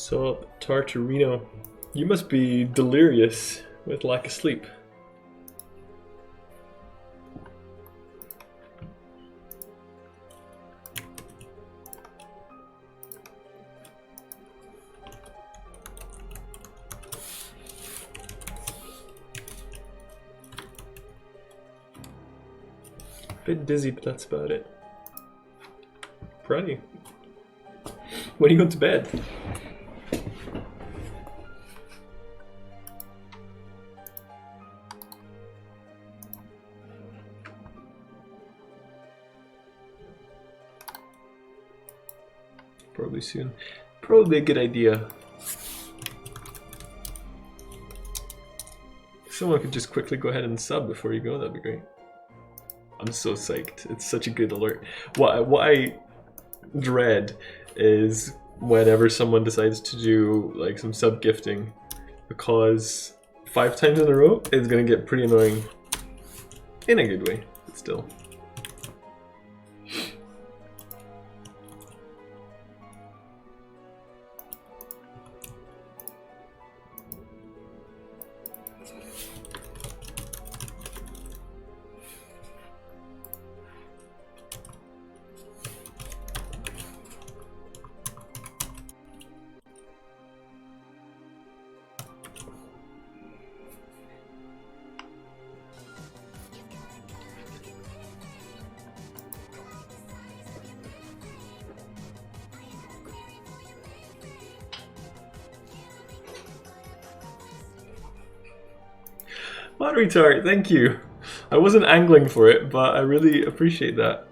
So, Tartarino, you must be delirious with lack of sleep. Bit dizzy, but that's about it. Proud of you. When are you going to bed? Probably soon. Probably a good idea. If someone could just quickly go ahead and sub before you go, that'd be great. I'm so psyched. It's such a good alert. What I dread is whenever someone decides to do like some sub gifting, because 5 times in a row is gonna get pretty annoying. In a good way, but still. What retard, thank you. I wasn't angling for it, but I really appreciate that.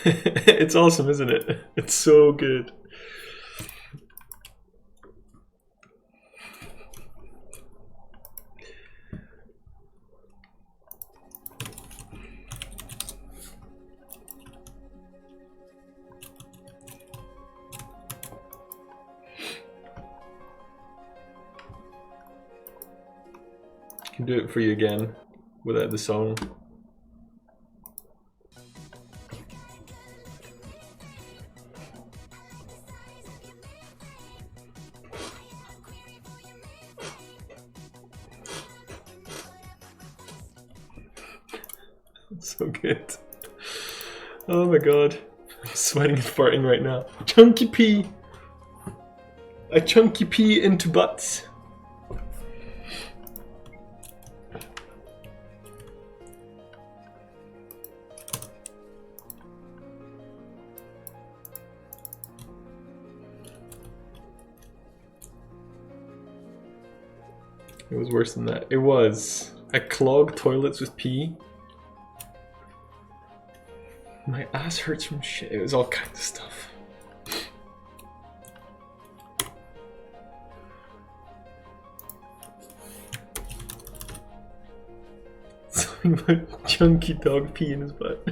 It's awesome, isn't it? It's so good. I can do it for you again without the song. So good. Oh my god. I'm sweating and farting right now. Chunky pee! I chunky pee into butts. It was worse than that. It was. I clogged toilets with pee. My ass hurts from shit. It was all kinds of stuff. Something about chunky dog pee in his butt.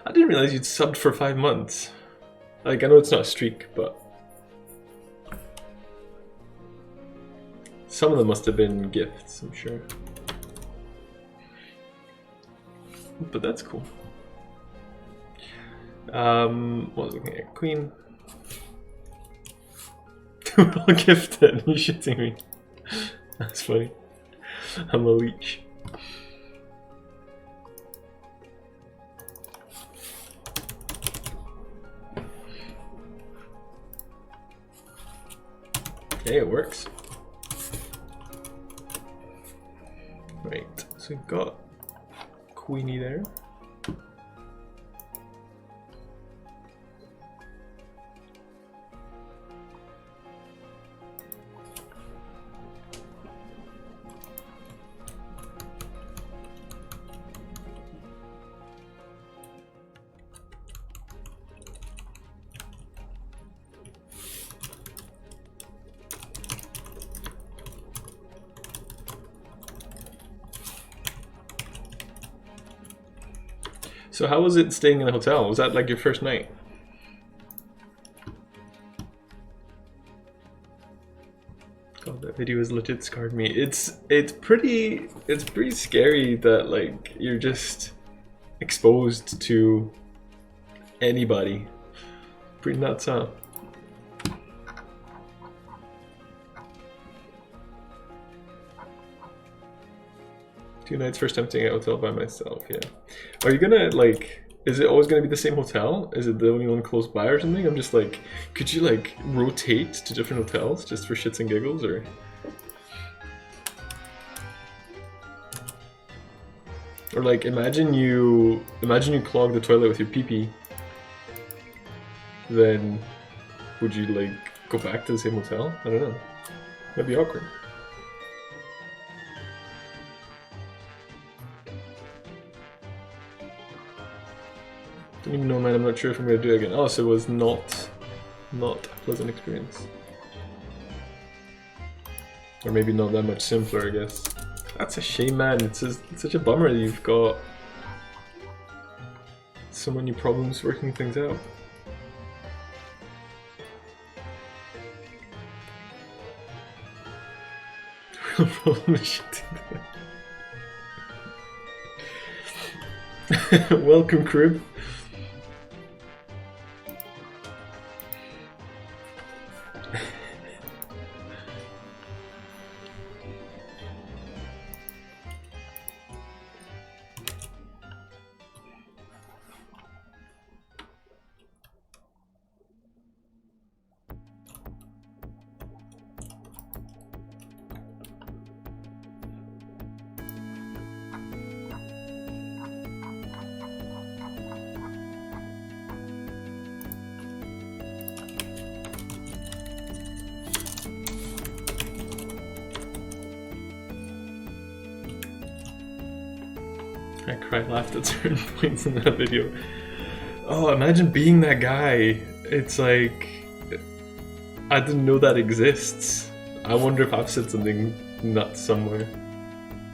I didn't realize you'd subbed for 5 months. Like, I know it's not a streak, but some of them must have been gifts, I'm sure. But that's cool. What was I looking at? Queen. We're all gifted. You're shitting me. That's funny. I'm a leech. Okay, it works. Right, so we've got Queenie there. So how was it staying in a hotel? Was that like your first night? God, that video has legit scarred me. It's pretty scary that like you're just exposed to anybody. Pretty nuts, huh? Two nights, first time staying at a hotel by myself, yeah. Are you gonna, like, is it always gonna be the same hotel? Is it the only one close by or something? I'm just like, could you like rotate to different hotels just for shits and giggles, or? Or like, imagine you clog the toilet with your pee-pee. Then, would you like go back to the same hotel? I don't know. That'd be awkward. Don't even know, man. I'm not sure if I'm gonna do it again. Oh, so it was not a pleasant experience, or maybe not that much simpler, I guess. That's a shame, man. It's such a bummer that you've got so many problems working things out. Real problem is shitting. Welcome, Crib. I laughed at certain points in that video. Oh, imagine being that guy. It's like, I didn't know that exists. I wonder if I've said something nuts somewhere.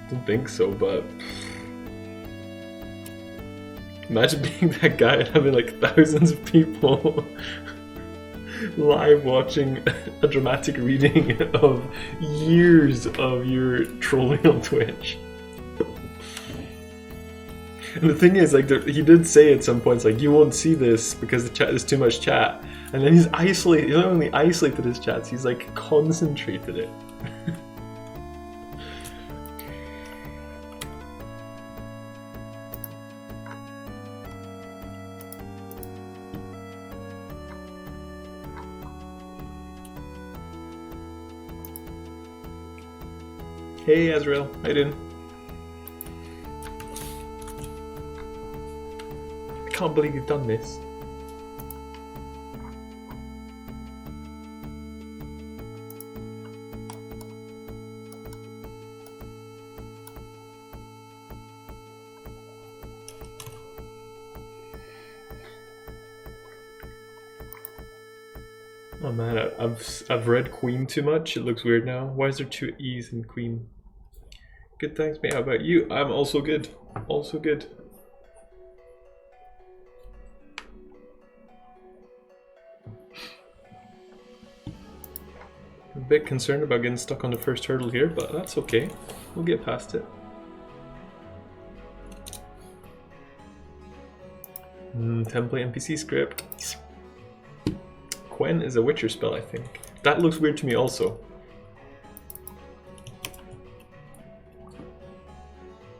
Don't think so, but imagine being that guy and having like thousands of people live watching a dramatic reading of years of your trolling on Twitch. And the thing is, like, he did say at some points, like, you won't see this because the chat is too much chat. And then he's isolated. He not only isolated his chats, he's like concentrated it. Hey, Azrael, how you doing? I can't believe you've done this. Oh man, I've read Queen too much. It looks weird now. Why is there two E's in Queen? Good, thanks, mate. How about you? I'm also good. Also good. I'm a bit concerned about getting stuck on the first hurdle here, but that's okay. We'll get past it. Template NPC script. Quen is a Witcher spell, I think. That looks weird to me also.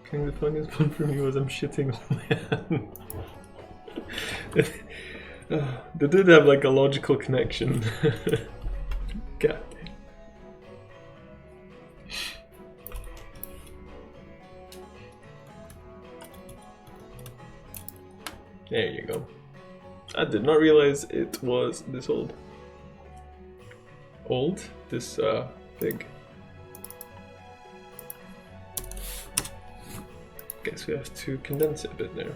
I think the funniest one for me was I'm shitting on they did have like a logical connection. God. There you go. I did not realize it was this old. This big. Guess we have to condense it a bit now.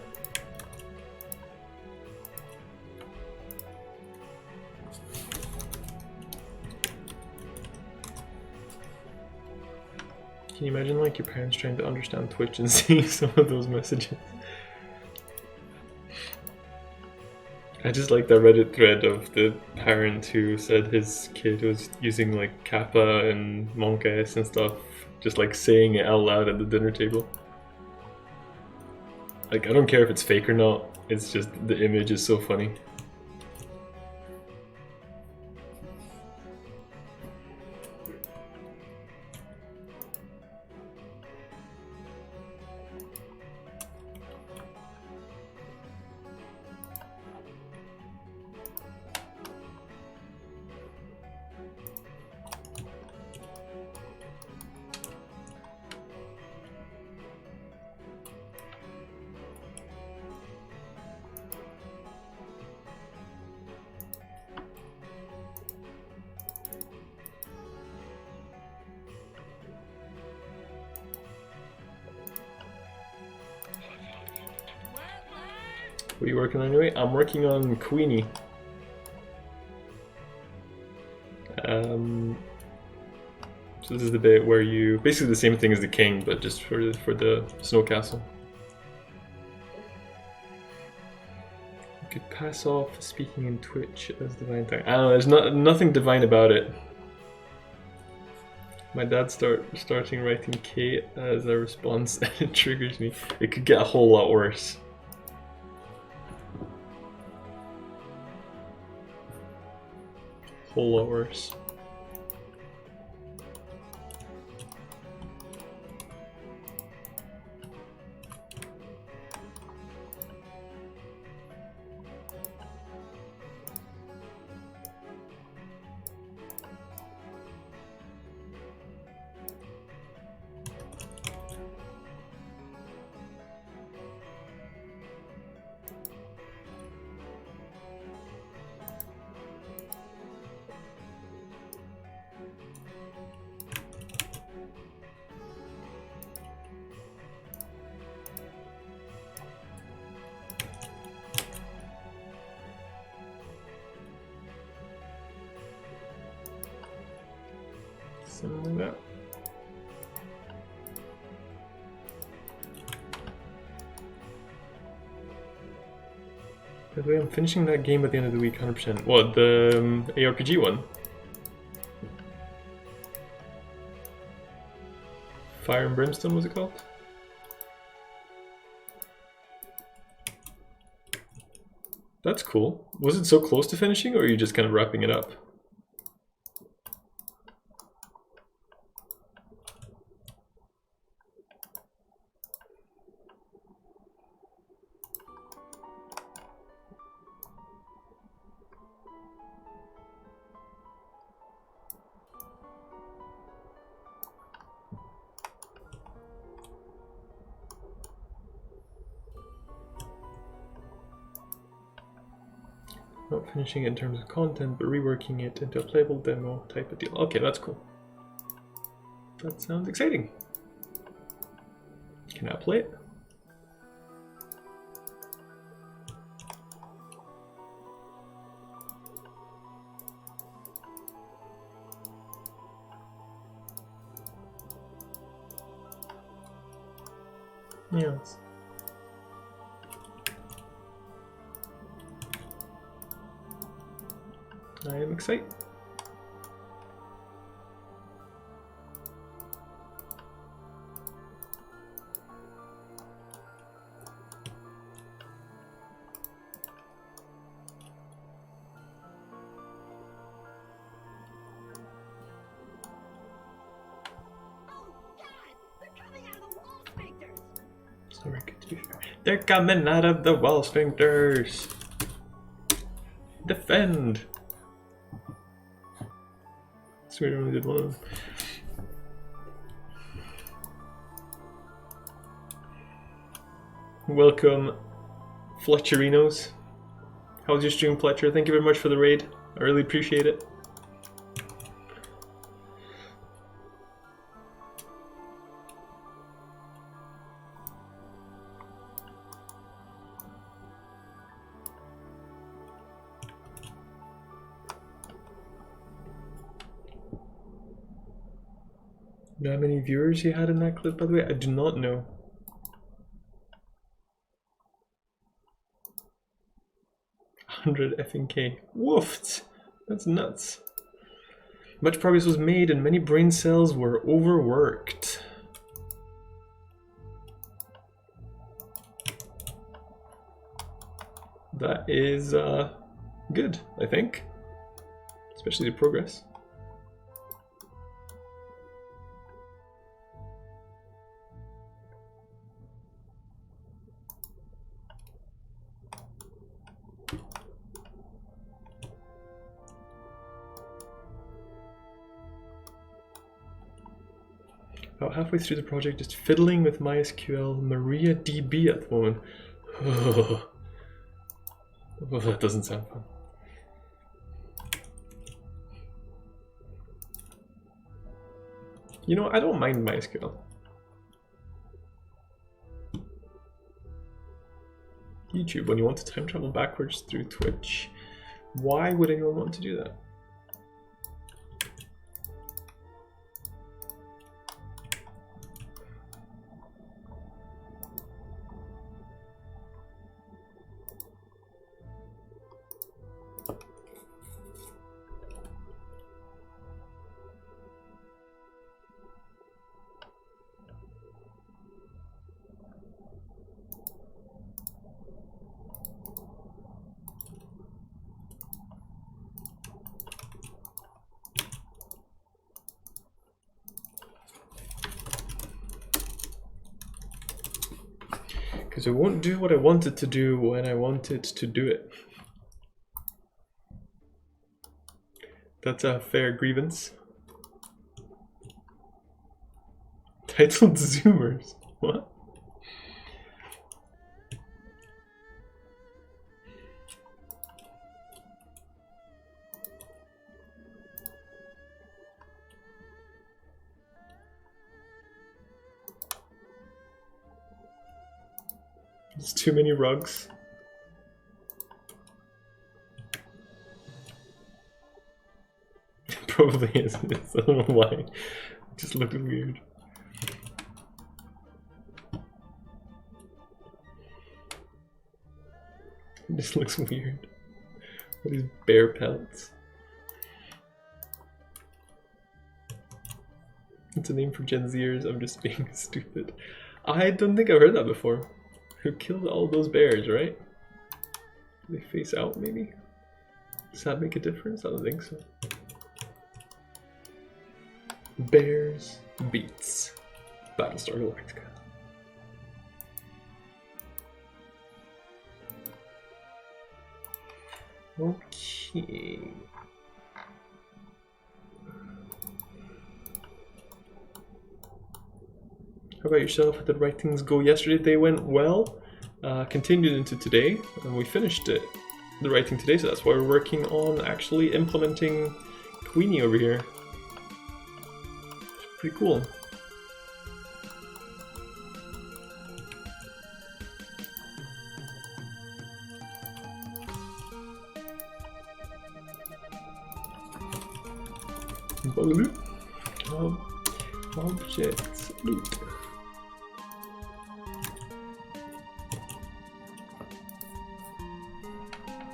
Can you imagine like your parents trying to understand Twitch and seeing some of those messages? I just like that Reddit thread of the parent who said his kid was using like Kappa and Monk S and stuff, just like saying it out loud at the dinner table. Like, I don't care if it's fake or not, it's just the image is so funny. What are you working on anyway? I'm working on Queenie. So this is the bit where you basically the same thing as the king, but just for the snow castle. You could pass off speaking in Twitch as divine thing. I don't know. There's nothing divine about it. My dad starting writing K as a response, and it triggers me. It could get a whole lot worse. Whole lot worse. Something like that. By the way, I'm finishing that game at the end of the week, 100%. What, the ARPG one? Fire and Brimstone, was it called? That's cool. Was it so close to finishing, or are you just kind of wrapping it up? Not finishing it in terms of content, but reworking it into a playable demo type of deal. Okay, that's cool. That sounds exciting. Can I play it? Yes. I am excited. They're coming out of the wall sphincters. Defend. Sweet, I only did one of them. Welcome, Fletcherinos. How's your stream, Fletcher? Thank you very much for the raid. I really appreciate it. You know how many viewers you had in that clip, by the way? I do not know. 100 effing K. Woofed! That's nuts. Much progress was made and many brain cells were overworked. that is good, I think. Especially the progress. About halfway through the project, just fiddling with MySQL MariaDB at the moment. Oh, that doesn't sound fun. You know, I don't mind MySQL. YouTube, when you want to time travel backwards through Twitch, why would anyone want to do that? Because it won't do what I want it to do when I want it to do it. That's a fair grievance. Titled Zoomers. What? There's too many rugs. Probably is. I don't know why. It just looked weird. It just looks weird. All these bear pelts. It's a name for Gen Zers. I'm just being stupid. I don't think I've heard that before. Who killed all those bears, right? Do they face out, maybe? Does that make a difference? I don't think so. Bears beats Battlestar Galactica. Okay. How about yourself? How did writings go yesterday? They went well. Continued into today, and we finished it. The writing today, so that's why we're working on actually implementing Queenie over here. It's pretty cool. Objects loot.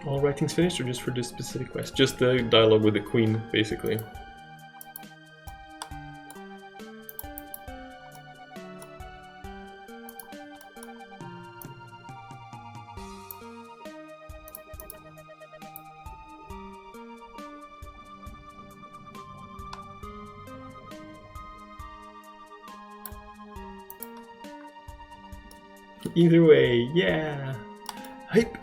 All writings finished, or just for this specific quest? Just the dialogue with the queen, basically. Either way, yeah! Hype!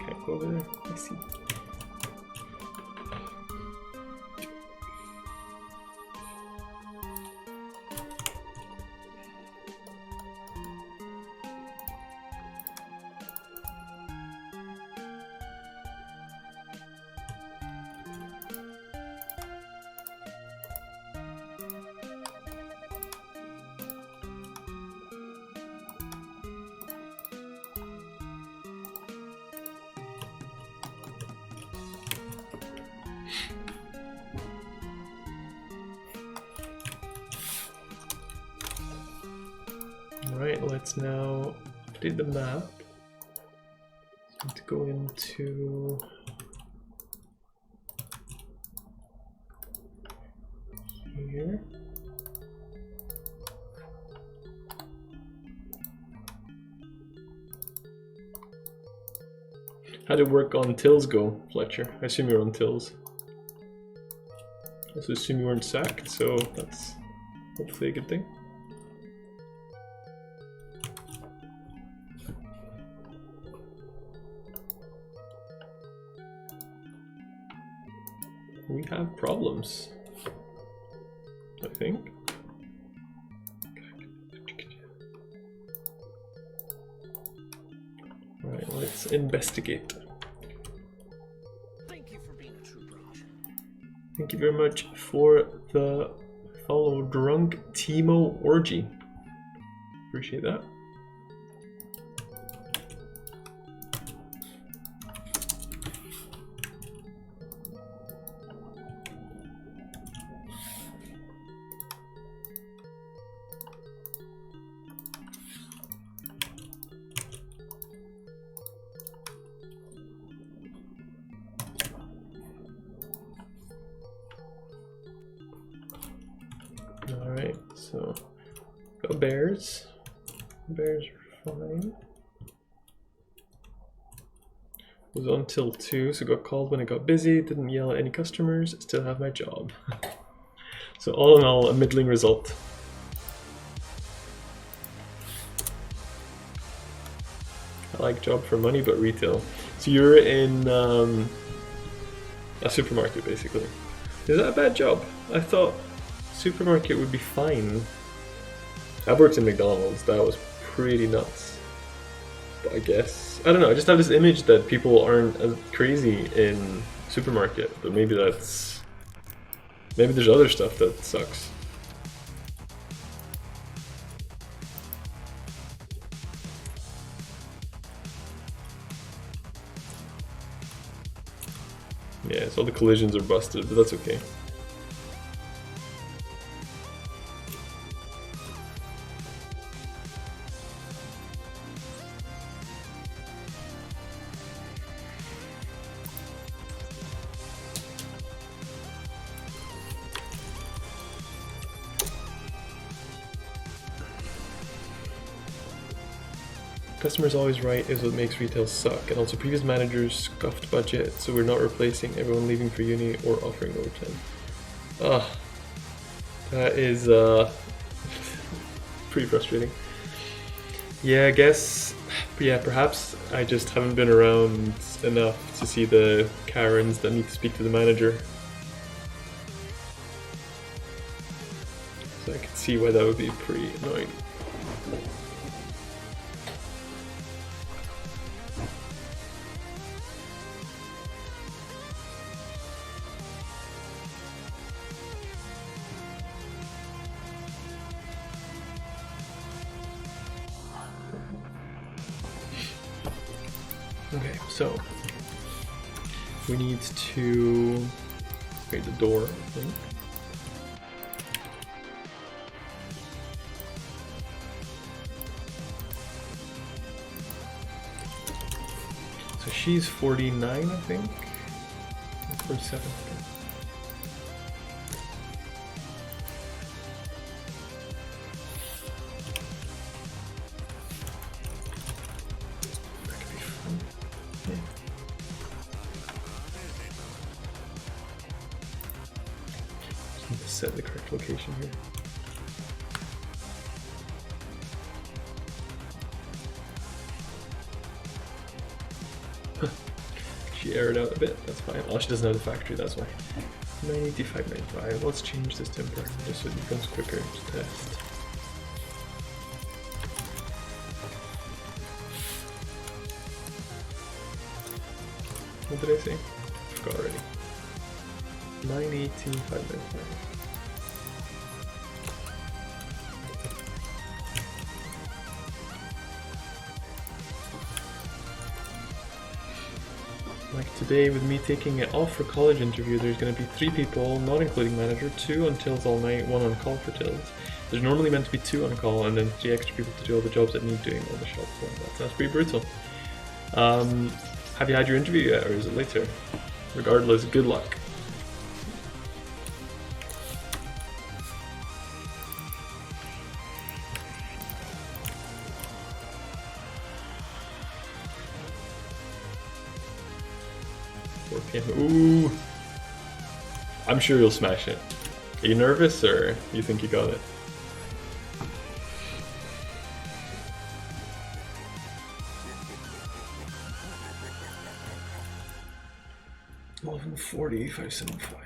Can't go over there. I see. Alright, let's now update the map. Let's go into here. How did work on Tills go, Fletcher? I assume you're on Tills. I also assume you weren't sacked, so that's hopefully a good thing. We have problems, I think. Right, let's investigate. Thank you for being a true bro. Thank you very much for the follow, Drunk Timo Orgy. Appreciate that. Alright, so go Bears. Bears are fine. Was on till 2, so got called when it got busy, didn't yell at any customers, still have my job. So all in all, a middling result. I like job for money, but retail. So you're in a supermarket, basically. Is that a bad job? I thought supermarket would be fine. I've worked in McDonald's, that was pretty nuts. But I guess, I don't know, I just have this image that people aren't as crazy in supermarket, but maybe that's, maybe there's other stuff that sucks. Yeah, so all the collisions are busted, but that's okay. Customer's always right is what makes retail suck, and also previous managers scuffed budget, so we're not replacing everyone leaving for uni or offering overtime. Ah, that is pretty frustrating. Yeah, I guess, yeah, perhaps I just haven't been around enough to see the Karens that need to speak to the manager. So I could see why that would be pretty annoying. Okay, so we need to create the door, I think. So she's 49, I think. 47. Set the correct location here. she aired out a bit, that's fine. Oh, she doesn't have the factory, that's why. 985, 95. Let's change this temper just so it becomes quicker to test. What did I say? I forgot already. 918, 595. Like today, with me taking it off for college interview, there's going to be 3 people, not including manager, 2 on tills all night, 1 on call for tills. There's normally meant to be 2 on call, and then 3 extra people to do all the jobs that need doing on the shop floor. That's pretty brutal. Have you had your interview yet, or is it later? Regardless, good luck. Ooh, I'm sure you'll smash it. Are you nervous, or you think you got it? $1140, 575.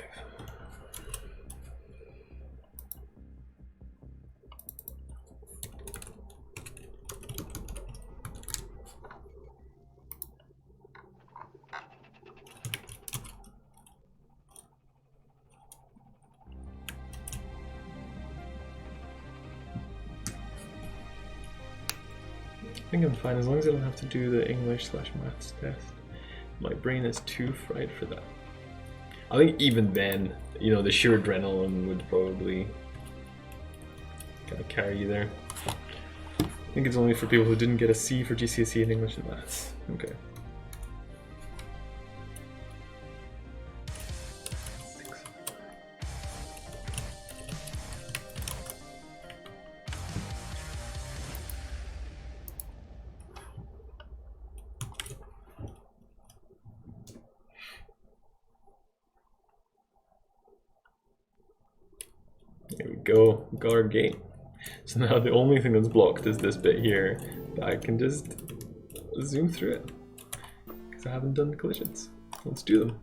I think I'm fine as long as I don't have to do the English/maths test. My brain is too fried for that. I think even then, you know, the sheer adrenaline would probably kind of carry you there. I think it's only for people who didn't get a C for GCSE in English and maths. Okay. There we go, we got our gate. So now the only thing that's blocked is this bit here, but I can just zoom through it because I haven't done collisions. Let's do them.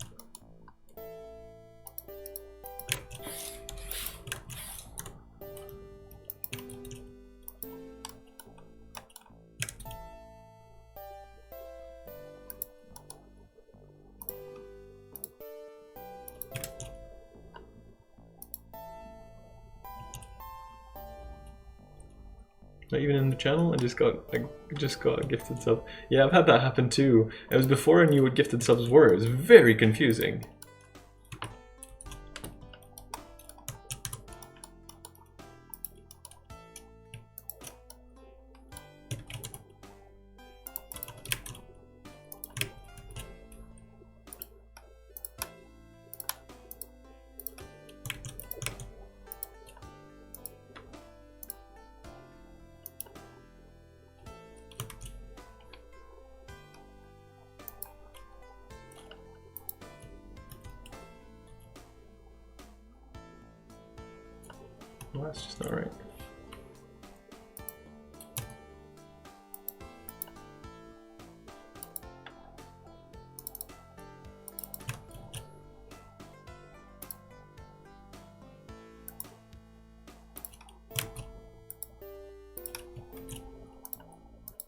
Not even in the channel, I just got a gifted sub. Yeah, I've had that happen too. It was before I knew what gifted subs were. It was very confusing. Well, that's just not right.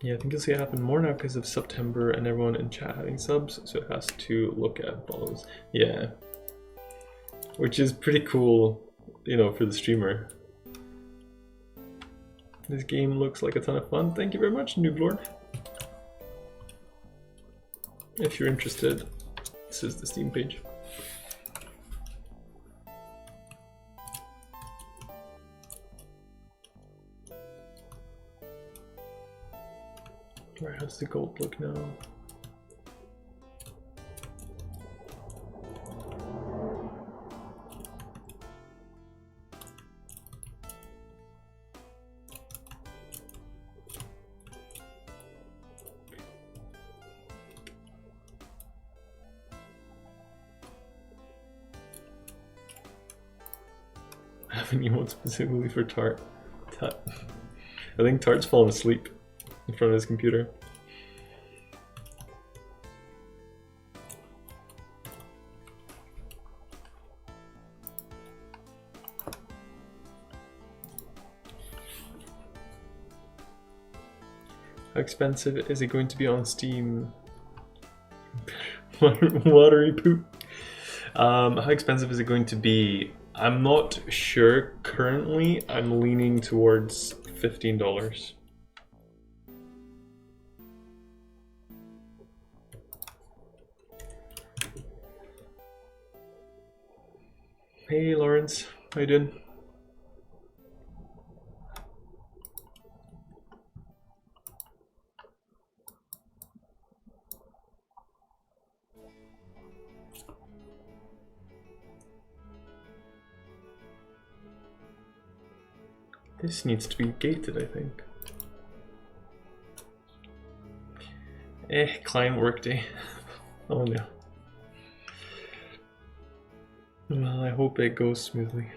Yeah, I think you'll see it happen more now because of September and everyone in chat having subs, so it has to look at follows. Yeah. Which is pretty cool, you know, for the streamer. This game looks like a ton of fun. Thank you very much, Nooblord. If you're interested, this is the Steam page. Where does the gold look now? I have an emote specifically for Tart. Tut. I think Tart's fallen asleep in front of his computer. How expensive is it going to be on Steam? Watery poop. How expensive is it going to be? I'm not sure currently. I'm leaning towards $15. Hey Lawrence, how you doing? This needs to be gated, I think. Client workday. Oh no. Well, I hope it goes smoothly.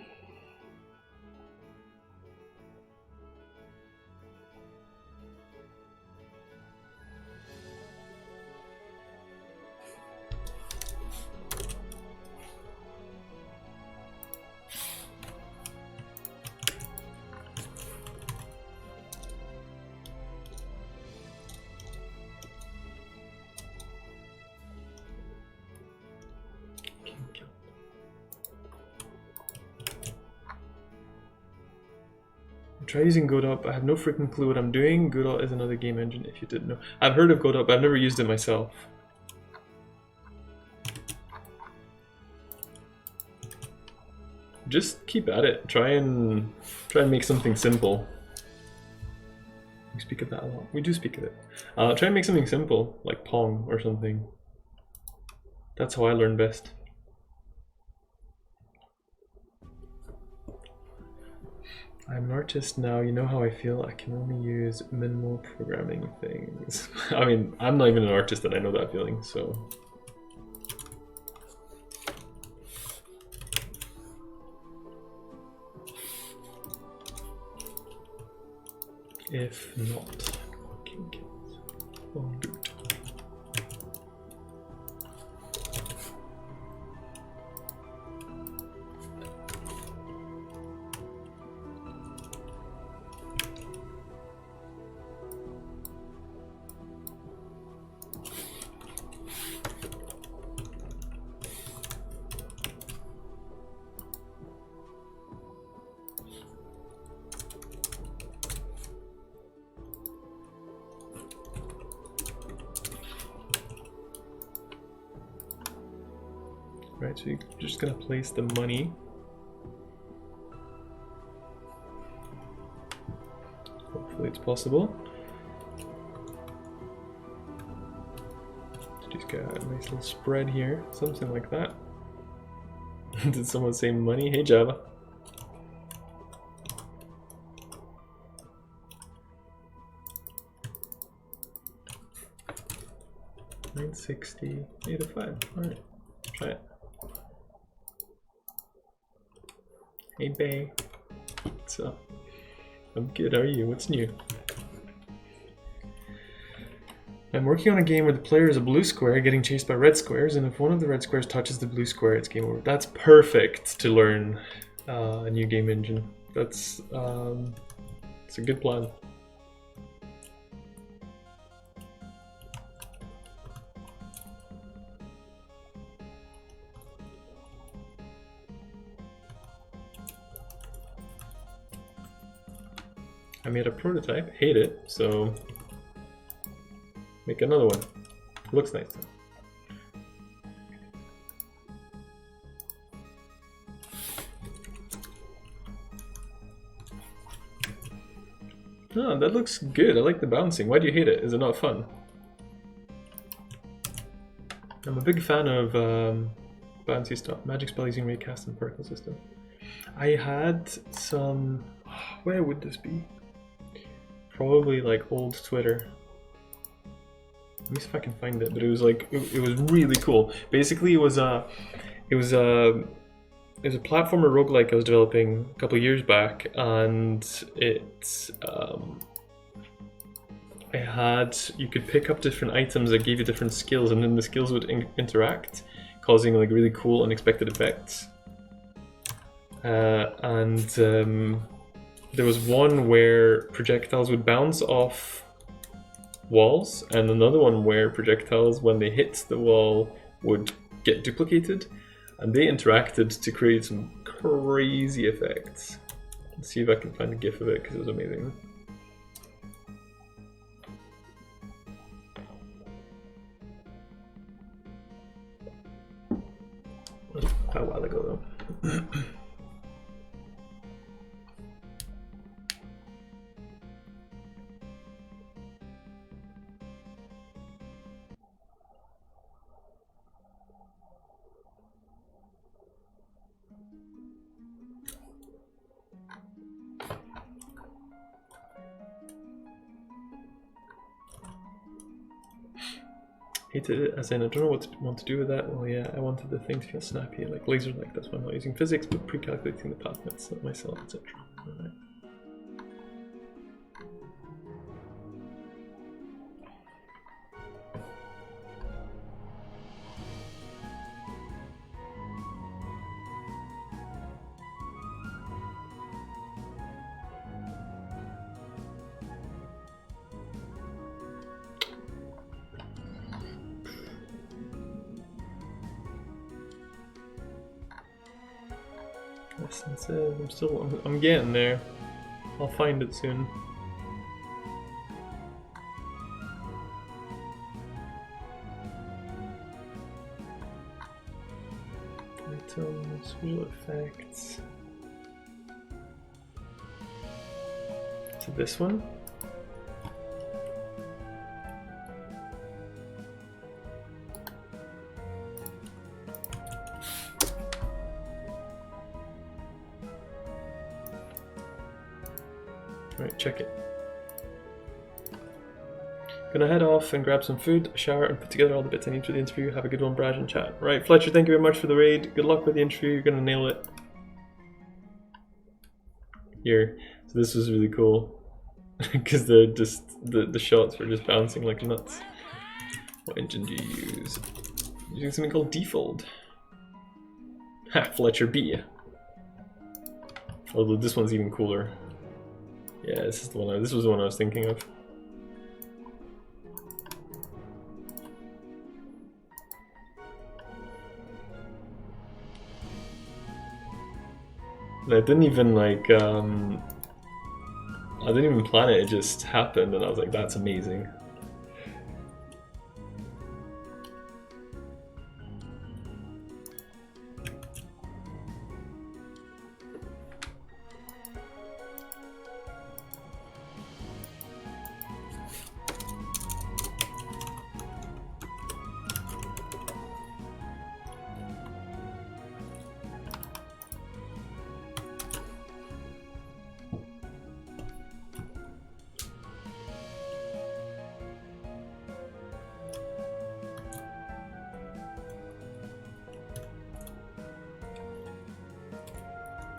Try using Godot. I have no freaking clue what I'm doing. Godot is another game engine, if you didn't know. I've heard of Godot, but I've never used it myself. Just keep at it. Try and make something simple. We speak of that a lot. We do speak of it. Try and make something simple, like Pong or something. That's how I learn best. I'm an artist now, you know how I feel. I can only use minimal programming things. I mean, I'm not even an artist and I know that feeling, so. If not, fucking kids. Oh, dude. Right, so you're just gonna place the money. Hopefully it's possible. Just got a nice little spread here, something like that. Did someone say money? Hey Java. $960, 805. Alright, try it. Hey Bay, what's up? I'm good, how are you? What's new? I'm working on a game where the player is a blue square getting chased by red squares, and if one of the red squares touches the blue square, it's game over. That's perfect to learn a new game engine. That's it's a good plan. I made a prototype, hate it, so make another one. Looks nice. Oh, that looks good. I like the bouncing. Why do you hate it? Is it not fun? I'm a big fan of bouncy stuff. Magic spell using Raycast and particle system. I had some... Where would this be? Probably like old Twitter. Let me see if I can find it. But it was like it was really cool. Basically, it was a platformer roguelike I was developing a couple of years back, and you could pick up different items that gave you different skills, and then the skills would interact, causing like really cool unexpected effects. There was one where projectiles would bounce off walls, and another one where projectiles, when they hit the wall, would get duplicated, and they interacted to create some crazy effects. Let's see if I can find a GIF of it because it was amazing. Quite a while ago though. Hated it, as in I don't know what to want to do with that. Well, yeah, I wanted the thing to feel snappy, like laser-like. That's why I'm not using physics, but pre-calculating the path myself, etc. Alright. That's it. I'm getting there. I'll find it soon. Items, visual effects. To this one. Right, check it. Gonna head off and grab some food, shower, and put together all the bits I need for the interview. Have a good one, Braj, and chat. Right, Fletcher, thank you very much for the raid. Good luck with the interview. You're gonna nail it. Here, so this was really cool because the shots were just bouncing like nuts. What engine do you use? I'm using something called Defold. Ha, Fletcher beat you. Although this one's even cooler. Yeah, this is the one. This was the one I was thinking of. And I didn't even like. I didn't even plan it. It just happened, and I was like, "That's amazing."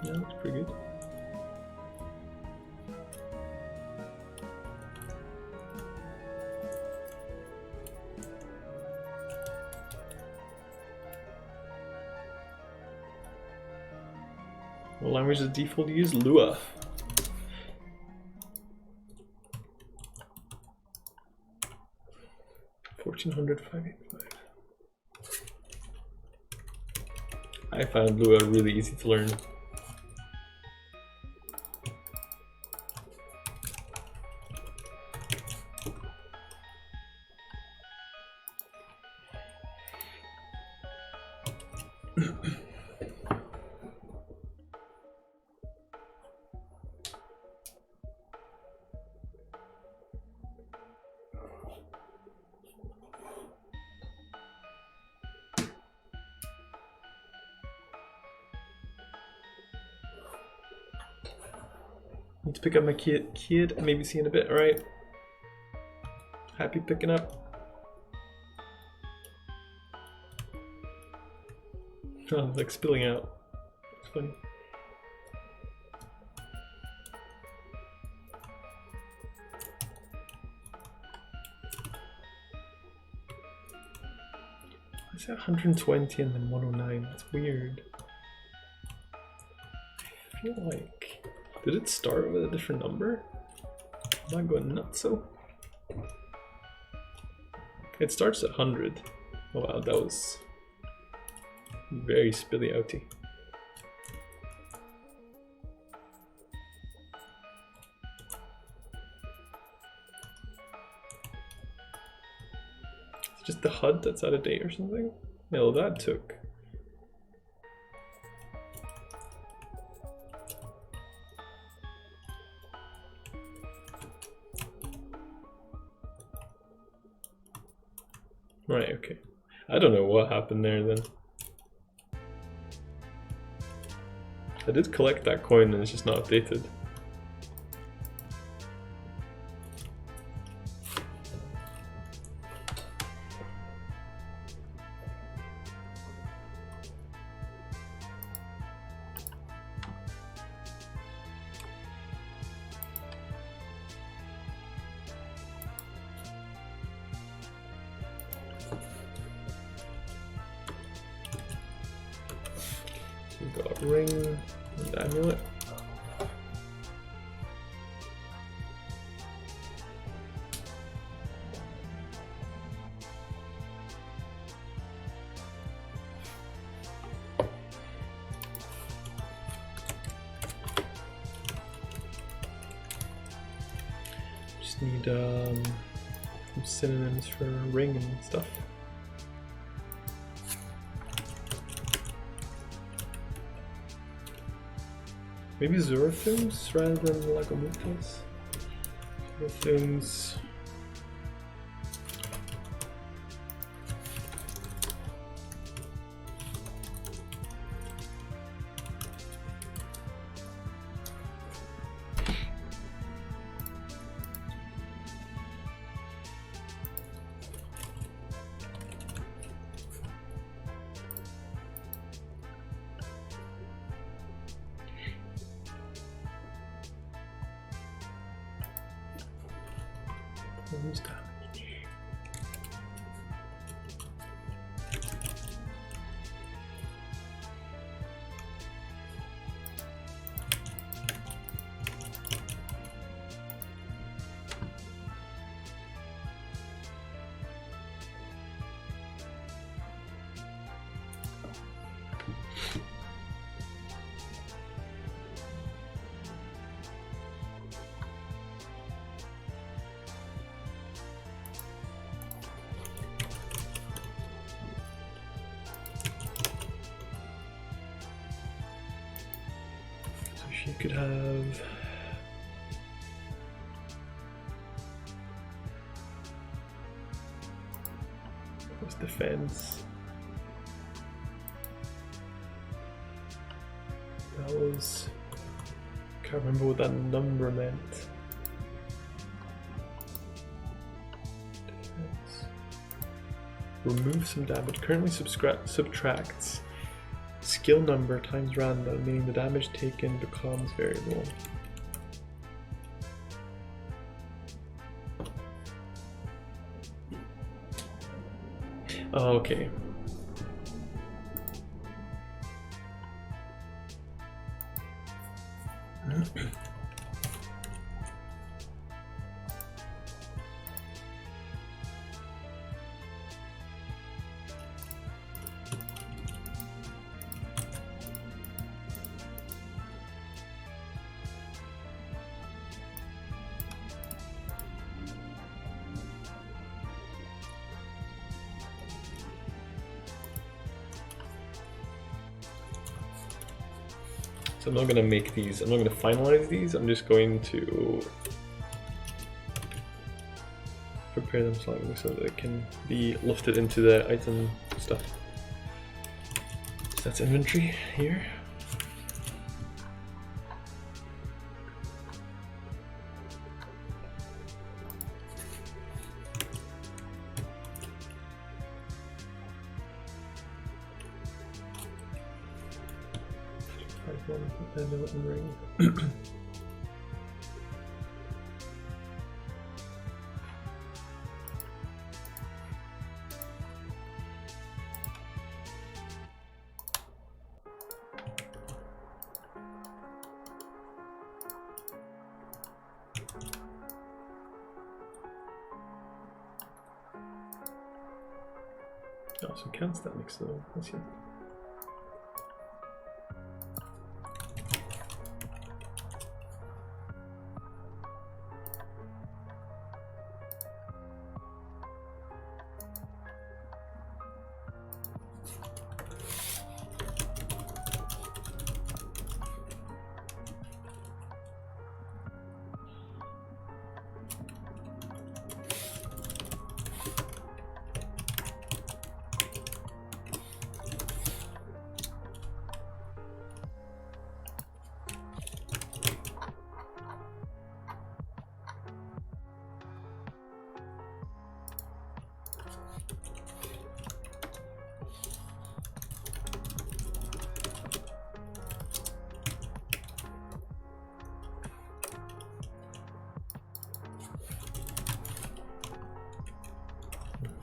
Yeah, that's pretty good. What language does Defold use? Lua. I found Lua really easy to learn. Need to pick up my kid, maybe see in a bit, alright? Happy picking up. Oh, like spilling out. It's funny. Why is that 120 and then 109? That's weird. I feel like... Did it start with a different number? Am I going nuts so? It starts at 100. Oh wow, that was very spilly outy. It's just the HUD that's out of date or something? No, that took. Right, okay. I don't know what happened there then. I did collect that coin and it's just not updated. We've got a ring and amulet. Just need some synonyms for ring and stuff. Maybe Zorothums rather than Lagomutas? Zorothums. Damage. She could have what's defense? That was can't remember what that number meant. Defense. Remove some damage. Currently subtracts skill number times random, meaning the damage taken becomes variable. Oh, okay. So I'm not going to make these, I'm not going to finalize these, I'm just going to prepare them slightly so that they can be lifted into the item stuff. So that's inventory here. Amulet and ring. Oh, so can stand next to them. I see.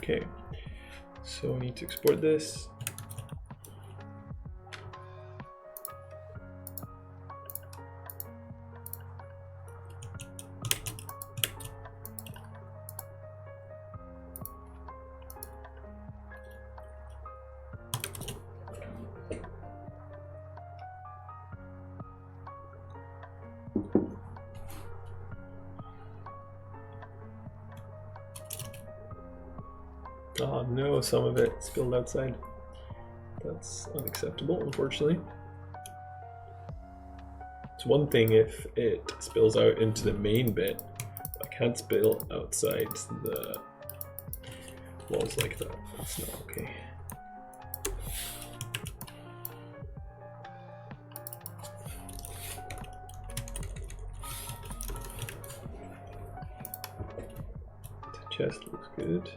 Okay, so we need to export this. Oh no, some of it spilled outside. That's unacceptable, unfortunately. It's one thing if it spills out into the main bit, but I can't spill outside the walls like that. That's not okay. The chest looks good.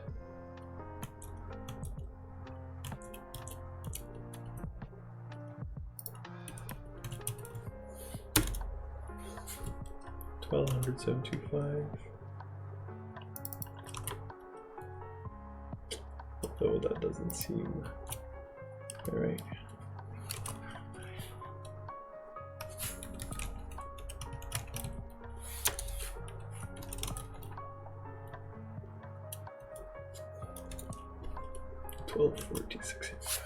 $1,200, although that doesn't seem alright. $1,246.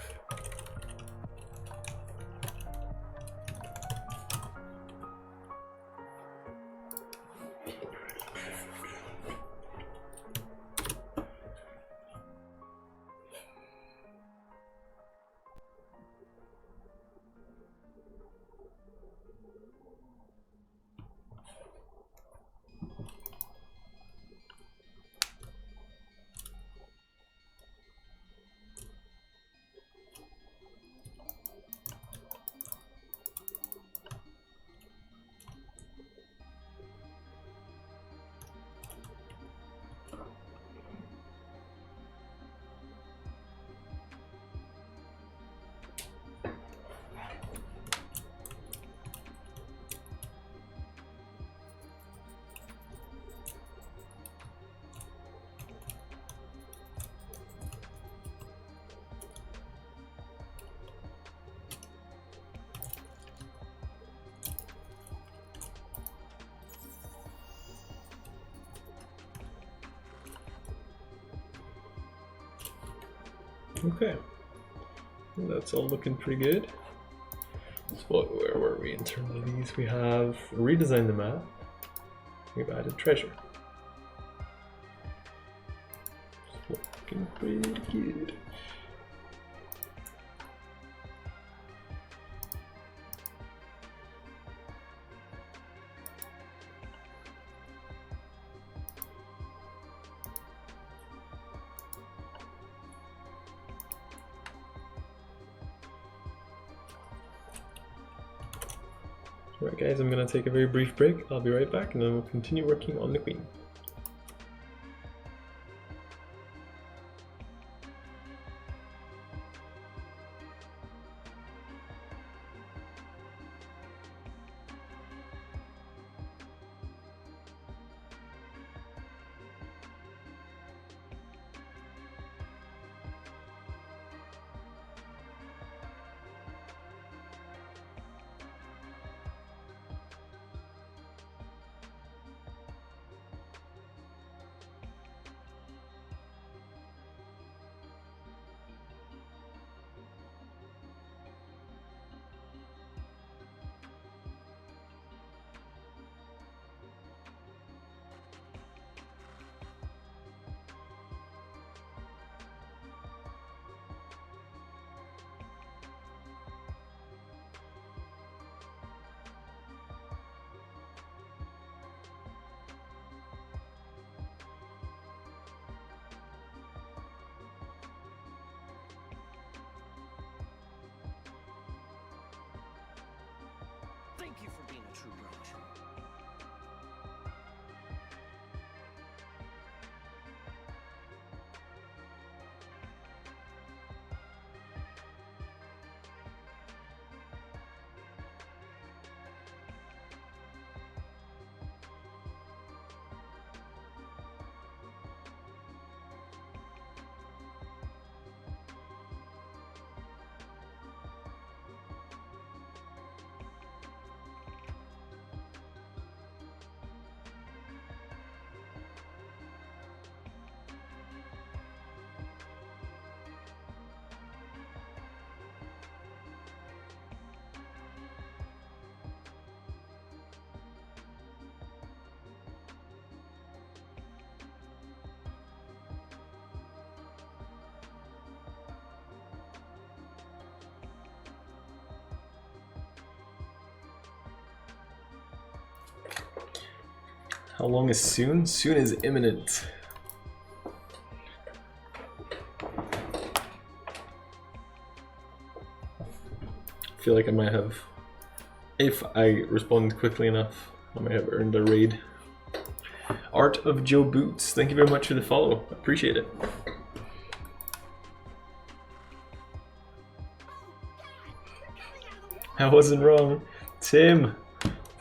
Okay, that's all looking pretty good. So where were we in terms of these? We have redesigned the map. We've added treasure. It's looking pretty good. Alright guys, I'm going to take a very brief break. I'll be right back and then we'll continue working on the queen. How long is soon? Soon is imminent. I feel like I might have, if I respond quickly enough, I might have earned a raid. Art of Joe Boots, thank you very much for the follow. Appreciate it. I wasn't wrong. Tim,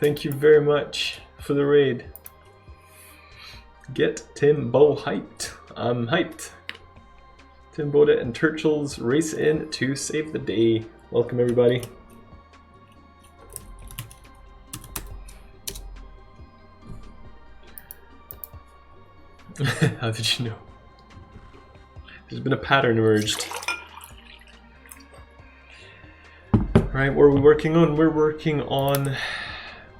thank you very much for the raid. Get Timbo hyped. I'm hyped. Timboda and Turchels race in to save the day. Welcome everybody. How did you know? There's been a pattern emerged. Right, what are we working on? We're working on...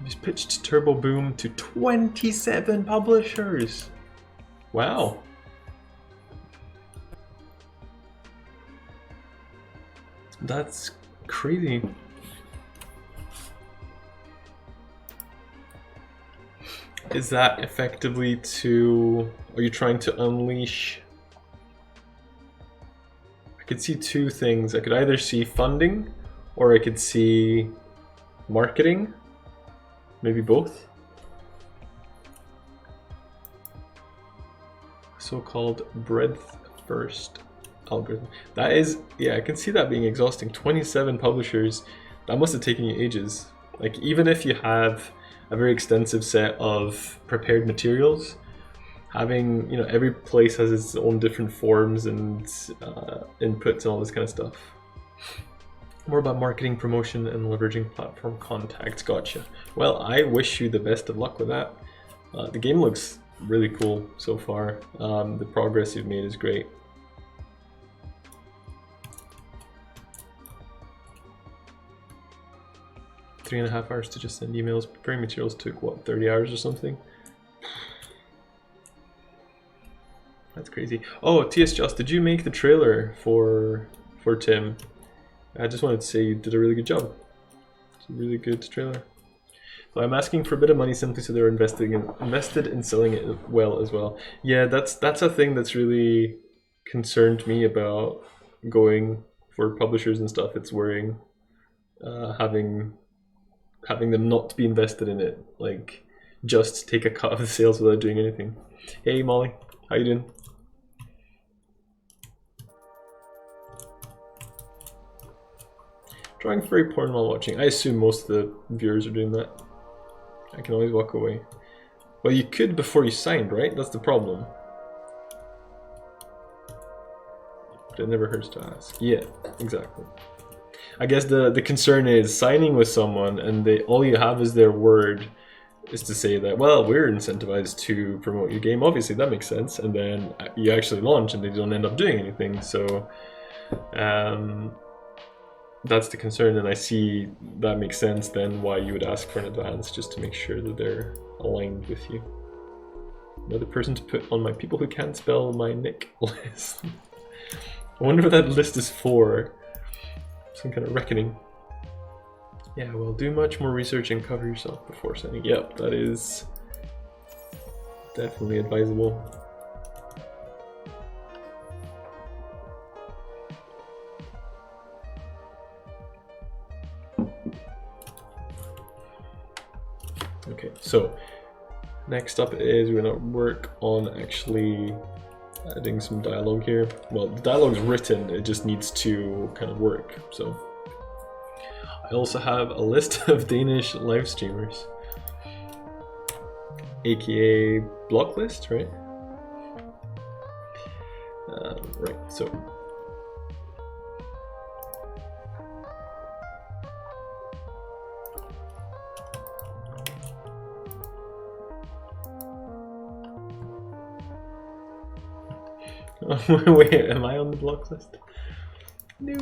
We just pitched Turbo Boom to 27 publishers. Wow. That's crazy. Is that effectively to... Are you trying to unleash... I could see two things. I could either see funding or I could see marketing. Maybe both. So-called breadth first algorithm. That is, yeah, I can see that being exhausting. 27 publishers. That must have taken you ages. Like, even if you have a very extensive set of prepared materials, having, you know, every place has its own different forms and inputs and all this kind of stuff. More about marketing, promotion, and leveraging platform contacts. Gotcha. Well, I wish you the best of luck with that. The game looks really cool so far. The progress you've made is great. .5 hours to just send emails. Preparing materials took, what, 30 hours or something? That's crazy. Oh, TS Just, did you make the trailer for Tim? I just wanted to say you did a really good job. It's a really good trailer. So I'm asking for a bit of money simply so they're invested in selling it well as well. Yeah, that's a thing that's really concerned me about going for publishers and stuff. It's worrying having them not be invested in it, like just take a cut of the sales without doing anything. Hey Molly, how you doing? Drawing furry porn while watching. I assume most of the viewers are doing that. I can always walk away. Well, you could before you signed, right? That's the problem. But it never hurts to ask. Yeah, exactly. I guess the concern is signing with someone and all you have is their word is to say that, well, we're incentivized to promote your game. Obviously, that makes sense. And then you actually launch and they don't end up doing anything. So, that's the concern, and I see that makes sense then why you would ask for an advance, just to make sure that they're aligned with you. Another person to put on my people who can't spell my nick list. I wonder what that list is for. Some kind of reckoning. Yeah, well, do much more research and cover yourself before sending. Yep, that is definitely advisable. Okay, so next up is we're gonna work on actually adding some dialogue here. Well, the dialogue's written, it just needs to kind of work. So I also have a list of Danish live streamers, aka block list, right? Right, so wait, am I on the block list? No.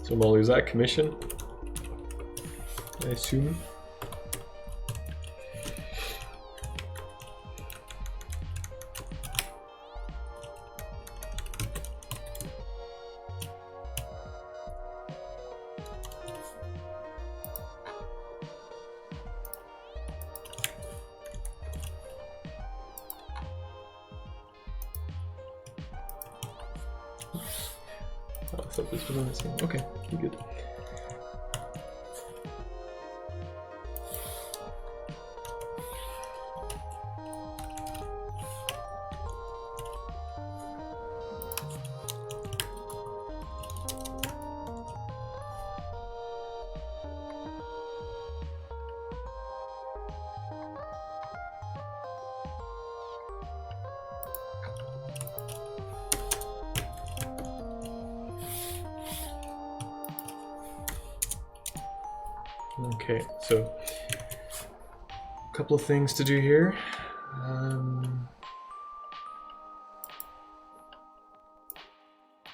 So Molly, is that a commission? I assume. Oh, I thought this was on the same. Okay, good. Okay, so a couple of things to do here.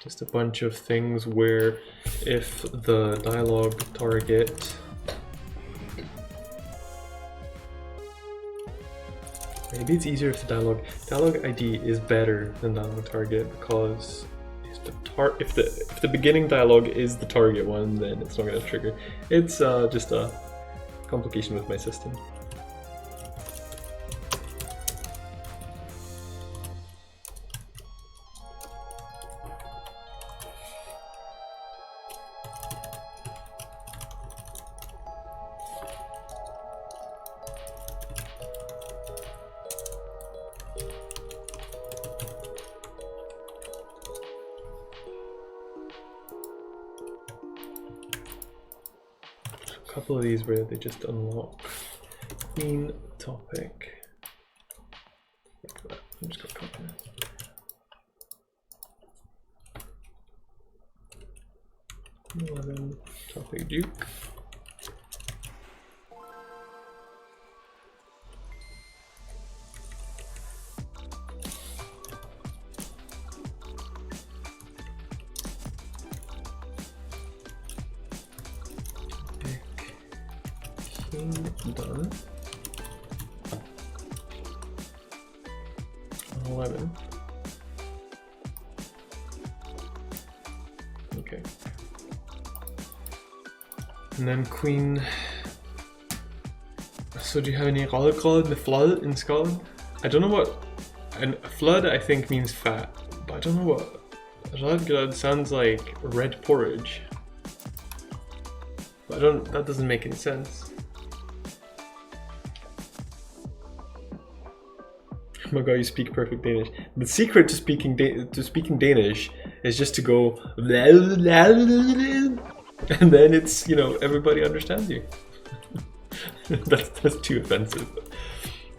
Just a bunch of things where if the dialogue target maybe it's easier if the dialogue ID is better than dialogue target, because if the beginning dialogue is the target one, then it's not going to trigger. It's just a complication with my system. Couple of these where they just unlock main topic. I'm just gonna copy this. 11 topic Duke. Done. 11. Okay. And then Queen. So do you have any Ralgrad the flood in Scotland? I don't know what. And flood I think means fat, but I don't know what. Ralgrad sounds like red porridge. But that doesn't make any sense. Oh my god, you speak perfect Danish. The secret to speaking Danish is just to go and then it's, you know, everybody understands you. that's too offensive.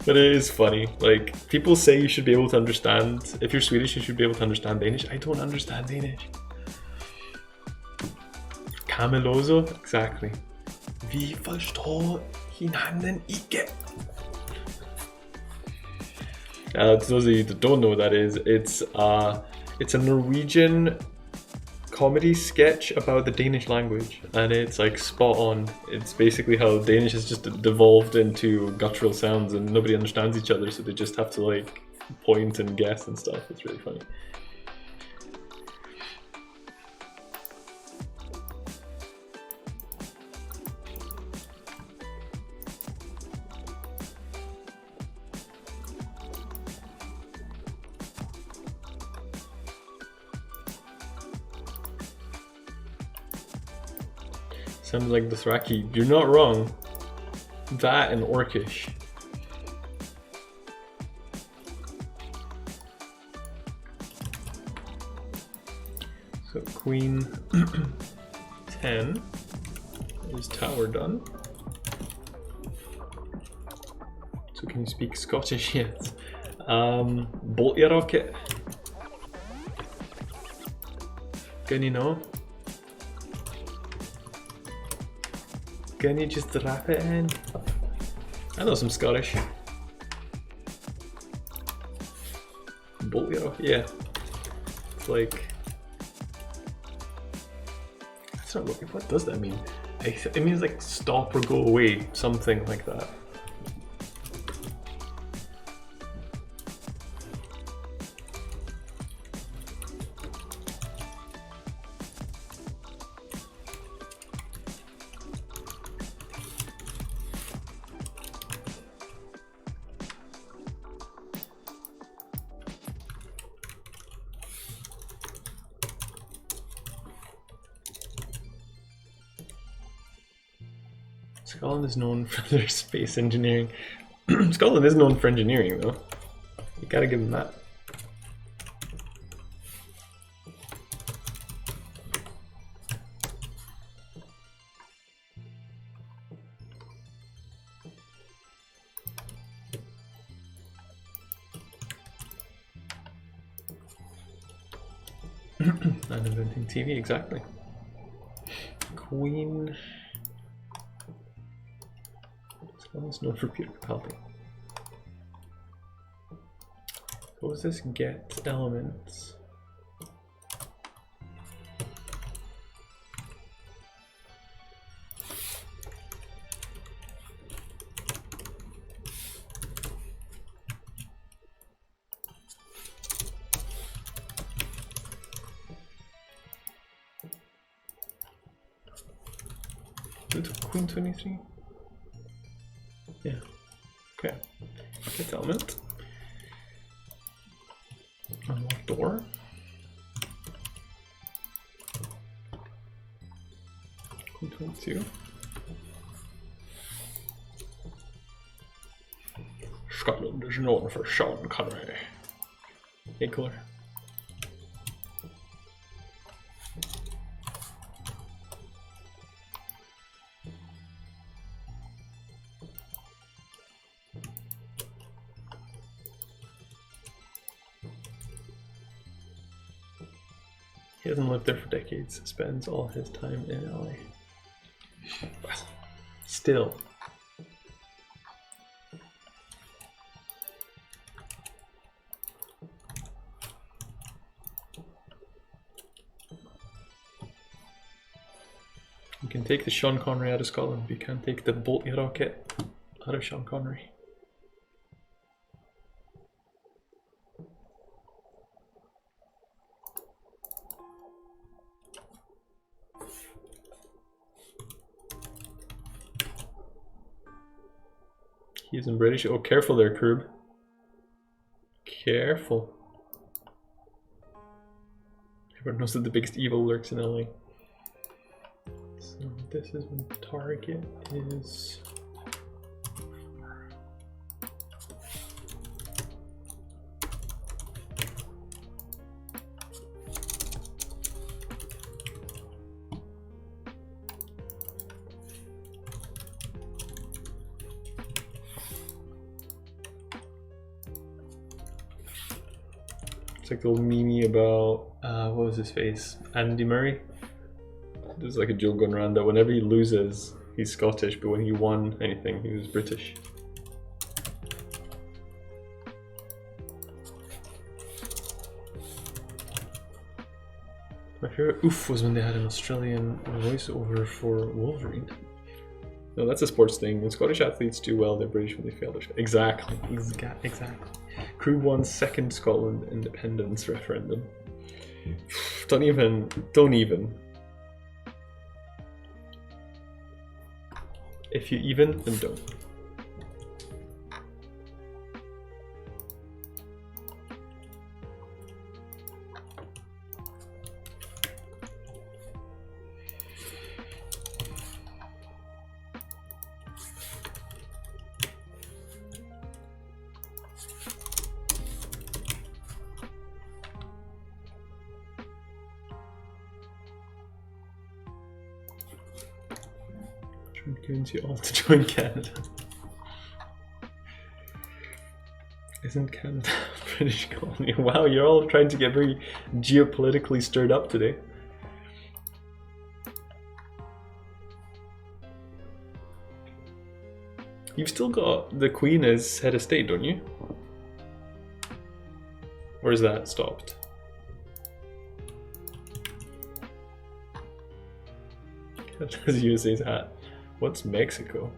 But it is funny. Like, people say you should be able to understand, if you're Swedish, you should be able to understand Danish. I don't understand Danish. Cameloso? Exactly. Vi förstår hinanden ikke. To those of you that don't know what that is, it's a Norwegian comedy sketch about the Danish language, and it's like spot on. It's basically how Danish has just devolved into guttural sounds and nobody understands each other, so they just have to like point and guess and stuff. It's really funny. Sounds like Dothraki. You're not wrong. That and Orcish. So Queen 10 is tower done. So can you speak Scottish yet? Bolt your rocket. Can you know? Can you just wrap it in? I know some Scottish. Bolt your rocket, yeah. It's like. That's not what does that mean? It means like stop or go away, something like that. Scotland is known for their space engineering. Scotland is known for engineering, though. You gotta give them that. And inventing TV, exactly. Queen. Scotland's known for Peter Capaldi. What was this? Get elements. Queen 23? Yeah. Okay. Get element. Unlock door. Queen 22. Scotland is known for Sean Connery. Hey, cooler. He hasn't lived there for decades, spends all his time in LA. Well, still. You can take the Sean Connery out of Scotland, but you can't take the Bolt Your Rocket out of Sean Connery. He isn't British. Oh, careful there, Krub. Careful. Everyone knows that the biggest evil lurks in LA. So this is when the target is... It's like the old meme about, what was his face? Andy Murray? There's like a joke going around that whenever he loses, he's Scottish, but when he won anything, he was British. My favorite oof was when they had an Australian voiceover for Wolverine. No, that's a sports thing. When Scottish athletes do well, they're British when they fail. Exactly. Exactly. Crew won second Scotland independence referendum. Don't even. If you even, then don't. Convince you all to join Canada. Isn't Canada a British colony? Wow, you're all trying to get very geopolitically stirred up today. You've still got the Queen as head of state, don't you? Or is that stopped? Canada's USA's hat. What's Mexico?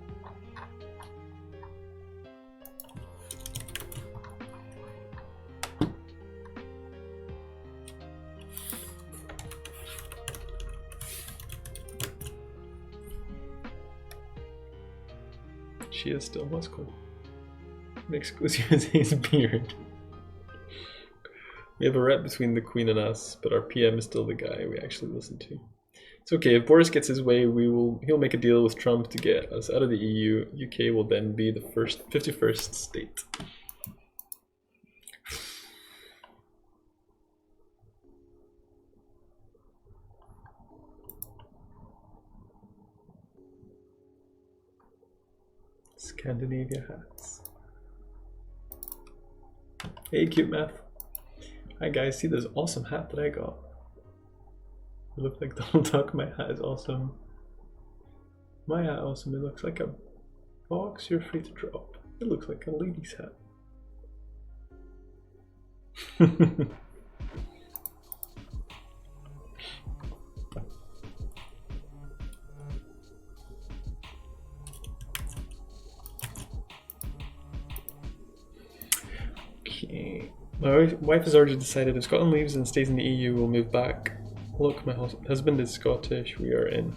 She is still Moscow. Mexico's USA's beard. We have a rep between the Queen and us, but our PM is still the guy we actually listen to. It's okay. If Boris gets his way, he'll make a deal with Trump to get us out of the EU. UK will then be the 51st state. Scandinavia hats. Hey, cute math. Hi guys, see this awesome hat that I got. It looks like Donald Duck. My hat is awesome. My hat awesome. It looks like a box you're free to drop. It looks like a lady's hat. Okay. My wife has already decided if Scotland leaves and stays in the EU, we'll move back. Look, my husband is Scottish. We are in.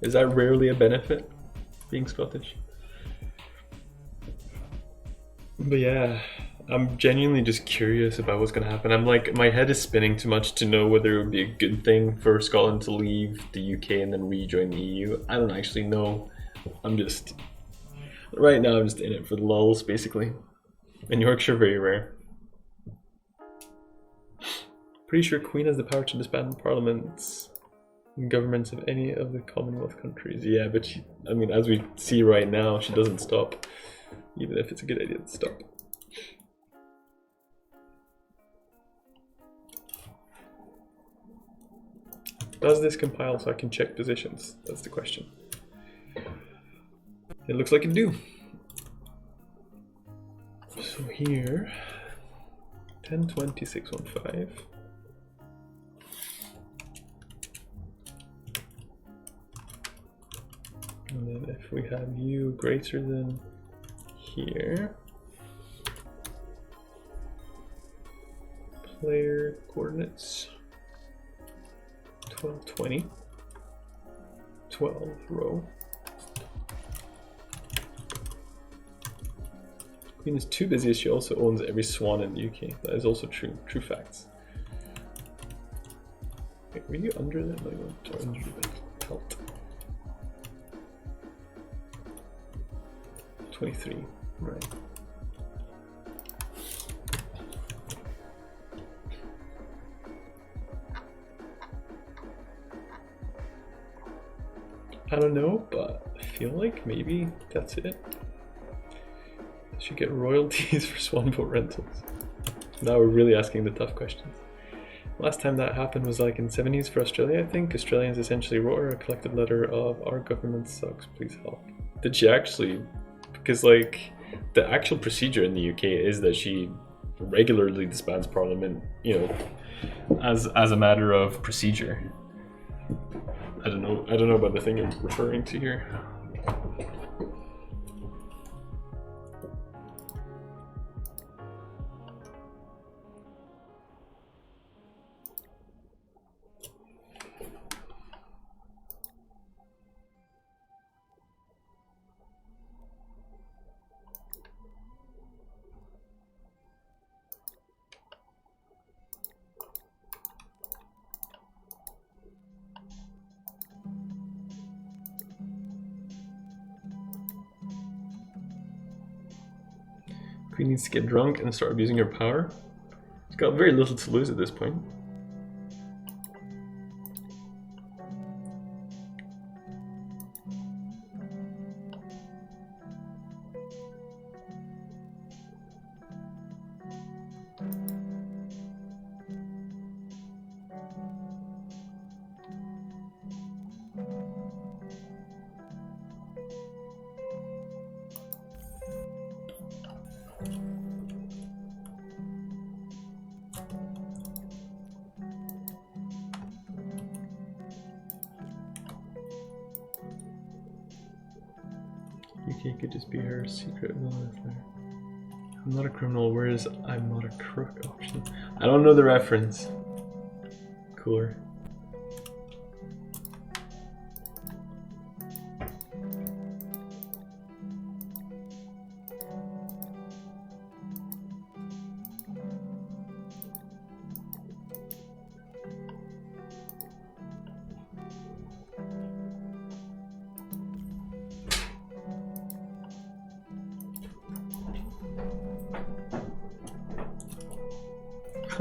Is that rarely a benefit, being Scottish? But yeah, I'm genuinely just curious about what's going to happen. I'm like, my head is spinning too much to know whether it would be a good thing for Scotland to leave the UK and then rejoin the EU. I don't actually know. Right now I'm just in it for the lulz, basically. In Yorkshire, very rare. Pretty sure Queen has the power to disband parliaments and governments of any of the Commonwealth countries. Yeah, but she, I mean, as we see right now, she doesn't stop. Even if it's a good idea to stop. Does this compile so I can check positions? That's the question. It looks like it do. So here, 102615. And then if we have u greater than here, player coordinates 1220, 12 row. Queen is too busy as she also owns every swan in the UK. That is also true. True facts. Wait, were you under that? No, you weren't under the belt. 23, right. I don't know, but I feel like maybe that's it. Should get royalties for swan boat rentals. Now we're really asking the tough questions. Last time that happened was like in the 70s for Australia, I think. Australians essentially wrote her a collected letter of "Our government sucks, please help." Did she actually? Because like the actual procedure in the UK is that she regularly disbands Parliament, you know, as a matter of procedure. I don't know about the thing you're referring to here. Queen needs to get drunk and start abusing her power. She's got very little to lose at this point. UK could just be her secret villain. I'm not a criminal, where is I'm not a crook option? I don't know the reference. Cooler.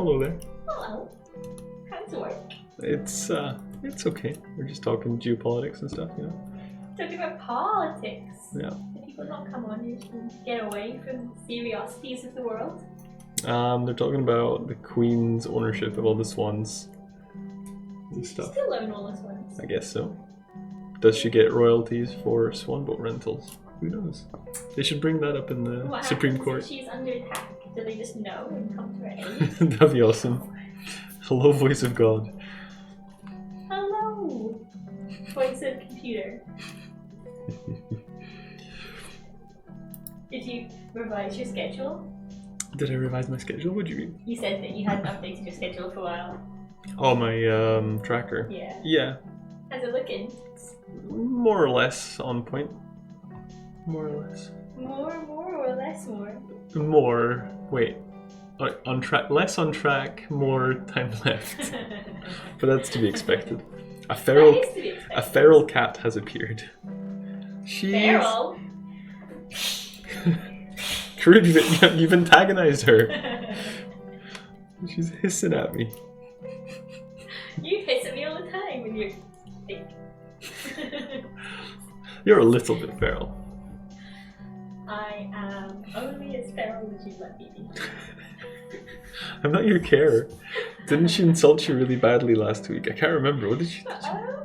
Hello there. Hello. How's work? It's okay. We're just talking geopolitics and stuff, you know. Talking about politics. Yeah. Do people not come on here to get away from the seriosities of the world? They're talking about the Queen's ownership of all the swans and stuff. Still own all the ones. I guess so. Does she get royalties for swan boat rentals? Who knows? They should bring that up in the What Supreme happens Court. if she's under attack? Do they just know and come to her aid? That'd be awesome. Hello, voice of God. Hello, voice of computer. Did you revise your schedule? Did I revise my schedule? What do you mean? You said that you hadn't updated your schedule for a while. Oh, my tracker. Yeah. Yeah, How's it looking? more or less on point. More or less. More or less more? More. Wait. On track. Less on track. More time left. But that's to be expected. A feral. That is to be expected. A feral cat has appeared. She's. Feral? Crude, you've antagonized her. She's hissing at me. You hiss at me all the time when you're thick. You're a little bit feral. I am only as feral as you let me be. I'm not your care. Didn't she insult you really badly last week? I can't remember. What did she?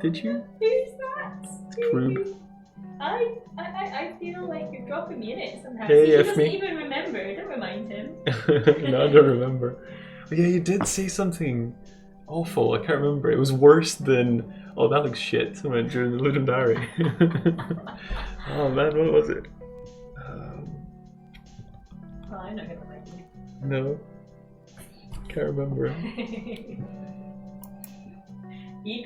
Did you? Who's that? Krug. I feel like you're dropping me in it somehow. Hey, he F doesn't me. even remember. Don't remind him. No, I don't remember. Oh, yeah, you did say something awful. I can't remember. It was worse than. Oh, that looks shit. I went during the Legendary. Oh man, what was it? Well, I'm not gonna like you. No. Can't remember.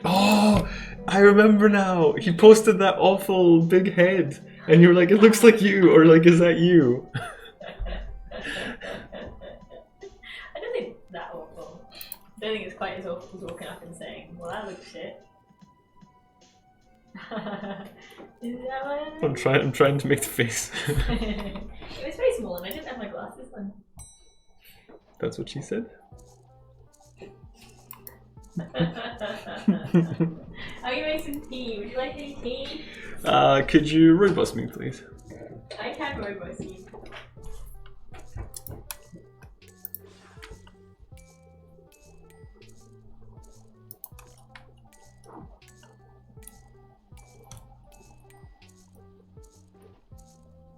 Oh, I remember now. He posted that awful big head, and you were like, "It looks like you," or like, "Is that you?" I don't think it's that awful. I don't think it's quite as awful as walking up and saying, "Well, that looks shit." Is that what? I'm trying to make the face. It was very small, and I didn't have my glasses on. That's what she said. Are you making some tea? Would you like any tea? Could you rooibos me, please? I can rooibos you.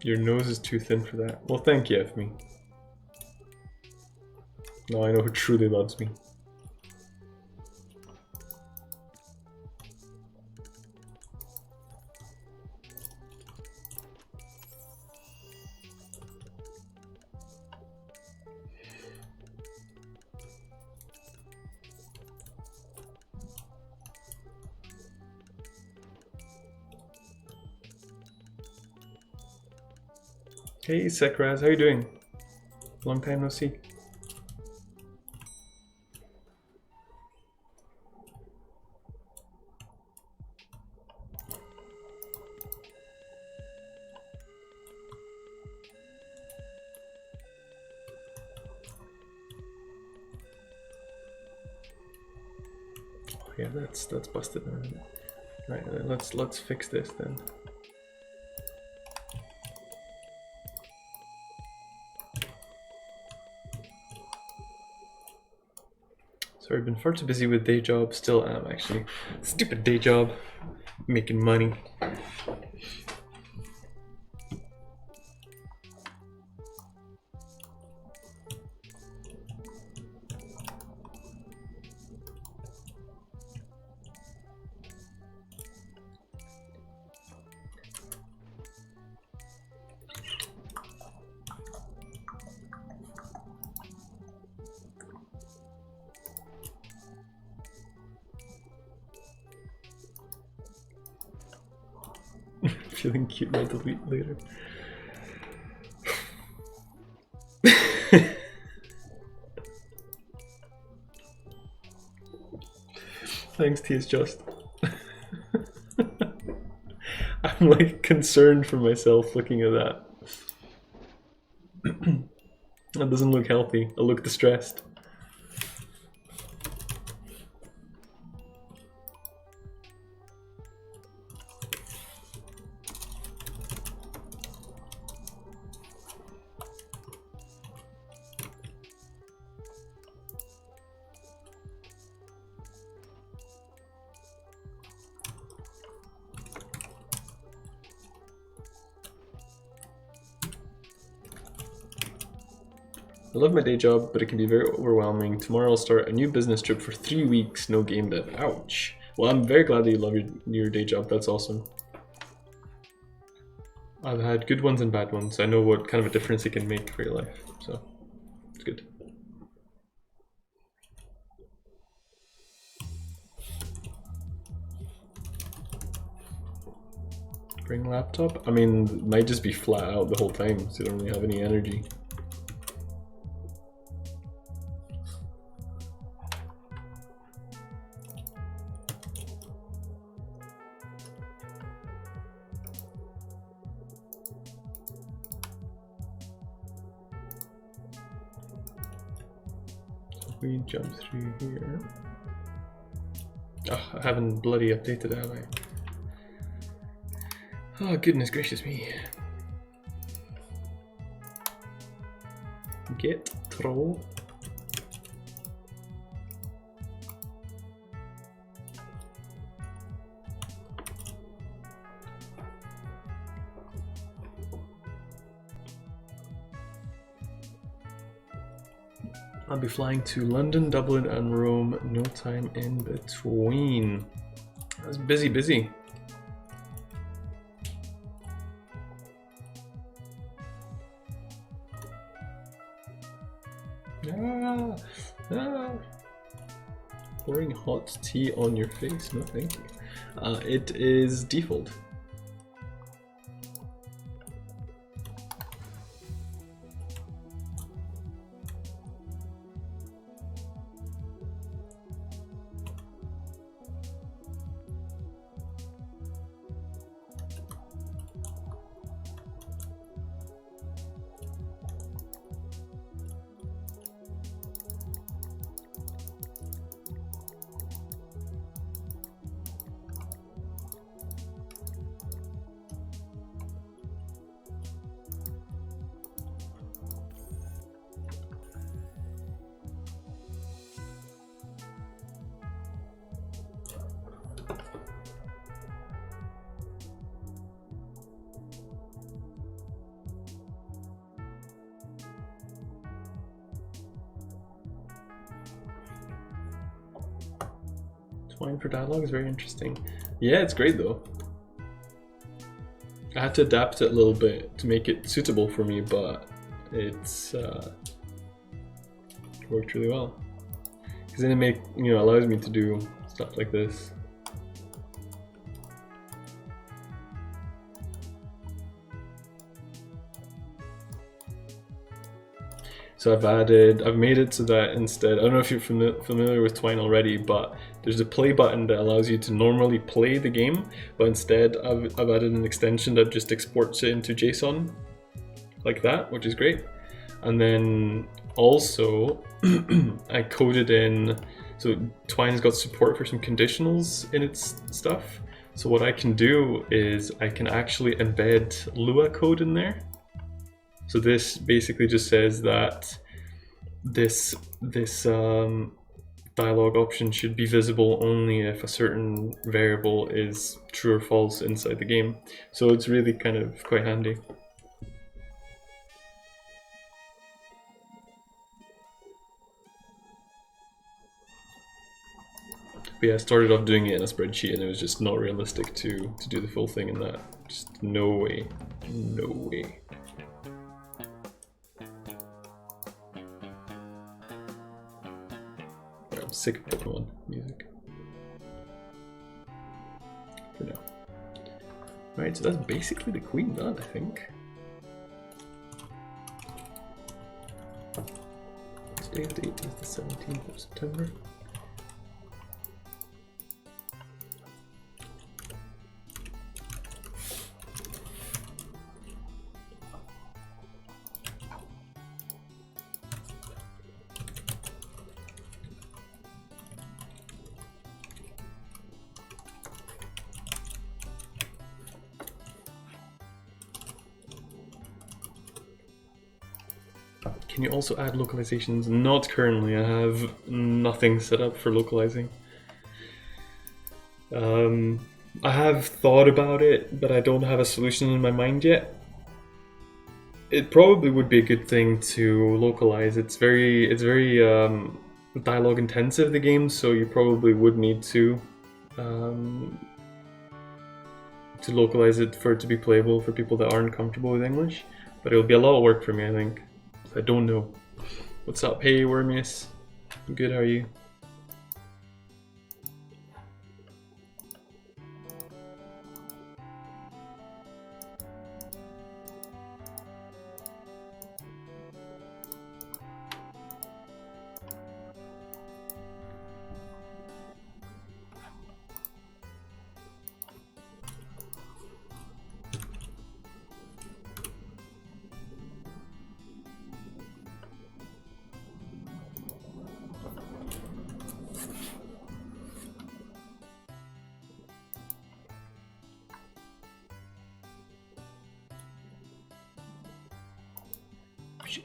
Your nose is too thin for that. Well, thank you, F me. Now I know who truly loves me. Hey Sekraz, how you doing? Long time no see. Oh yeah, that's busted now. Right, let's fix this then. Sorry, I've been far too busy with day job. Still am, actually. Stupid day job. Making money. Feeling cute, I'll delete later. Thanks, T is just. I'm like concerned for myself looking at that. That doesn't look healthy. I look distressed. I love my day job, but it can be very overwhelming. Tomorrow I'll start a new business trip for 3 weeks, no game dev. Ouch. Well, I'm very glad that you love your day job. That's awesome. I've had good ones and bad ones. I know what kind of a difference it can make for your life, so it's good. Bring laptop? I mean, it might just be flat out the whole time, so you don't really have any energy. We jump through here. Oh, I haven't bloody updated, have I? Oh, goodness gracious me. Get troll. I'll be flying to London, Dublin, and Rome. No time in between. That's busy. Pouring hot tea on your face? No, thank you. It is default. Twine for dialogue is very interesting. Yeah, it's great though. I had to adapt it a little bit to make it suitable for me, but it's worked really well. Because then it allows me to do stuff like this. So I've made it so that instead, I don't know if you're familiar with Twine already, but there's a play button that allows you to normally play the game, but instead I've added an extension that just exports it into JSON, like that, which is great. And then also, I coded in, so Twine's got support for some conditionals in its stuff. So what I can do is I can actually embed Lua code in there. So this basically just says that this dialogue option should be visible only if a certain variable is true or false inside the game. So it's really kind of quite handy. But yeah, I started off doing it in a spreadsheet and it was just not realistic to do the full thing in that. Just no way. No way. I'm sick of Pokemon music. For now. Right, so that's basically the queen done, I think. Today's date is the 17th of September. Can you also add localizations? Not currently, I have nothing set up for localizing. I have thought about it, but I don't have a solution in my mind yet. it probably would be a good thing to localize. It's very dialogue intensive, the game, so you probably would need to localize it for it to be playable for people that aren't comfortable with English. But it'll be a lot of work for me, I think. I don't know. What's up? Hey, Wormius. Good, how are you?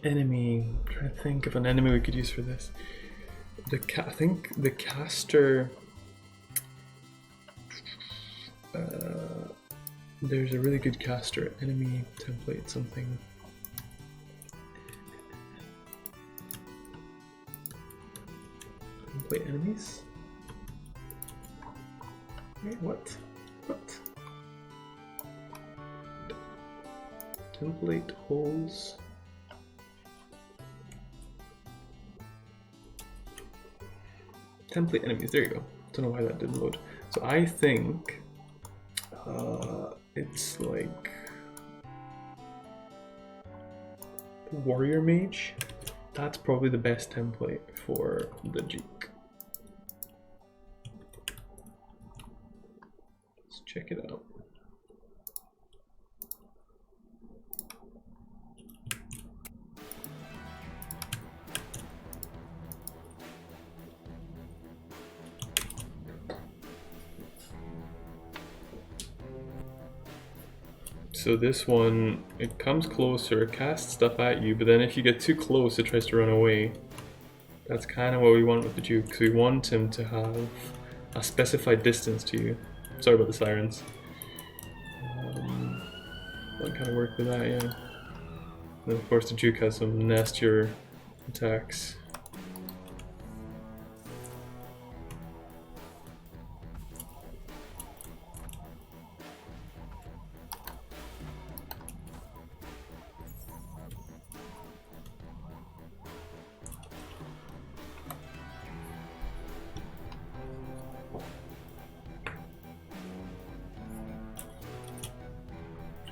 Enemy. I'm trying to think of an enemy we could use for this. I think the caster. There's a really good caster enemy template something. Template enemies. Wait, what? What? Template holes. Template enemies, there you go. Don't know why that didn't load. So I think it's like Warrior Mage. That's probably the best template for the Duke. Let's check it out. So this one, it comes closer, it casts stuff at you, but then if you get too close, it tries to run away. That's kind of what we want with the Duke. So we want him to have a specified distance to you. Sorry about the sirens. That kind of work with that, yeah. And of course the Duke has some nastier attacks.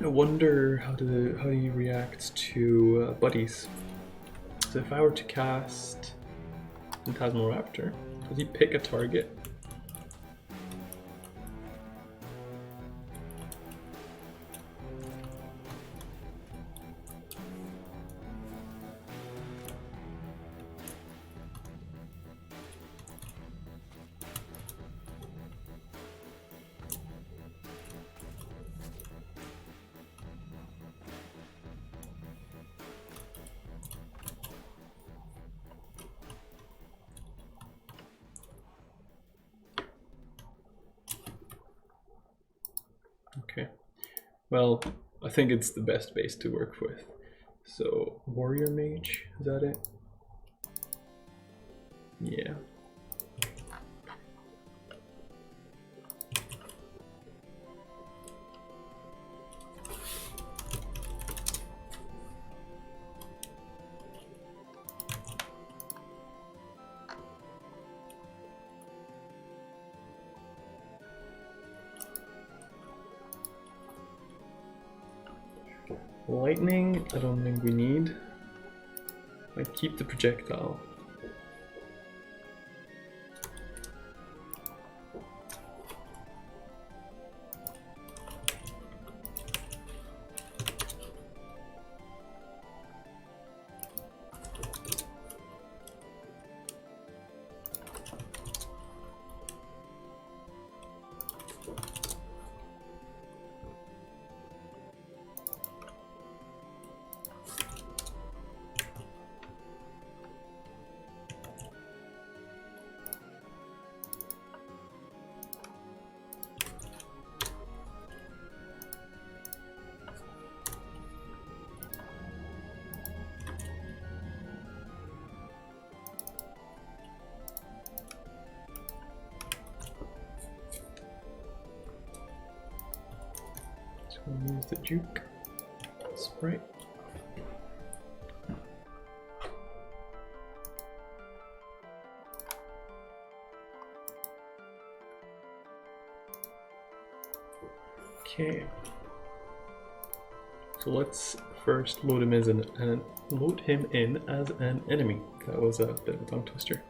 I wonder how do you react to buddies. So if I were to cast Phantasmal-Raptor, does he pick a target? Okay, well, I think it's the best base to work with. So, Warrior Mage, is that it? Yeah. Lightning, I don't think we need. I'd keep the projectile. I'll use the Duke sprite. Okay. So let's first load him as load him in as an enemy. That was a bit of a tongue twister.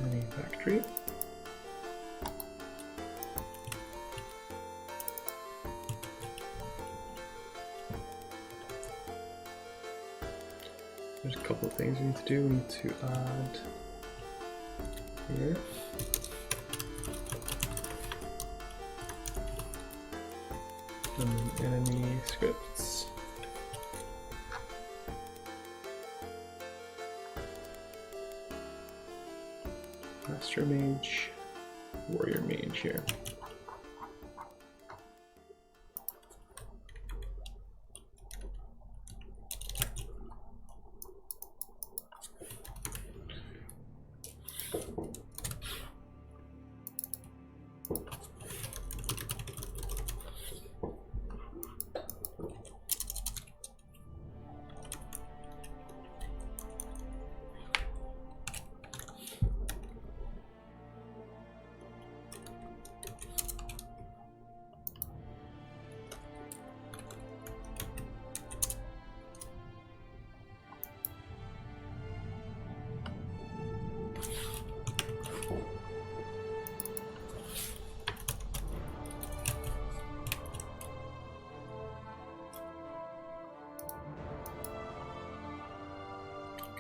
Enemy factory. There's a couple of things we need to do. We need to add here. And then enemy scripts. Master Mage, Warrior Mage here.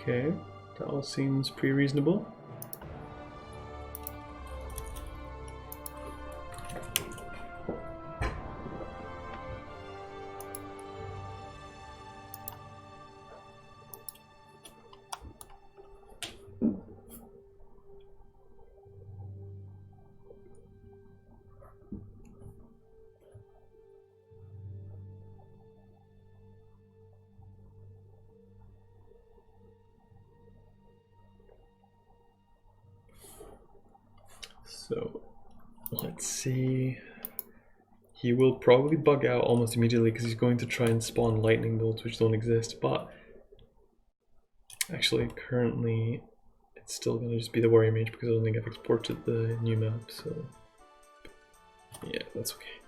Okay, that all seems pretty reasonable. So let's see. He will probably bug out almost immediately because he's going to try and spawn lightning bolts which don't exist, but actually currently it's still going to just be the Warrior Mage because I don't think I've exported the new map, so yeah, that's okay.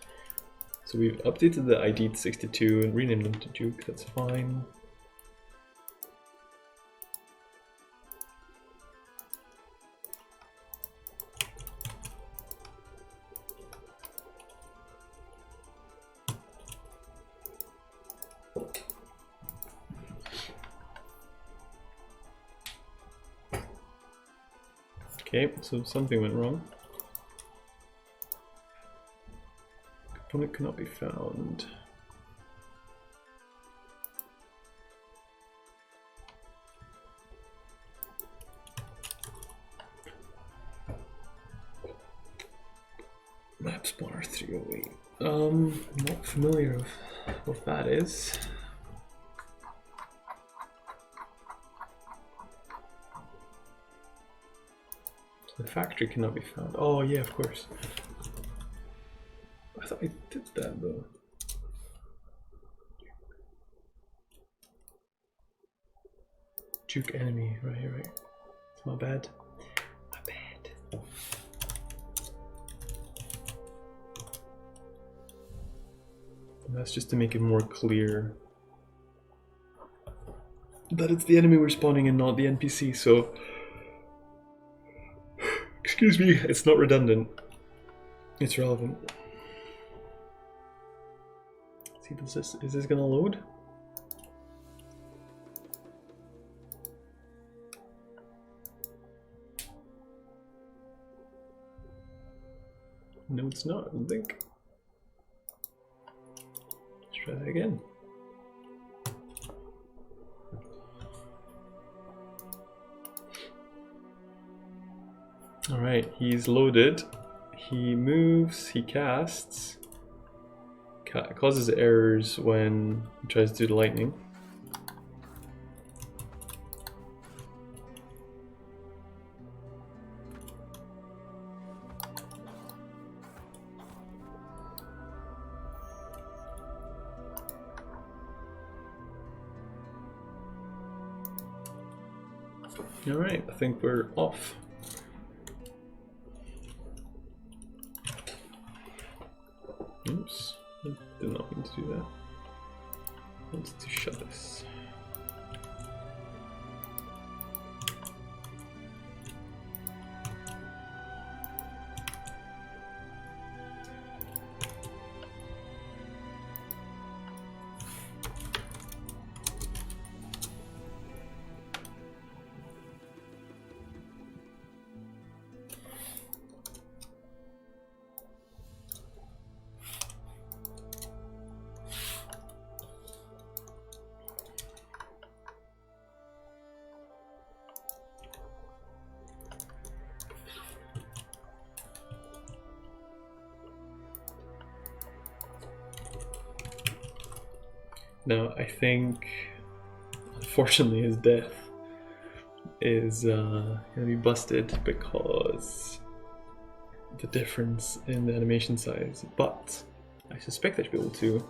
So we've updated the ID to 62 and renamed them to Duke, that's fine. Okay, so something went wrong. Component cannot be found. Map spawner 308. Not familiar with what that is. The factory cannot be found. Oh yeah, of course. I thought I did that though. Duke enemy, right. It's my bad. My bad. And that's just to make it more clear that it's the enemy we're spawning and not the NPC, so excuse me, it's not redundant. It's relevant. See, is this gonna load? No, it's not, I don't think. Let's try that again. Alright, he's loaded. he moves, he casts, causes errors when he tries to do the lightning. Alright, I think we're off. Oops, I did not mean to do that. I wanted to shut this. Now, I think, unfortunately, his death is gonna be busted because the difference in the animation size, but I suspect I should be able to.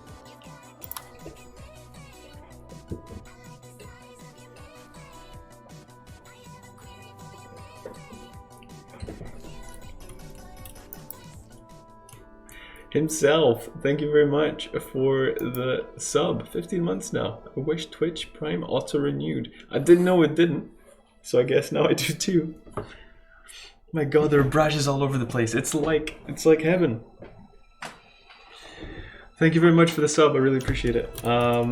Himself, thank you very much for the sub. 15 months now. I wish Twitch Prime auto-renewed. I didn't know it didn't, so I guess now I do too. My god, there are brushes all over the place. It's like heaven. Thank you very much for the sub, I really appreciate it. How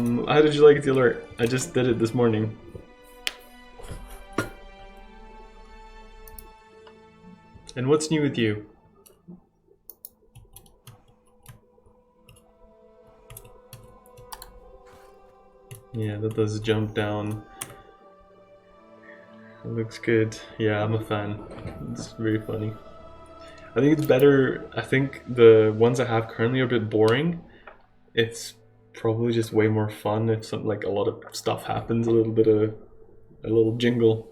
did you like the alert? I just did it this morning. And what's new with you? Yeah, that does jump down. It looks good. Yeah, I'm a fan. It's very funny. I think it's better. I think the ones I have currently are a bit boring. It's probably just way more fun if some, like, a lot of stuff happens, a little jingle,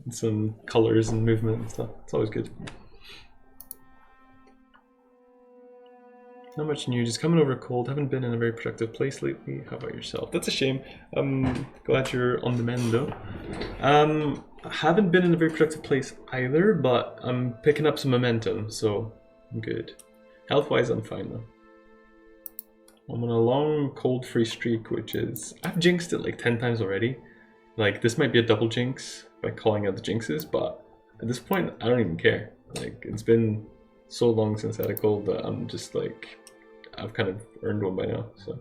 and some colors and movement and stuff. It's always good. Not much new, just coming over cold. Haven't been in a very productive place lately. How about yourself? That's a shame. I'm glad you're on the mend though. I haven't been in a very productive place either, but I'm picking up some momentum, so I'm good. Health-wise, I'm fine though. I'm on a long cold-free streak, which is... I've jinxed it like 10 times already. Like, this might be a double jinx by calling out the jinxes, but at this point, I don't even care. Like, it's been so long since I had a cold that I'm just like... I've kind of earned one by now, so.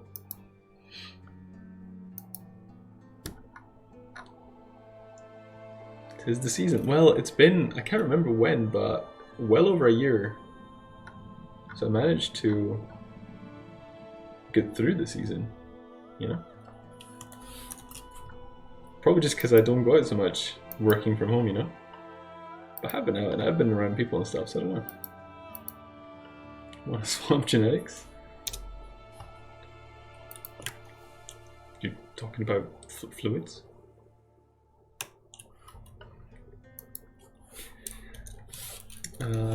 Tis the season. Well, it's been, I can't remember when, but well over a year. So I managed to get through the season, you know? Probably just because I don't go out so much working from home, you know? But I have been out and I've been around people and stuff, so I don't know. Want to swap genetics? You're talking about fluids?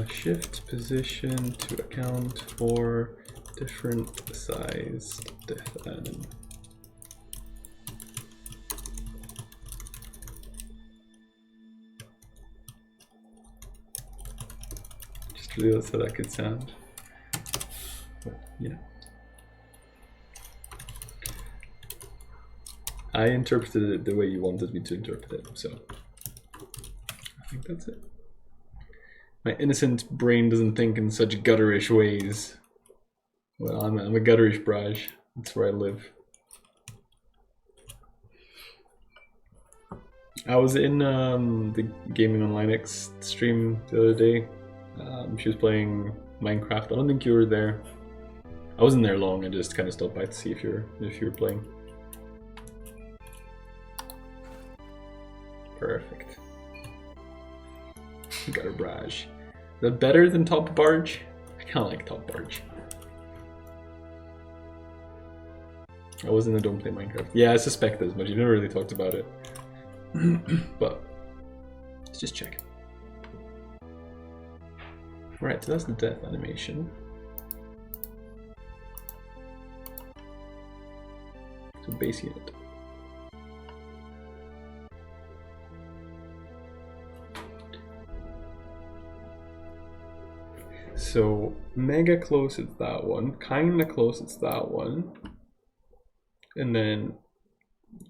Shift position to account for different sized death anim. Just realized how that could sound. But, yeah. I interpreted it the way you wanted me to interpret it, so I think that's it. My innocent brain doesn't think in such gutterish ways. Well, I'm a gutterish Braj. That's where I live. I was in the Gaming on Linux stream the other day. She was playing Minecraft. I don't think you were there. I wasn't there long. I just kind of stopped by to see if you were playing. Perfect. Gutter Braj. that better than Top Barge? I kind of like Top Barge. I wasn't a Don't Play Minecraft. Yeah, I suspect as much. You never really talked about it. But let's just check. Right, so that's the death animation. So base unit. So mega close it's that one, kinda close it's that one, and then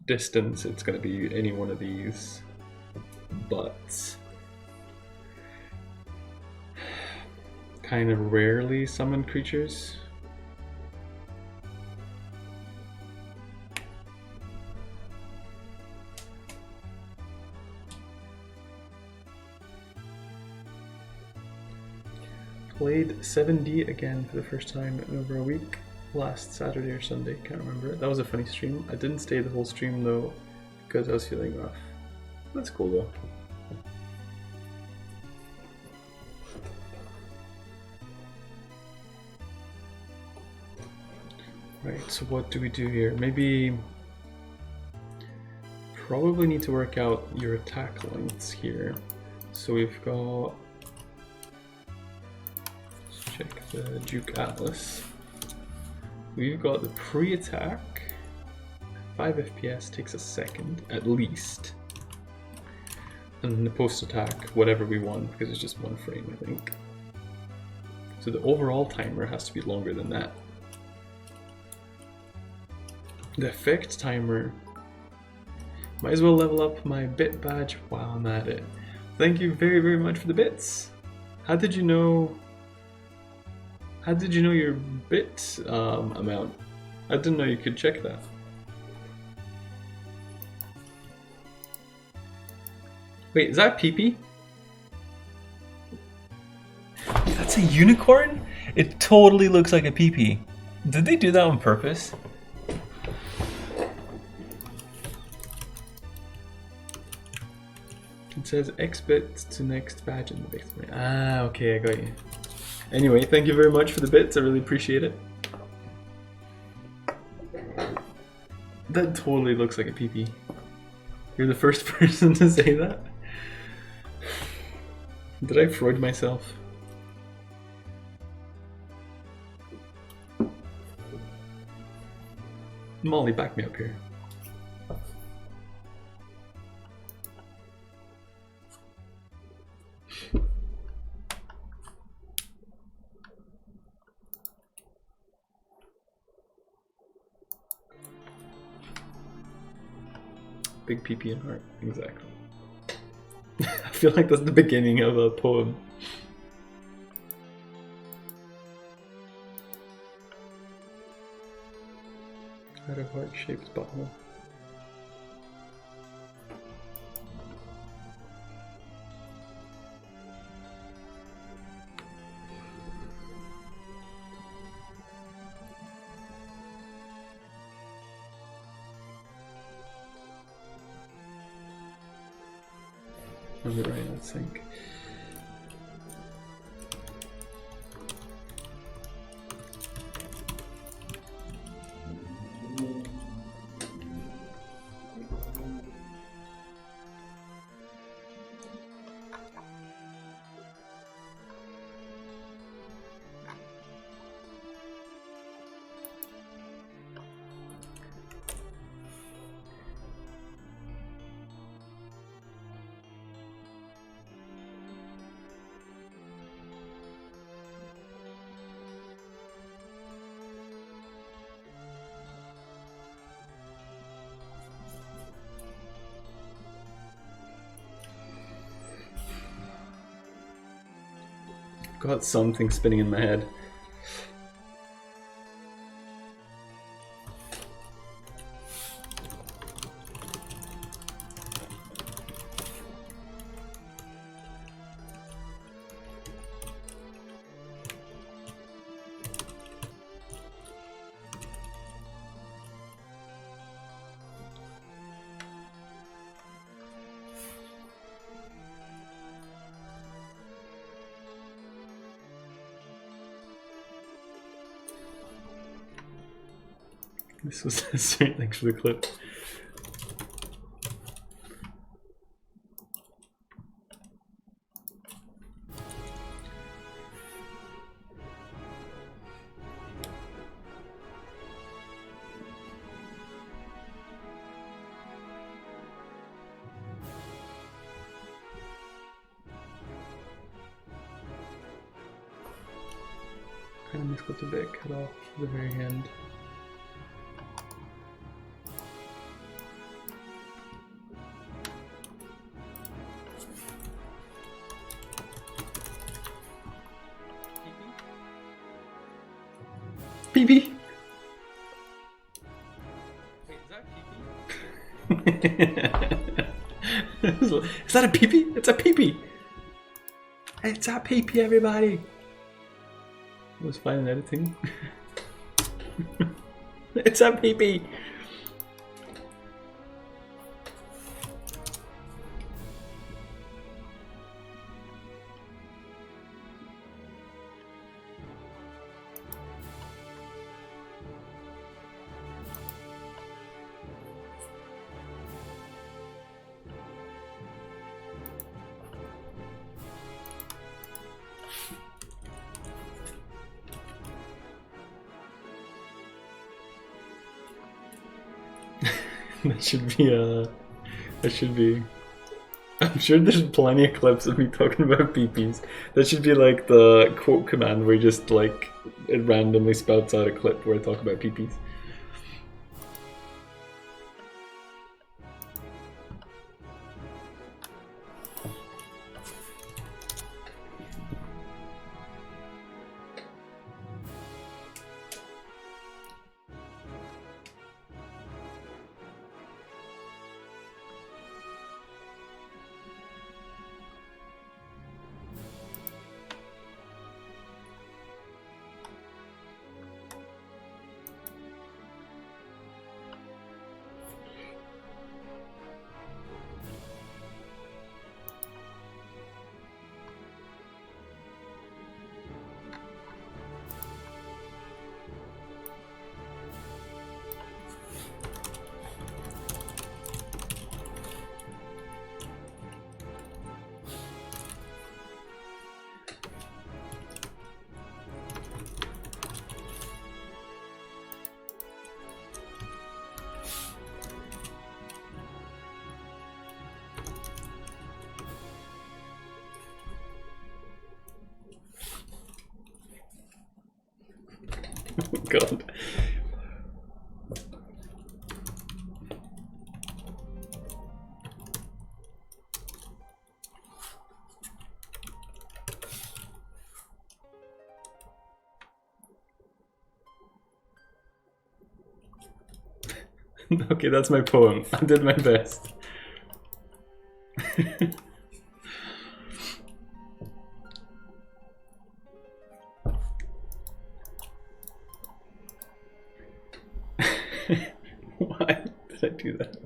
distance it's gonna be any one of these, but kind of rarely summoned creatures. Played 7D again for the first time in over a week. Last Saturday or Sunday, can't remember. That was a funny stream. I didn't stay the whole stream though, because I was feeling rough. That's cool though. Right, so what do we do here? Maybe... probably need to work out your attack lengths here. So we've got... let's check the Duke Atlas. We've got the pre-attack. 5 FPS takes a second, at least. And then the post-attack, whatever we want, because it's just one frame, I think. So the overall timer has to be longer than that. The effect timer... might as well level up my bit badge while I'm at it. Thank you very, very much for the bits. How did you know... how did you know your bit amount? I didn't know you could check that. Wait, is that Pee-Pee? That's a unicorn? It totally looks like a Pee-Pee. Did they do that on purpose? It says X bit to next badge in the bit. Ah, okay, I got you. Anyway, thank you very much for the bits. I really appreciate it. That totally looks like a Pee-Pee. You're the first person to say that. Did I Freud myself? Molly, back me up here. Big PP and heart, exactly. I feel like that's the beginning of a poem. Out of heart-shaped butthole. On the right, I think. Got something spinning in my head. This was sweet. Thanks for the clip. Kind of misclipped a bit, cut off the very end. Pee-pee! Wait, is that pee-pee? Is that a pee-pee? It's a pee-pee! It's a pee-pee, everybody! It was fine in editing. It's a pee-pee! That should be that should be. I'm sure there's plenty of clips of me talking about peepees. That should be like the quote command where just like it randomly spouts out a clip where I talk about peepees. Oh god. Okay, that's my poem. I did my best. Why did I do that?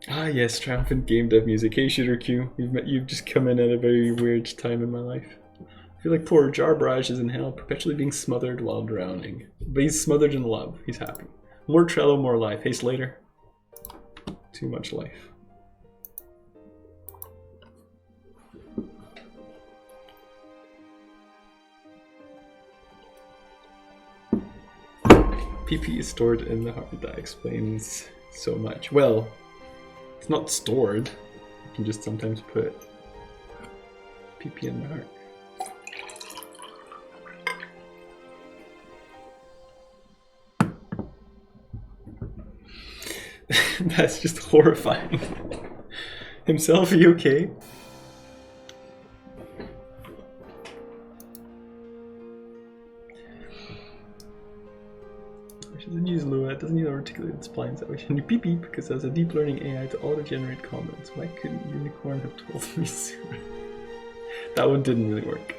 Ah yes, triumphant game dev music. Hey Shooter Q, you've just come in at a very weird time in my life. I feel like poor Jarbaraj is in hell, perpetually being smothered while drowning. But he's smothered in love. He's happy. More Trello, more life. Hey Slater. Too much life. PP is stored in the heart. That explains so much. Well, it's not stored. You can just sometimes put PP in the heart. That's just horrifying. Himself, are you okay? Doesn't use Lua, it doesn't use articulated splines that way. And you PP because there's a deep learning AI to auto-generate comments. Why couldn't Unicorn have told me sooner? That one didn't really work.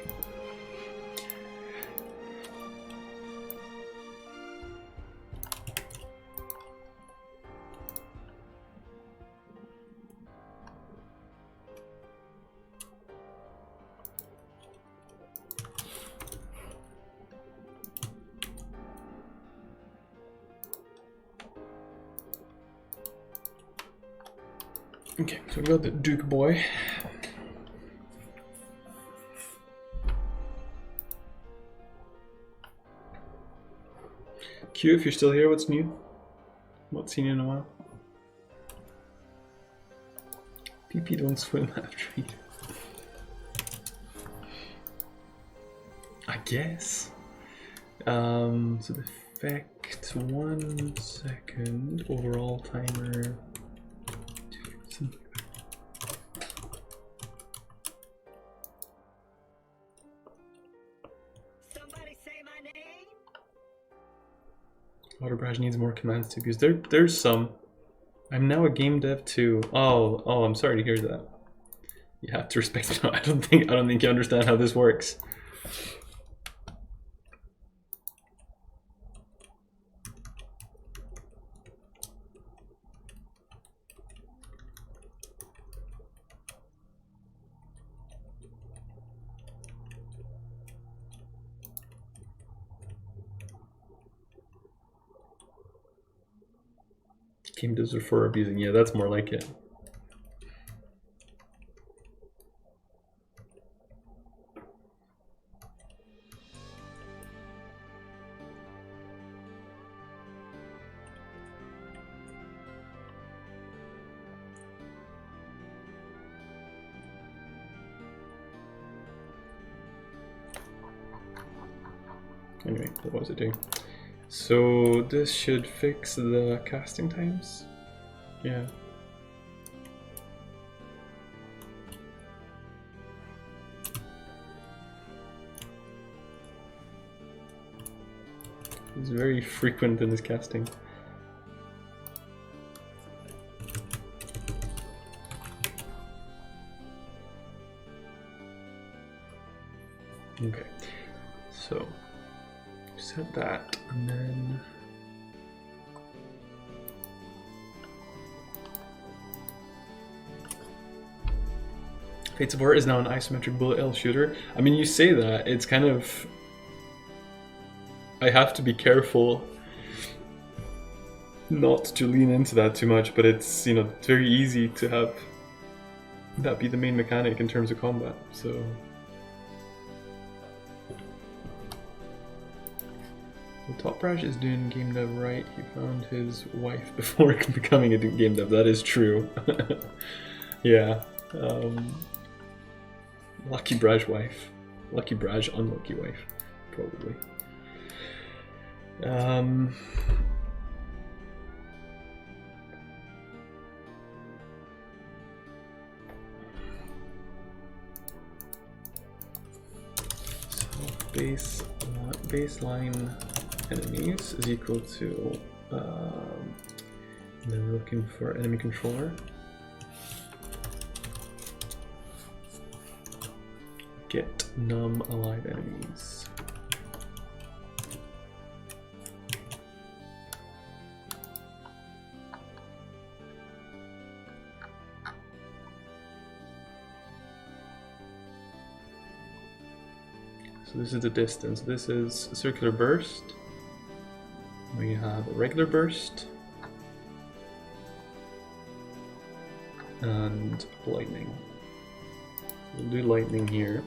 Okay, so we got the Duke boy. Q, if you're still here, what's new? Not seen you in a while. PP don't swim after you. I guess. So the effect, 1 second, overall timer. Somebody say my name. Water Barrage needs more commands to use. There's some. I'm now a game dev too. Oh, I'm sorry to hear that. You have to respect. I don't think you understand how this works. Game devs are for abusing. Yeah, that's more like it. Anyway, what was it doing? So this should fix the casting times. Yeah. He's very frequent in his casting. Okay, so set that, and then Fates of War is now an isometric bullet hell shooter. I mean, you say that, it's kind of... I have to be careful not to lean into that too much, but it's, you know, it's very easy to have that be the main mechanic in terms of combat, so... Top Brash is doing game dev right. He found his wife before becoming a game dev. That is true. Yeah. Lucky Braj wife. Lucky Braj, unlucky wife. Probably. So baseline enemies is equal to then we're looking for enemy controller. Get num alive enemies. So this is the distance. This is a circular burst. We have a regular burst and lightning. We'll do lightning here.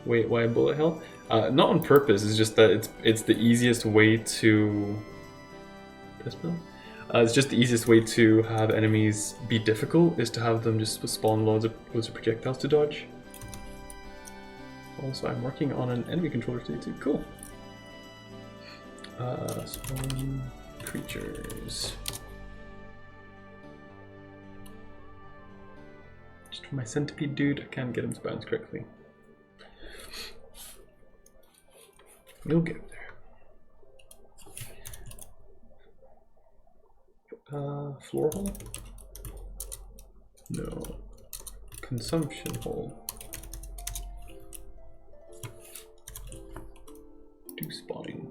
Wait, why bullet hell? Not on purpose. It's just that it's the easiest way to. It's just the easiest way to have enemies be difficult is to have them just spawn loads of projectiles to dodge. Also, I'm working on an enemy controller today too. Cool. Spawn creatures. Just for my centipede dude, I can't get him to bounce correctly. You'll get there. Floor hole? No. Consumption hole. Do spawning.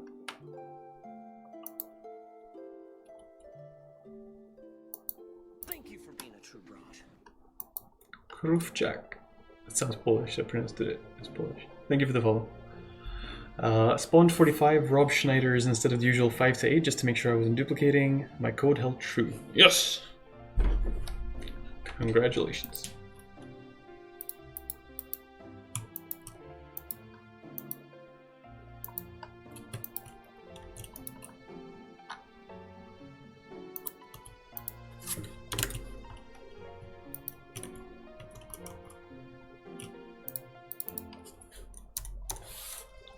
Thank you for being a true Braj. Krufjak. That sounds Polish. I pronounced it as Polish. Thank you for the follow. Spawned 45 Rob Schneiders instead of the usual 5 to 8 just to make sure I wasn't duplicating. My code held true. Yes! Congratulations.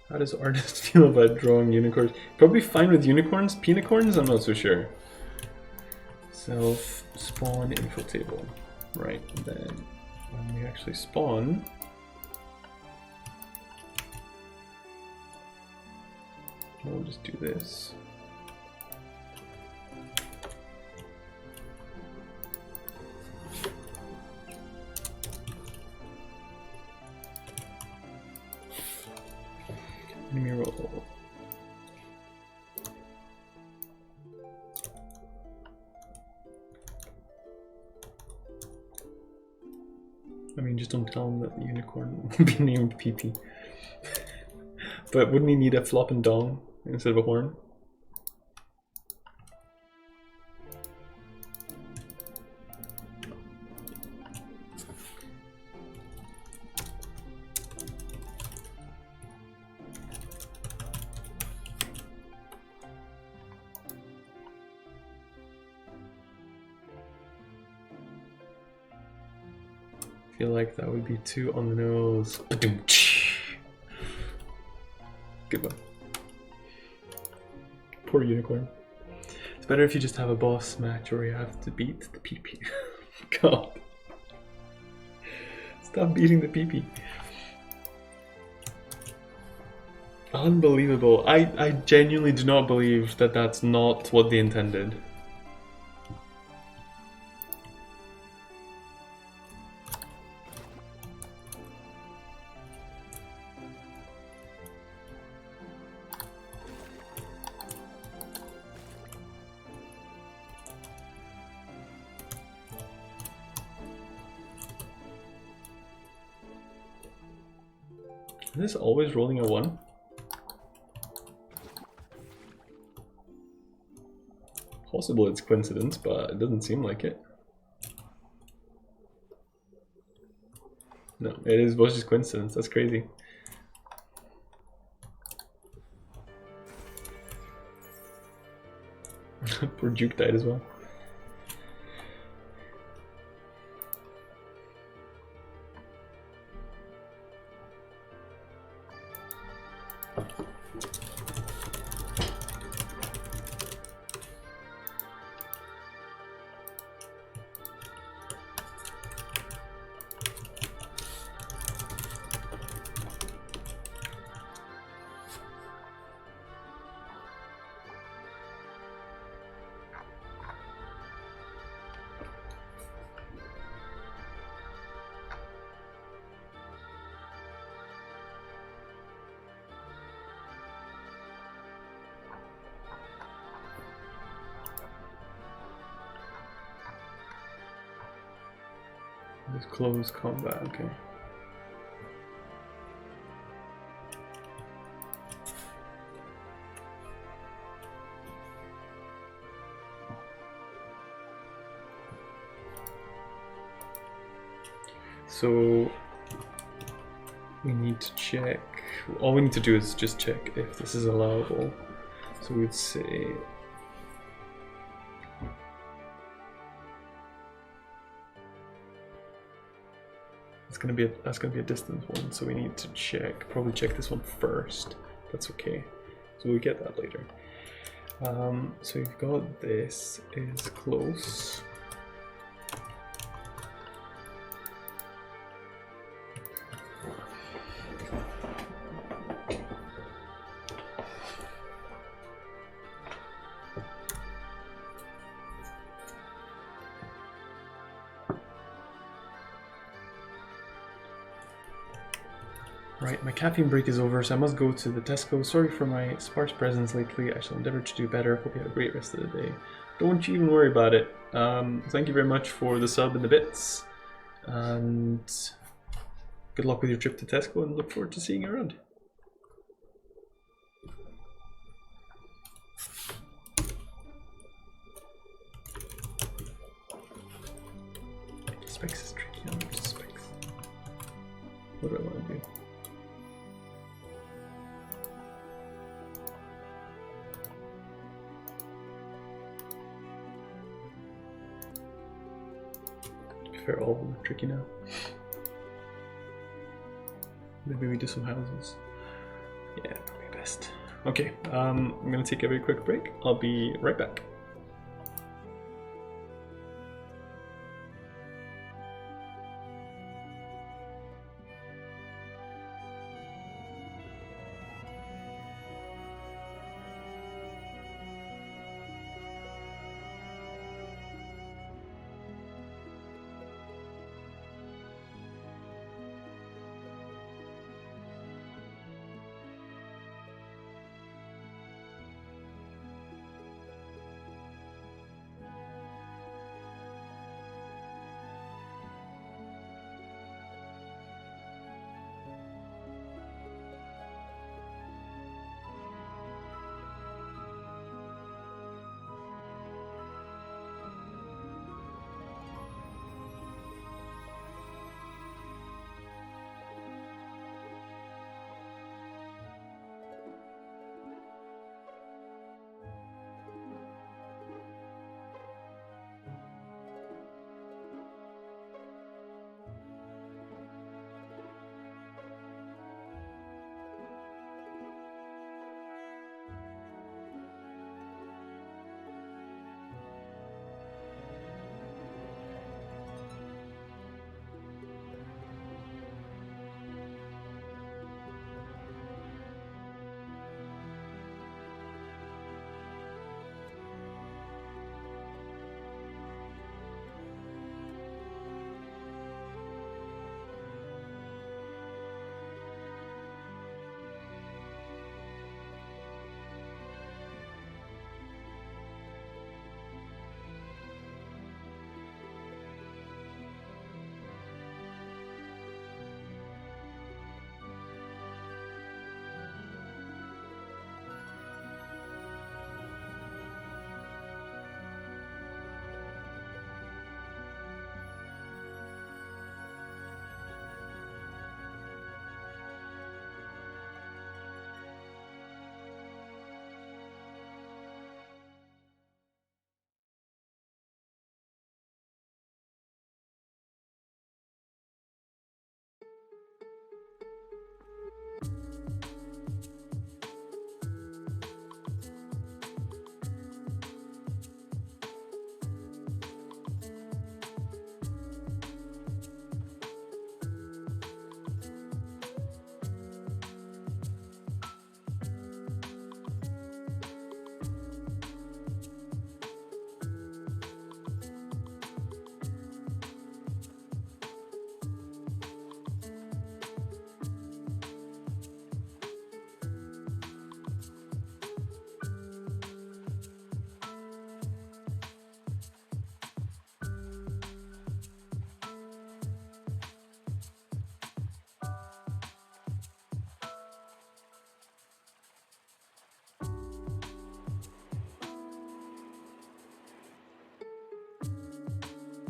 How does artist feel about drawing unicorns? Probably fine with unicorns. Penicorns? I'm not so sure. Self spawn info table. Right, and then when we actually spawn, we'll just do this. Enemy roll. I mean, just don't tell him that the unicorn will be named PP. But wouldn't he need a flop and dong instead of a horn? I feel like that would be too on the nose. Good one. Poor unicorn. It's better if you just have a boss match where you have to beat the PP. God. Stop beating the PP. Unbelievable. I genuinely do not believe that that's not what they intended. Is this always rolling a 1? Possible it's coincidence, but it doesn't seem like it. No, was just coincidence. That's crazy. Poor Duke died as well. This close combat, okay. So we need to check. All we need to do is just check if this is allowable. So we'd say that's gonna be a distance one, so we need to probably check this one first. That's okay. So we'll get that later. So you've got this is close. Right, my caffeine break is over, so I must go to the Tesco. Sorry for my sparse presence lately. I shall endeavour to do better. Hope you have a great rest of the day. Don't you even worry about it. Thank you very much for the sub and the bits. And good luck with your trip to Tesco, and look forward to seeing you around. What do I want to do? Fair, all of them are tricky now. Maybe we do some houses. Yeah, probably best. Okay, I'm gonna take a very quick break. I'll be right back.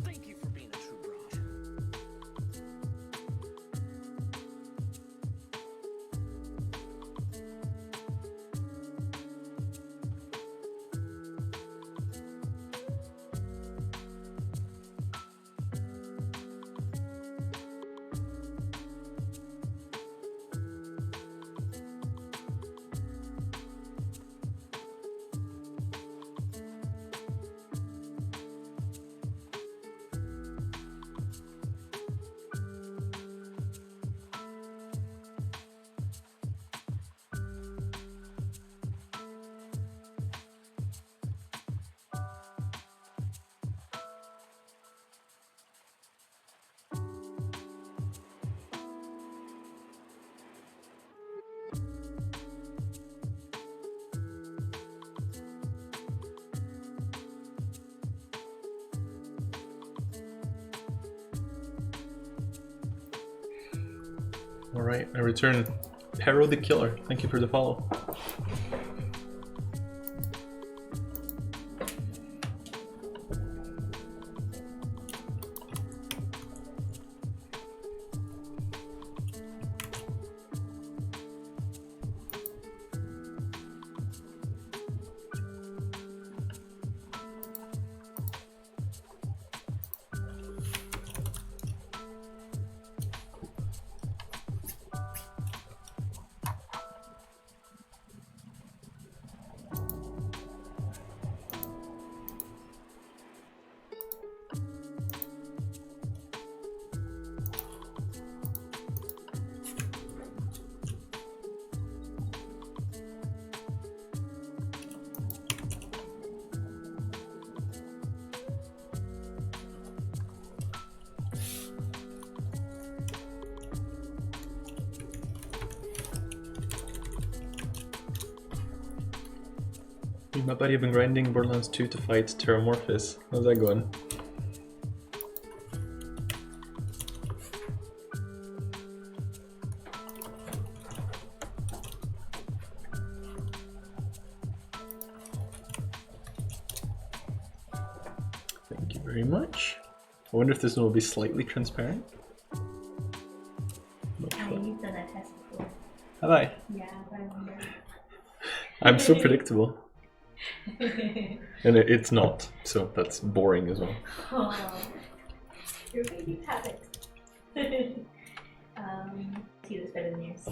Thank you for being a true broad. Alright, I return. Pero the Killer, thank you for the follow. Me and my buddy have been grinding Borderlands 2 to fight Terramorphous. How's that going? Thank you very much. I wonder if this one will be slightly transparent. Not Oh, sure. you've done a test before. Have I? Yeah, I wonder. I'm so predictable. And it's not, so that's boring as well. Oh, your baby habit. See, that's better than yours.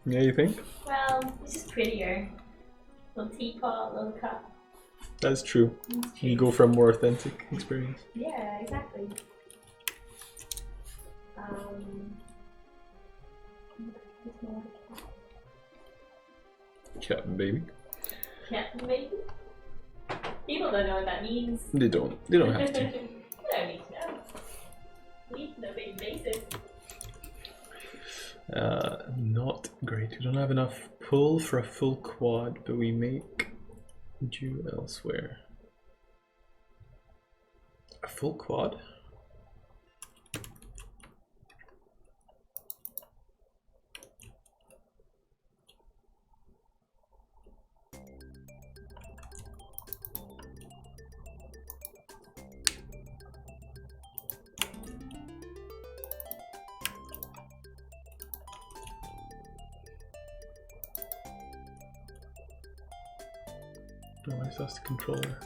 Yeah, you think? Well, it's just prettier. Little teapot, little cup. That's true. You go for a more authentic experience. Yeah, exactly. Captain baby. Captain baby? People don't know what that means. They don't. They don't have to. You don't need to know. We need to know baby basis. Not great. We don't have enough pull for a full quad, but we make due elsewhere. A full quad? No, I lost the controller.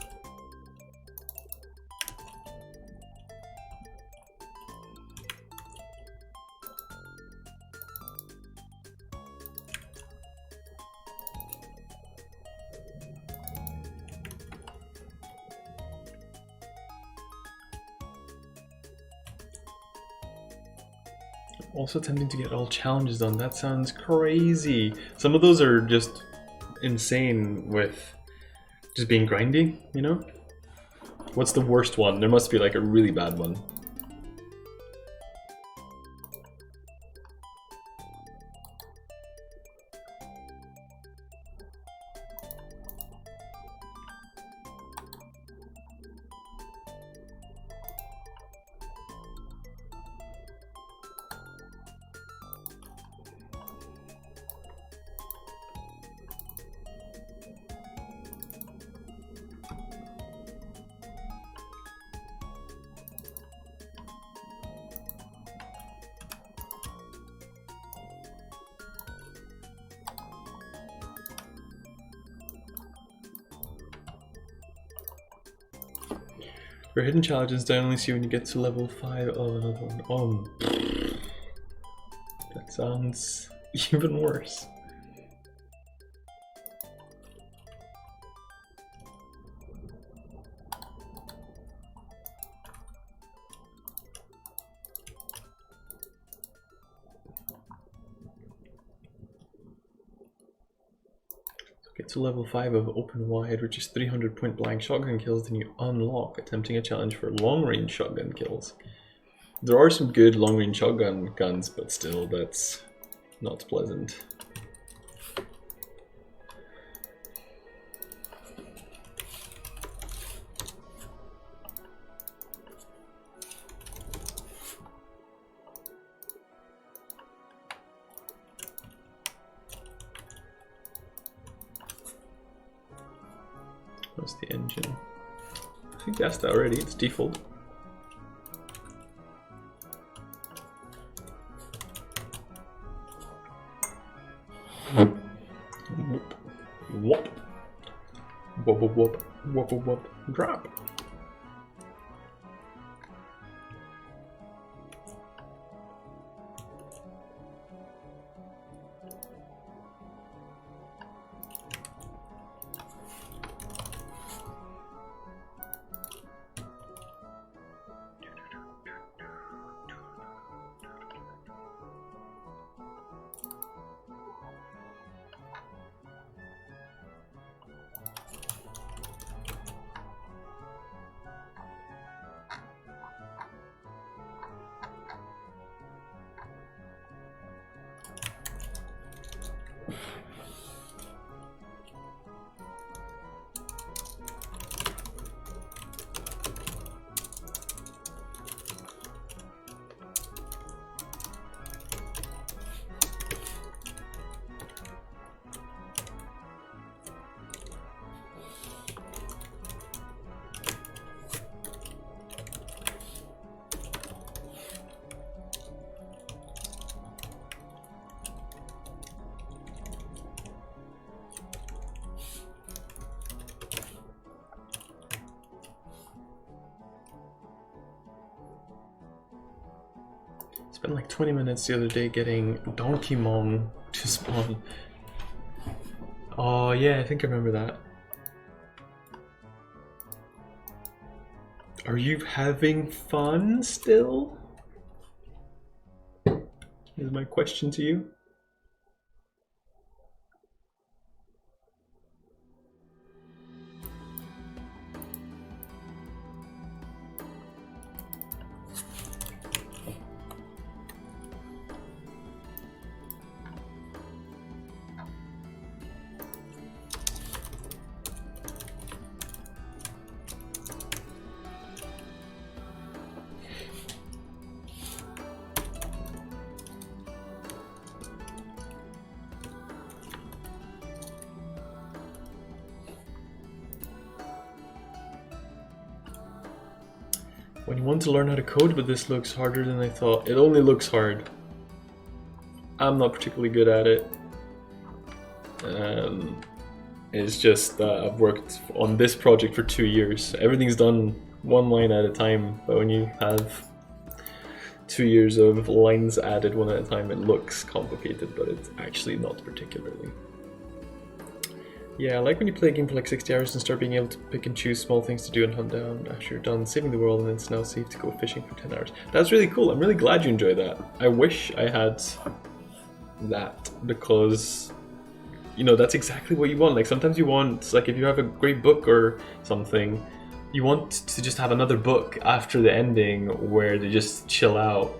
Also attempting to get all challenges done. That sounds crazy. Some of those are just insane with just being grindy, you know? What's the worst one? There must be like a really bad one. For hidden challenges, I only see when you get to level 5. Oh, another one. That sounds even worse. Get to level 5 of Open Wide, which is 300 point blank shotgun kills, then you unlock attempting a challenge for long range shotgun kills. There are some good long range shotgun guns, but still, that's not pleasant. What's the engine? I think that's that already, it's default. Whoop. Whoop. Whoop whoop whoop. Whoop whoop whoop. Drop. spent like 20 minutes the other day getting Donkey to spawn. Oh yeah, I think I remember that. Are you having fun still? Is my question to you. When you want to learn how to code, but this looks harder than I thought. It only looks hard. I'm not particularly good at it. It's just that I've worked on this project for 2 years. Everything's done one line at a time, but when you have 2 years of lines added one at a time, it looks complicated, but it's actually not particularly. Yeah, I like when you play a game for like 60 hours and start being able to pick and choose small things to do and hunt down after you're done saving the world, and it's now safe to go fishing for 10 hours. That's really cool. I'm really glad you enjoy that. I wish I had that, because, you know, that's exactly what you want. Like sometimes you want, like if you have a great book or something, you want to just have another book after the ending where they just chill out,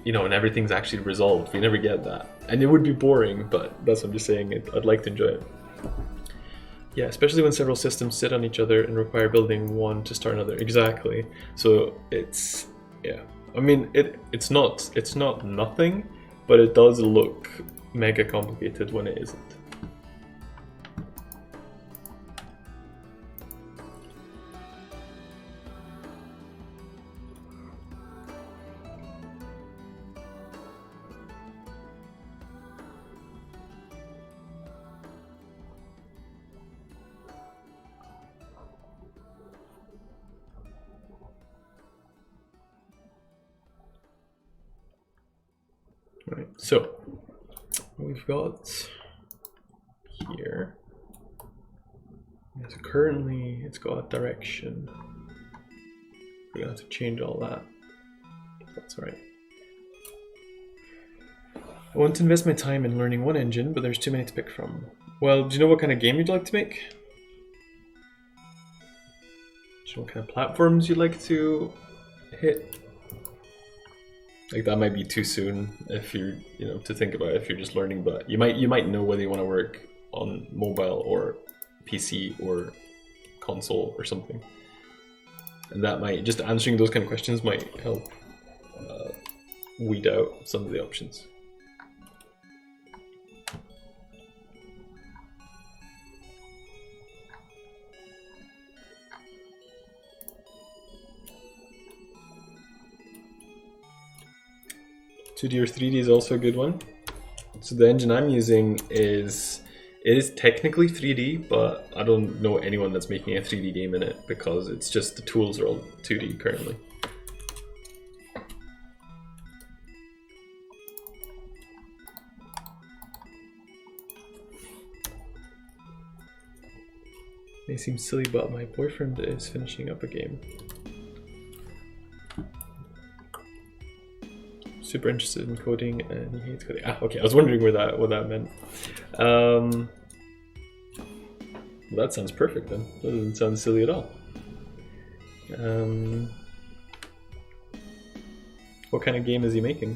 you know, and everything's actually resolved. You never get that. And it would be boring, but that's what I'm just saying. I'd like to enjoy it. Yeah, especially when several systems sit on each other and require building one to start another. Exactly. So it's, yeah. I mean, it's not nothing, but it does look mega complicated when it isn't. Right, so we've got here. So currently it's got direction. We're gonna have to change all that. That's all right. I want to invest my time in learning one engine, but there's too many to pick from. Well, do you know what kind of game you'd like to make? Do you know what kind of platforms you'd like to hit? Like that might be too soon if you're, you know, to think about it if you're just learning, but you might know whether you want to work on mobile or PC or console or something. And that might, just answering those kind of questions might help weed out some of the options. .2D or 3D is also a good one. So the engine I'm using is technically 3D, but I don't know anyone that's making a 3D game in it because it's just the tools are all 2D currently. May seem silly, but my boyfriend is finishing up a game. Super interested in coding and he hates coding. Ah, okay, I was wondering what that meant. Well, that sounds perfect then. That doesn't sound silly at all. What kind of game is he making?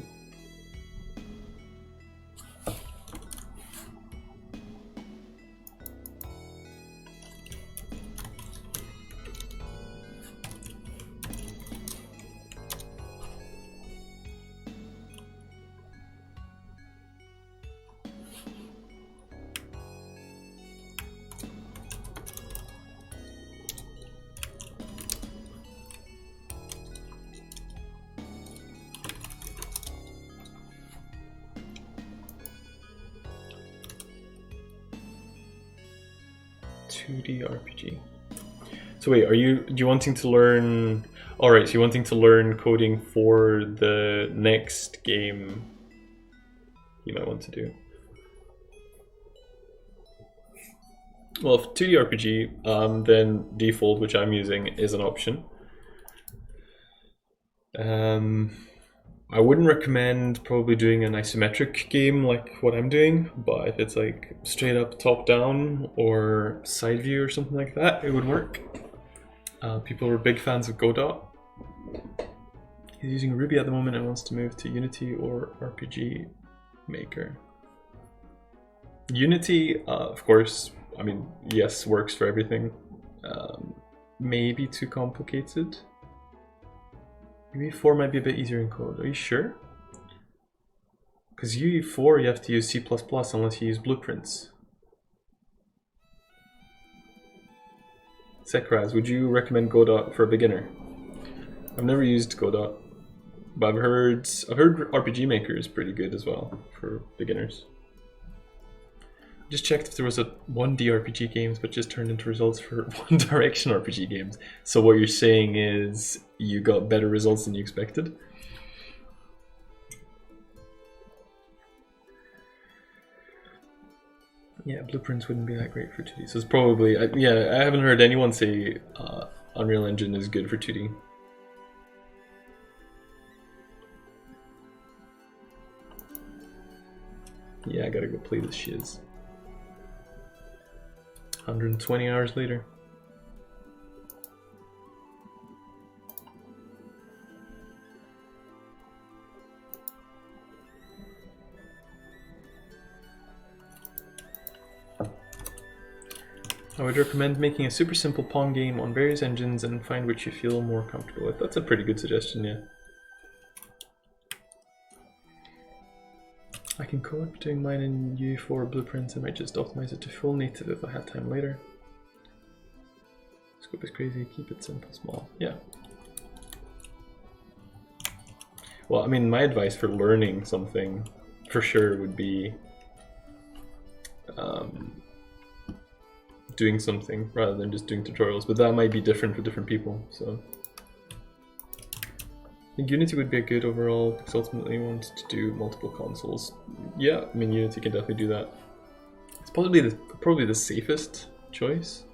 RPG. So wait, do you wanting to learn? Alright, so you're wanting to learn coding for the next game you might want to do. Well, if 2D RPG, then default, which I'm using, is an option. I wouldn't recommend probably doing an isometric game like what I'm doing, but if it's like straight up top down or side view or something like that, it would work. People are big fans of Godot. He's using Ruby at the moment and wants to move to Unity or RPG Maker. Unity, of course, I mean, yes, works for everything. Maybe too complicated. UE4 might be a bit easier in code. Are you sure? Because UE4 you have to use C++ unless you use blueprints. Sekraz, would you recommend Godot for a beginner? I've never used Godot, but I've heard RPG Maker is pretty good as well for beginners. Just checked if there was a 1D RPG games, but just turned into results for One Direction RPG games. So what you're saying is you got better results than you expected? Yeah, blueprints wouldn't be that great for 2D. So it's probably, yeah, I haven't heard anyone say Unreal Engine is good for 2D. Yeah, I gotta go play this shiz. 120 hours later. I would recommend making a super simple Pong game on various engines and find which you feel more comfortable with. That's a pretty good suggestion, yeah. I can code doing mine in UE4 blueprints. I might just optimize it to full native if I have time later. Scope is crazy, keep it simple, small. Yeah. Well, I mean, my advice for learning something for sure would be doing something rather than just doing tutorials, but that might be different for different people, so. I think Unity would be a good overall, because ultimately you want to do multiple consoles. Yeah, I mean, Unity can definitely do that. It's probably the safest choice.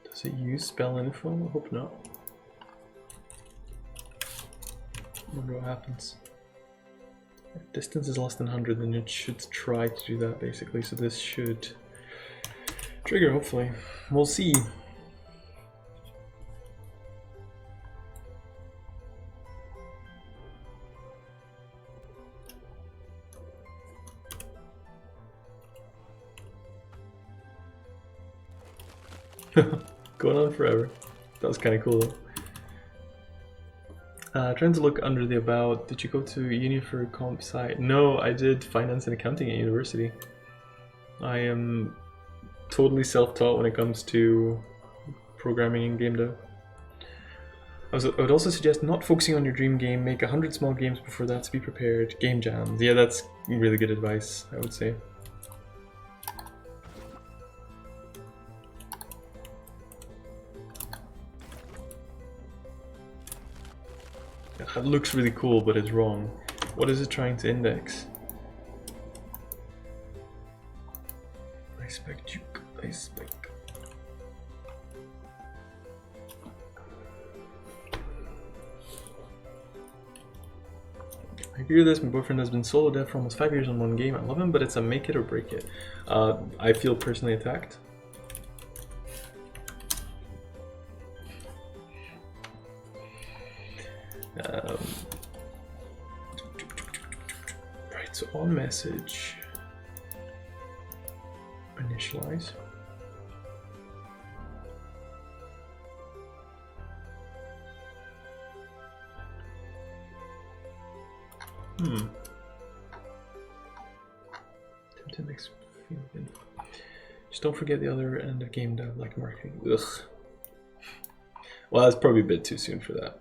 Does it use spell info? I hope not. Wonder what happens. If distance is less than 100, then it should try to do that basically. So this should trigger, hopefully. We'll see. Going on forever. That was kind of cool though. Trying to look under the about. Did you go to uni for comp sci? No, I did finance and accounting at university. I am totally self-taught when it comes to programming and game dev. I would also suggest not focusing on your dream game. Make 100 small games before that to be prepared. Game jams. Yeah, that's really good advice, I would say. That looks really cool, but it's wrong. What is it trying to index? I spec juke. I spec. I hear this. My boyfriend has been solo dev for almost 5 years on one game. I love him, but it's a make it or break it. I feel personally attacked. Um, right, so on message, initialize. Just don't forget the other end of game dev, like marketing. Ugh. Well, that's probably a bit too soon for that.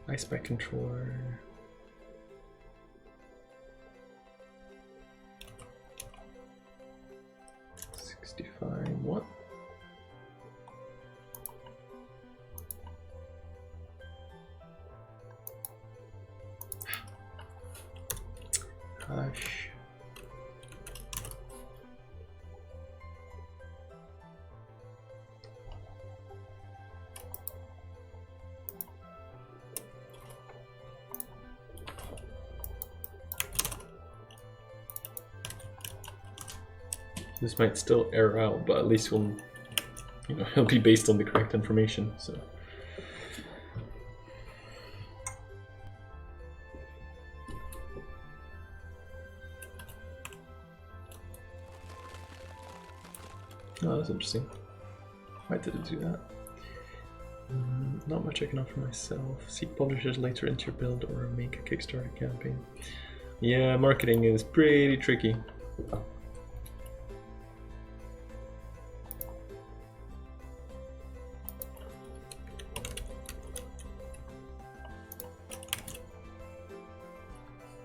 iSpec controller. What? Hash. This might still error out, but at least we'll, you know, it'll be based on the correct information. So. Oh, that's interesting. Why did it do that? Not much I can offer myself. Seek publishers later into your build or make a Kickstarter campaign. Yeah, marketing is pretty tricky.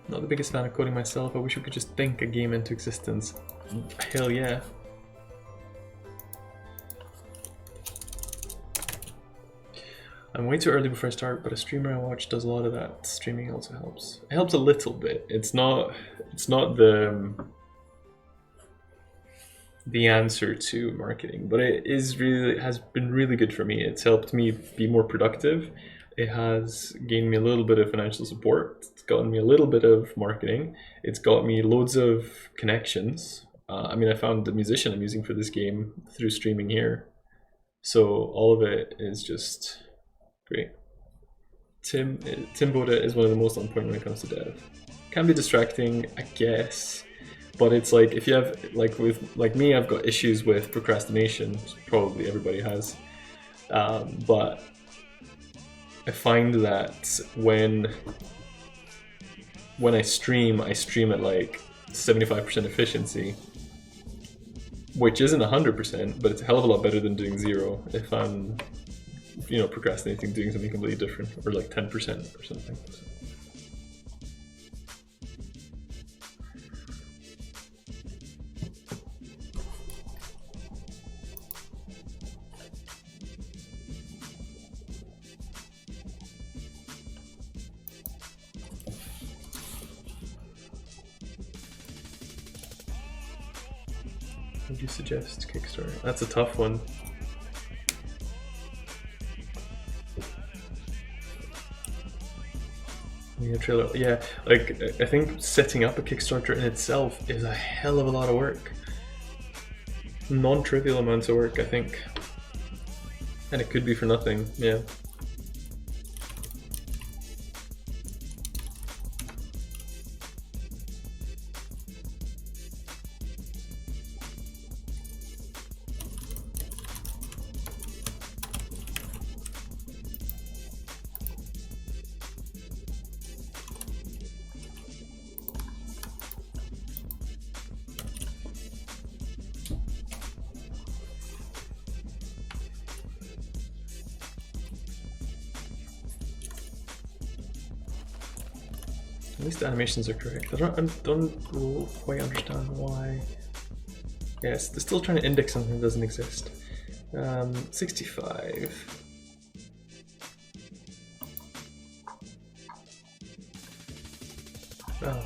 Not the biggest fan of coding myself. I wish we could just think a game into existence. Hell yeah. I'm way too early before I start, but a streamer I watch does a lot of that. Streaming also helps. It helps a little bit. It's not the answer to marketing, but it is really has been really good for me. It's helped me be more productive. It has gained me a little bit of financial support. It's gotten me a little bit of marketing. It's got me loads of connections. I mean, I found the musician I'm using for this game through streaming here. So all of it is just great. Tim Boda is one of the most on point when it comes to dev. Can be distracting, I guess. But it's like, if you have, like me, I've got issues with procrastination, which probably everybody has. But I find that when I stream at like 75% efficiency, which isn't 100%, but it's a hell of a lot better than doing 0 if I'm, you know, procrastinating, doing something completely different, or like 10% or something. So. Would you suggest Kickstarter? That's a tough one. Yeah, trailer. Yeah, like I think setting up a Kickstarter in itself is a hell of a lot of work. Non-trivial amounts of work, I think. And it could be for nothing, yeah. At least the animations are correct. I don't quite understand why. Yes, they're still trying to index something that doesn't exist. 65. Oh.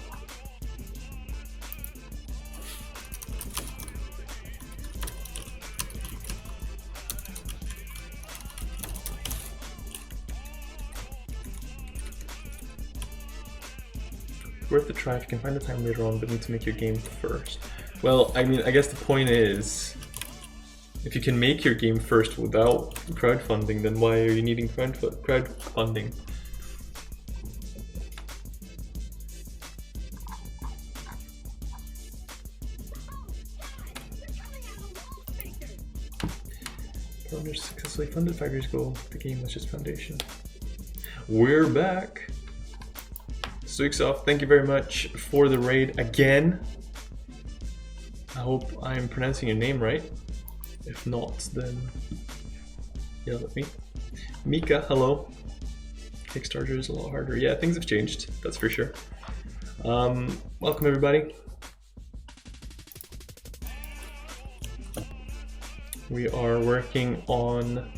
Worth the try if you can find the time later on, but need to make your game first. Well, I mean, I guess the point is, If you can make your game first without crowdfunding, then why are you needing crowdfunding? Founders successfully funded 5 years ago. The game was just foundation. We're back. Suiksoft, thank you very much for the raid again. I hope I'm pronouncing your name right. If not, then yell at me. Mika, hello. Kickstarter is a lot harder. Yeah, things have changed, that's for sure. Welcome everybody. We are working on...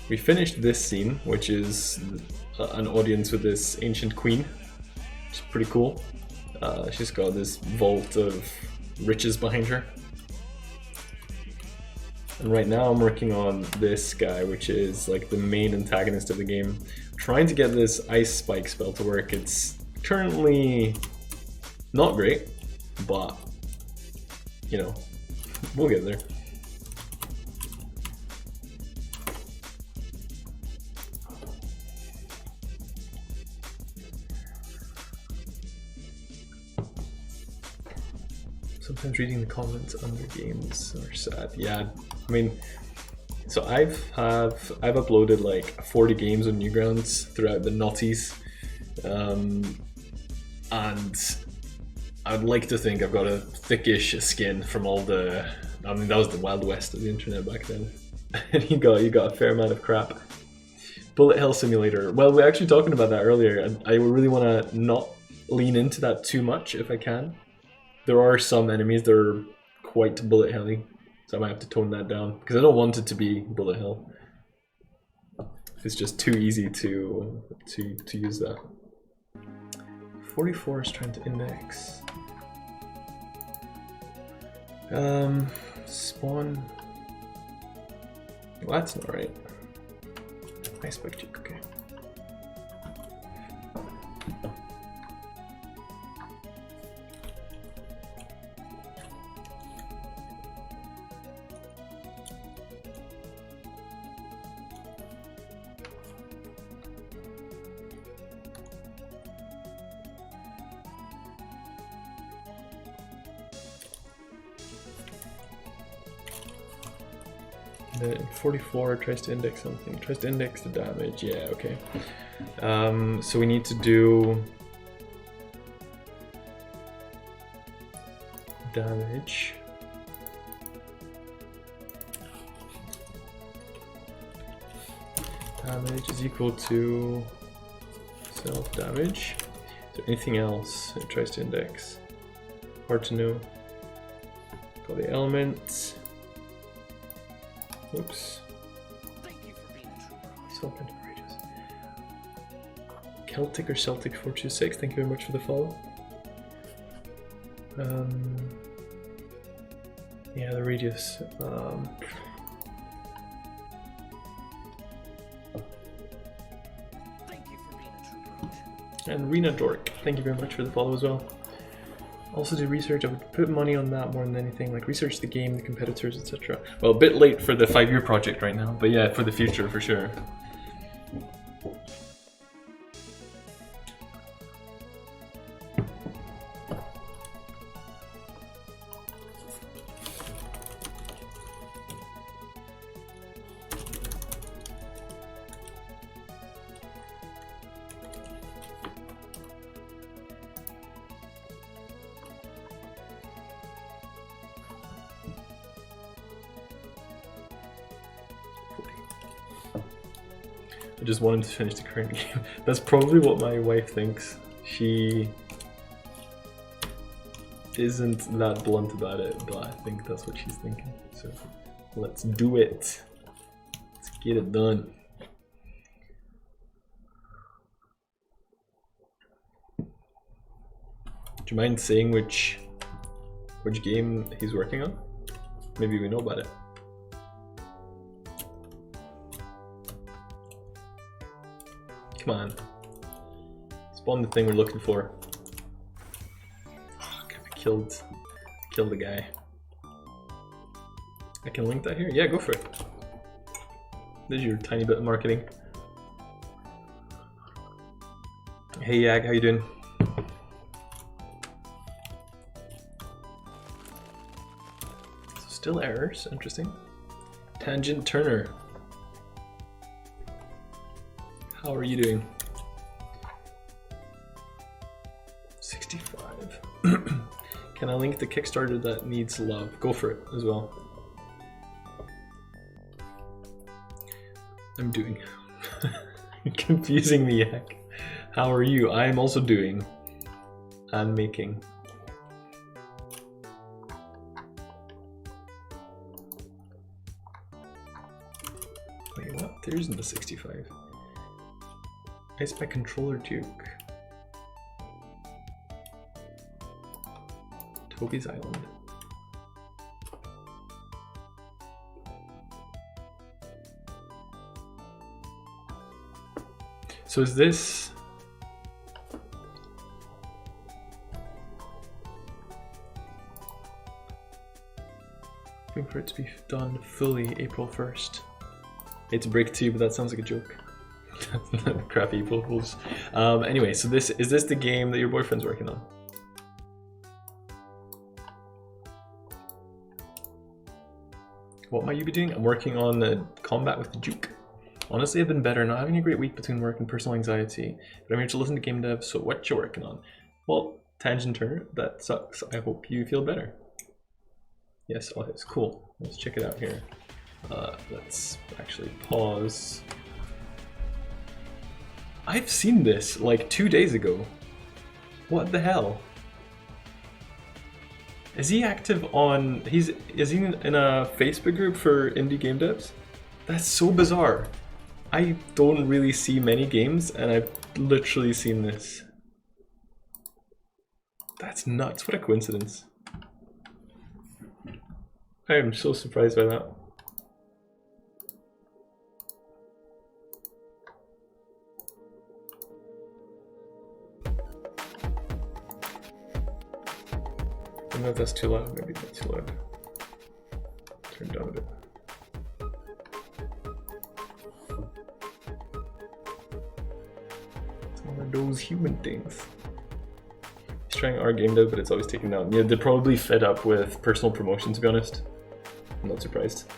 We finished this scene, which is an audience with this ancient queen. She's pretty cool. She's got this vault of riches behind her. And right now I'm working on this guy, which is like the main antagonist of the game. Trying to get this ice spike spell to work. It's currently not great, but you know, we'll get there. Sometimes reading the comments under games are sad. Yeah, I mean, so I've uploaded like 40 games on Newgrounds throughout the noughties, and I'd like to think I've got a thickish skin from all the. I mean, that was the Wild West of the internet back then, and you got a fair amount of crap. Bullet Hell Simulator. Well, we were actually talking about that earlier, and I really want to not lean into that too much if I can. There are some enemies that are quite bullet helly, so I might have to tone that down because I don't want it to be bullet hell. It's just too easy to use that. 44 is trying to index. Spawn. Well, that's not right. Ice spike cheek, okay. The 44 tries to index something. Tries to index the damage. Yeah, okay. So we need to do damage. Damage is equal to self damage. Is there anything else it tries to index? Hard to know. Got the element. Oops. Thank you for being a true bride. Self outrageous. Celtic or Celtic 426, thank you very much for the follow. Yeah, the radius. Thank you for being a true bride. And Rena Dork, thank you very much for the follow as well. Also do research, I would put money on that more than anything, like research the game, the competitors, etc. Well, a bit late for the 5-year project right now, but yeah, for the future for sure. I just want him to finish the current game. That's probably what my wife thinks. She isn't that blunt about it, but I think that's what she's thinking. So let's do it. Let's get it done. Do you mind saying which game he's working on? Maybe we know about it. Come on. Spawn the thing we're looking for. Oh, I killed the guy. I can link that here. Yeah, go for it. There's your tiny bit of marketing. Hey Yag, how you doing? So still errors, interesting. Tangent Turner. How are you doing? 65. Can I link the Kickstarter that needs love? Go for it as well. I'm doing. Confusing me, Yak. How are you? I am also doing. And making. Wait, what? There isn't the 65. I spec controller Duke. Toby's Island. So is this... Waiting for it to be done fully April 1st. It's break 2, but that sounds like a joke. Crap April Fools. Anyway, so is this the game that your boyfriend's working on? What might you be doing? I'm working on Combat with the Duke. Honestly, I've been better, not having a great week between work and personal anxiety, but I'm here to listen to game dev, so what you working on? Well, Tangent Turner, that sucks. I hope you feel better. Yes, oh, it's cool. Let's check it out here. Let's actually pause. I've seen this like 2 days ago. What the hell? Is he active on, is he in a Facebook group for indie game devs? That's so bizarre. I don't really see many games and I've literally seen this. That's nuts, what a coincidence. I am so surprised by that. I don't know if that's too loud, maybe that's too loud. Turn down a bit. It's one of those human things. He's trying our game dev, but it's always taken down. Yeah, they're probably fed up with personal promotion, to be honest. I'm not surprised.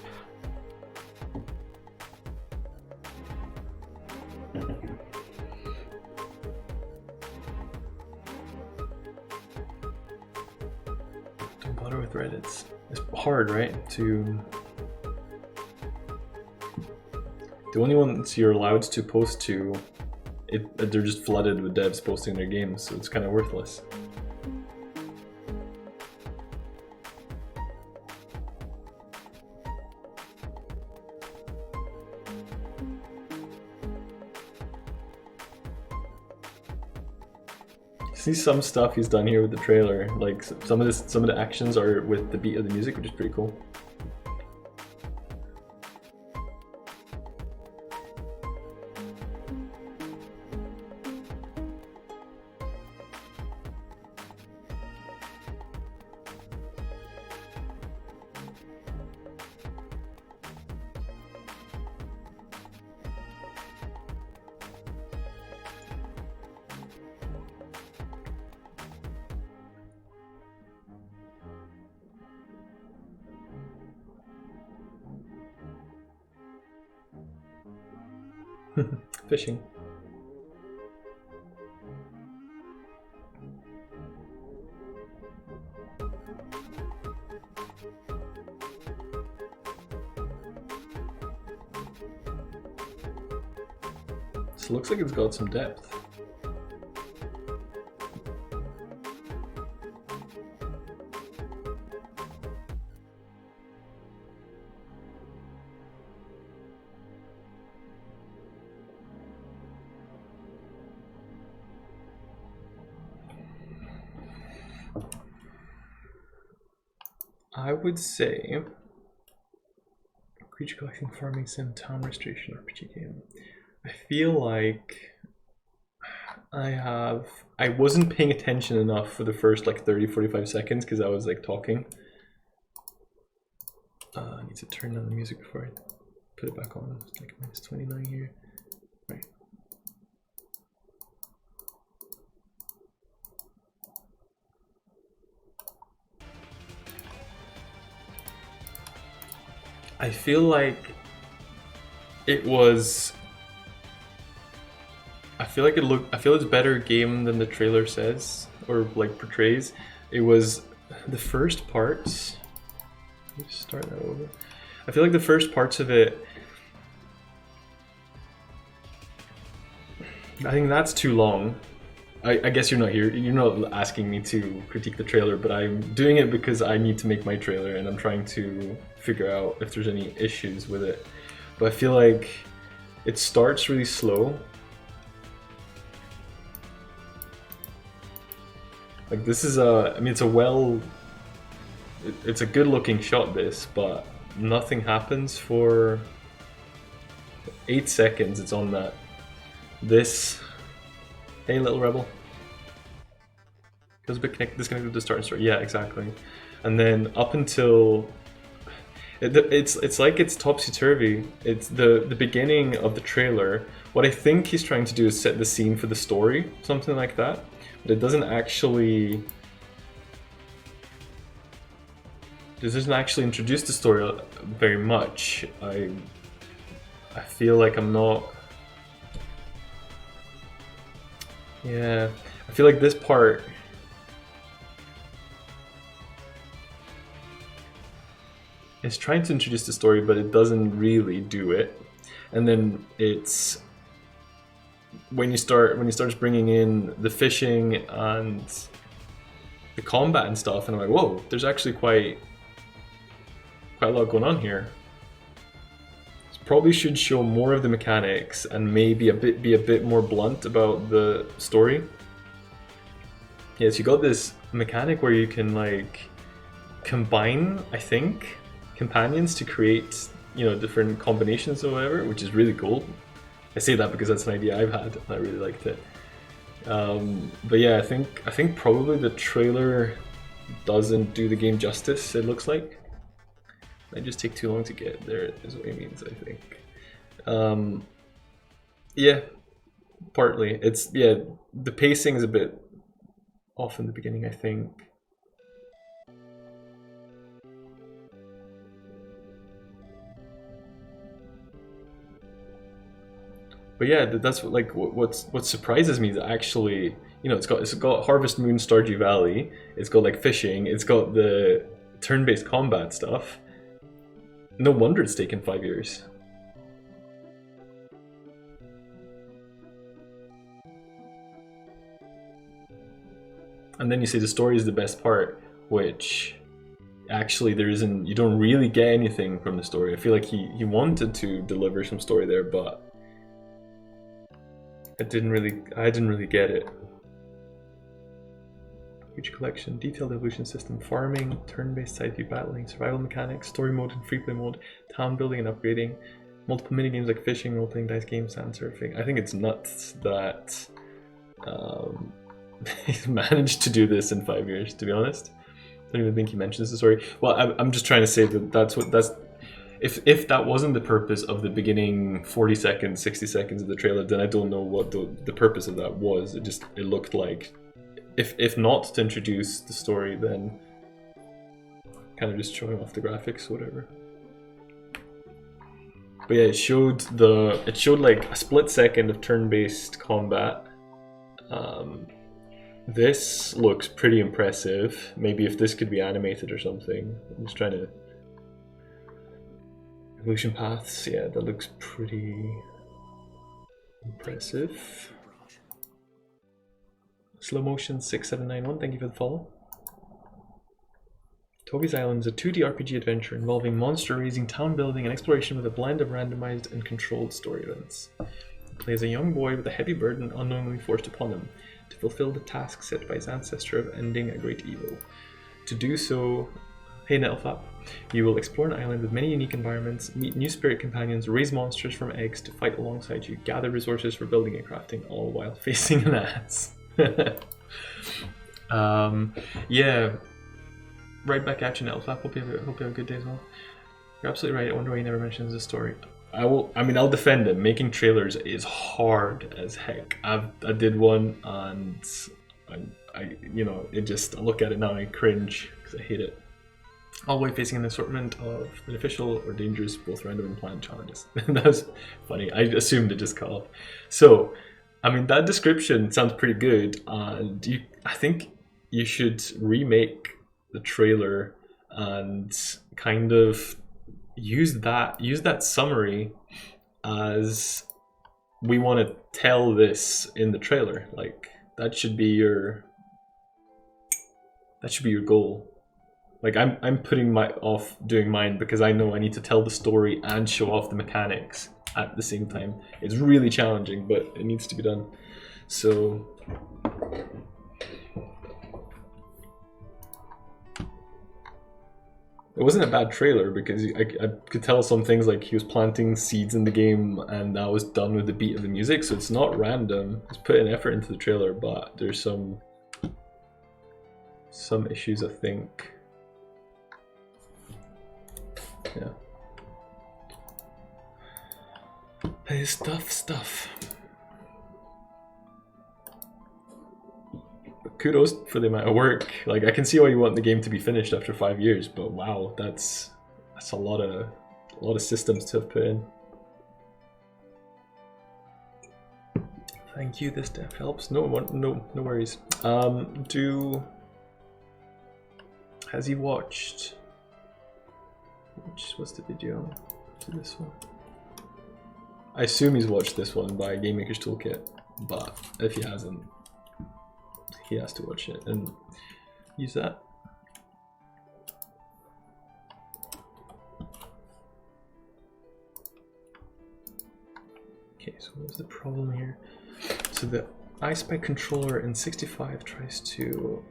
Don't bother with Reddit. It's hard, right? The only ones you're allowed to post to, they're just flooded with devs posting their games, so it's kind of worthless. See some stuff he's done here with the trailer, like some of the actions are with the beat of the music, which is pretty cool. Fishing. This looks like it's got some depth. I would say creature collecting, farming sim, town restoration RPG game. I feel like I wasn't paying attention enough for the first like 30-45 seconds because I was like talking. I need to turn down the music before I put it back on. It's like minus 29 here. Right. I feel like it was. I feel like I feel it's a better game than the trailer says or like portrays. It was the first parts. Let me just start that over. I feel like the first parts of it. I think that's too long. I guess you're not here. You're not asking me to critique the trailer, but I'm doing it because I need to make my trailer and I'm trying to figure out if there's any issues with it. But I feel like it starts really slow. Like this is I mean, it's a good looking shot, this, but nothing happens for 8 seconds. It's on that. This, hey little rebel. Feels a bit disconnected to the start and story. Yeah, exactly. And then up until it's like it's topsy-turvy. It's the beginning of the trailer. What I think he's trying to do is set the scene for the story, something like that. But it doesn't actually. This doesn't actually introduce the story very much. I feel like I'm not. Yeah, I feel like this part. It's trying to introduce the story, but it doesn't really do it. And then it's when you start bringing in the fishing and the combat and stuff, and I'm like, whoa, there's actually quite a lot going on here. This probably should show more of the mechanics and maybe be a bit more blunt about the story. Yes, you got this mechanic where you can like combine, I think, companions to create, you know, different combinations or whatever, which is really cool. I say that because that's an idea I've had and I really liked it. But yeah, I think probably the trailer doesn't do the game justice, it looks like. It might just take too long to get there, is what he means, I think. Yeah, partly. It's, yeah, the pacing is a bit off in the beginning, I think. But yeah, that's what surprises me is actually, you know, it's got Harvest Moon, Stardew Valley, it's got like fishing, it's got the turn-based combat stuff. No wonder it's taken 5 years. And then you say the story is the best part, which actually there isn't. You don't really get anything from the story. I feel like he wanted to deliver some story there, but I didn't really get it. Huge collection, detailed evolution system, farming, turn-based side view battling, survival mechanics, story mode and free play mode, town building and upgrading, multiple minigames like fishing, role-playing dice games, sand surfing. I think it's nuts that he's managed to do this in 5 years, to be honest. I don't even think he mentions the story. Well, I'm just trying to say that if that wasn't the purpose of the beginning 40 seconds, 60 seconds of the trailer, then I don't know what the purpose of that was. It looked like, if not to introduce the story, then kind of just showing off the graphics or whatever. But yeah, it showed like a split second of turn-based combat. This looks pretty impressive. Maybe if this could be animated or something. I'm just trying to. Evolution paths, yeah, that looks pretty impressive. Slow motion 6791, thank you for the follow. Toby's Island is a 2D RPG adventure involving monster raising, town building, and exploration with a blend of randomized and controlled story events. You play as a young boy with a heavy burden unknowingly forced upon him to fulfill the task set by his ancestor of ending a great evil. To do so, hey Nettleflap, you will explore an island with many unique environments, meet new spirit companions, raise monsters from eggs to fight alongside you, gather resources for building and crafting, all while facing an ass. Yeah, right back at you, Nettleflap. Hope you have a good day as well. You're absolutely right. I wonder why he never mentions the story. I'll defend it. Making trailers is hard as heck. I did one and I look at it now and I cringe because I hate it. All while facing an assortment of beneficial or dangerous, both random and planned challenges. That was funny. I assumed it just cut off. So, that description sounds pretty good, and I think you should remake the trailer and kind of use that summary as we want to tell this in the trailer. Like that should be your goal. Like I'm putting off doing mine because I know I need to tell the story and show off the mechanics at the same time. It's really challenging, but it needs to be done. So it wasn't a bad trailer because I could tell some things, like he was planting seeds in the game and that was done with the beat of the music, so it's not random. It's put an effort into the trailer, but there's some issues, I think. Yeah. Hey, stuff. Kudos for the amount of work. Like, I can see why you want the game to be finished after 5 years, but wow, that's a lot of systems to have put in. Thank you. This dev helps. No worries. Has he watched? What's the video? To this one. I assume he's watched this one by Game Maker's Toolkit, but if he hasn't, he has to watch it and use that. Okay, so what's the problem here? So the iSpy controller in 65 tries to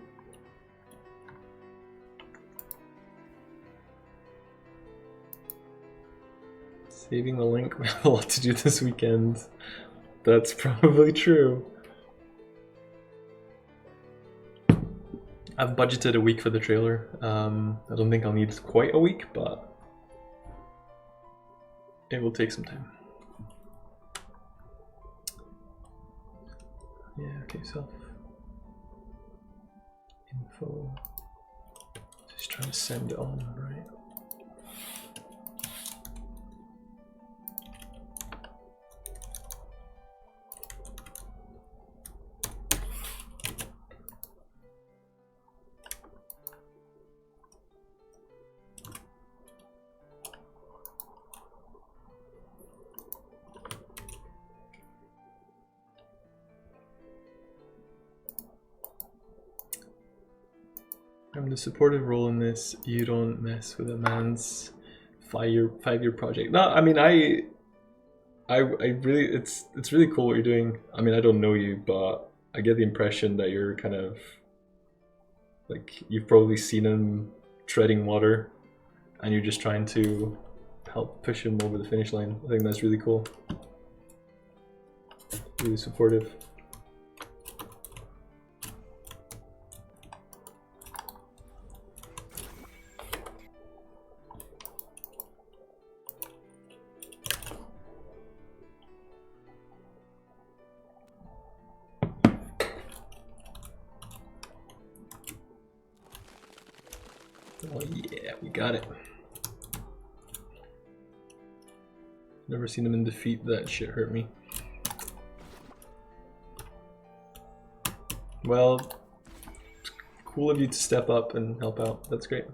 saving the link. We have a lot to do this weekend. That's probably true. I've budgeted a week for the trailer. I don't think I'll need quite a week, but it will take some time. Yeah, okay, self info. Just trying to send it on, right? I'm the supportive role in this. You don't mess with a man's five-year project. No, I mean I really it's really cool what you're doing. I mean, I don't know you, but I get the impression that you're kind of like you've probably seen him treading water and you're just trying to help push him over the finish line. I think that's really cool. Really supportive. Oh yeah, we got it. Never seen him in defeat. That shit hurt me. Well, cool of you to step up and help out. That's great.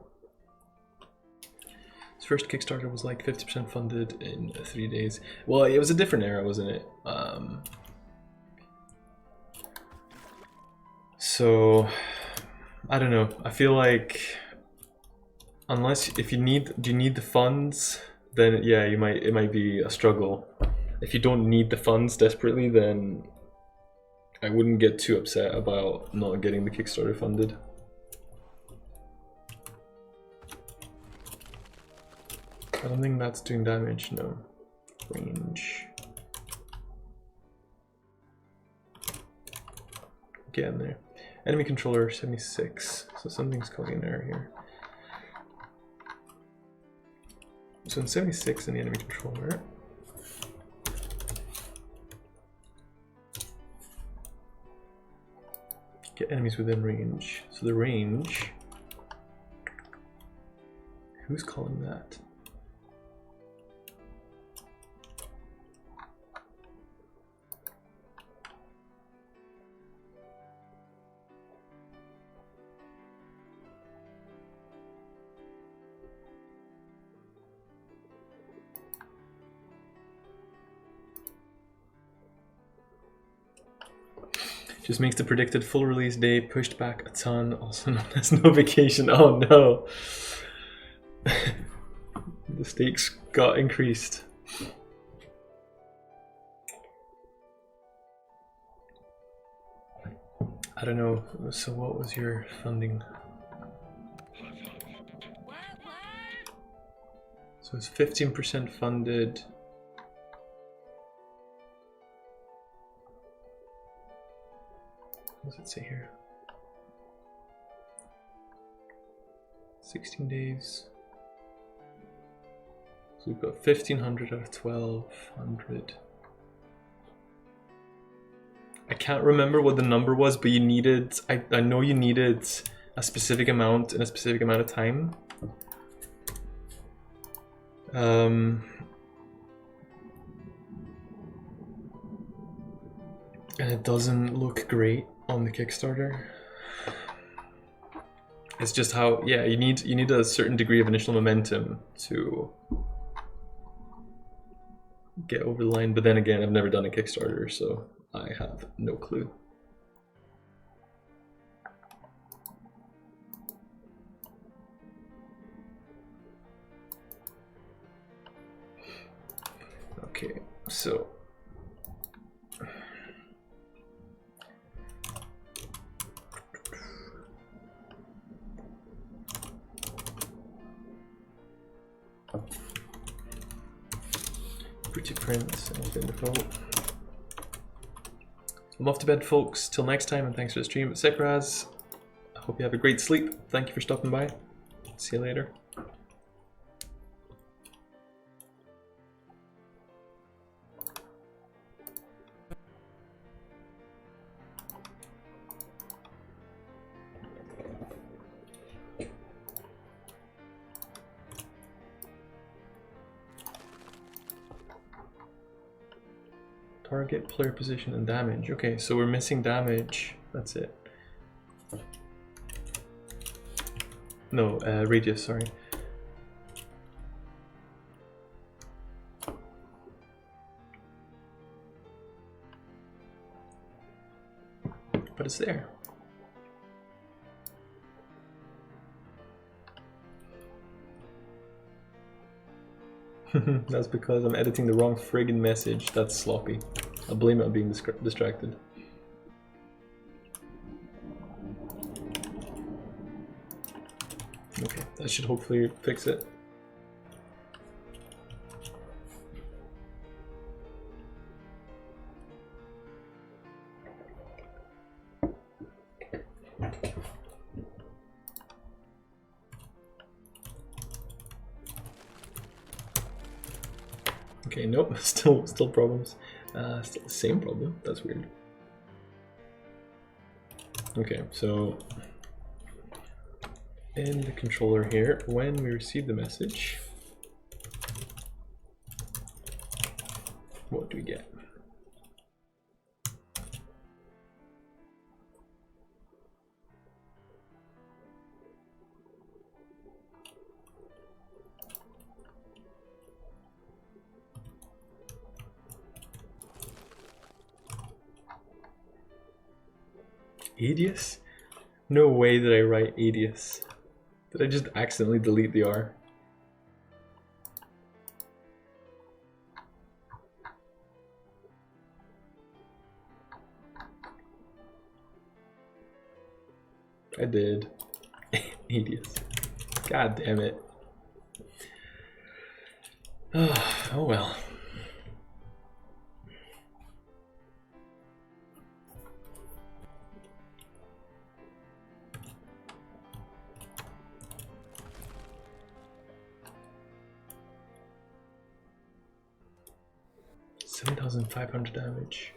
His first Kickstarter was like 50% funded in 3 days. Well, it was a different era, wasn't it? So, I don't know. I feel like if you need the funds, then yeah, it might be a struggle. If you don't need the funds desperately, then I wouldn't get too upset about not getting the Kickstarter funded. I don't think that's doing damage, no. Range. Get in there. Enemy controller 76, so something's causing an error here. So in 76 in the enemy controller. Get enemies within range. So the range. Who's calling that? Just makes the predicted full release day pushed back a ton, also known as no vacation. Oh no! The stakes got increased. I don't know, so what was your funding? So it's 15% funded. What does it say here? 16 days. So we've got 1500 out of 1200. I can't remember what the number was, but you needed, I know you needed a specific amount in a specific amount of time. And it doesn't look great on the Kickstarter. It's just how, yeah, you need a certain degree of initial momentum to get over the line. But then again, I've never done a Kickstarter, so I have no clue. Okay, so pretty prints and open default. I'm off to bed, folks. Till next time, and thanks for the stream. Sekraz, I hope you have a great sleep. Thank you for stopping by. See you later. Target, player position, and damage. Okay, so we're missing damage. That's it. No, radius, sorry. But it's there. That's because I'm editing the wrong friggin' message. That's sloppy. I'll blame it on being distracted. Okay, that should hopefully fix it. Okay, nope, still problems. Still the same problem. That's weird. Okay, so in the controller here, when we receive the message, what do we get? Adius? No way did I write Adius. Did I just accidentally delete the R? I did. Adius. God damn it. Oh well. 7,500 damage.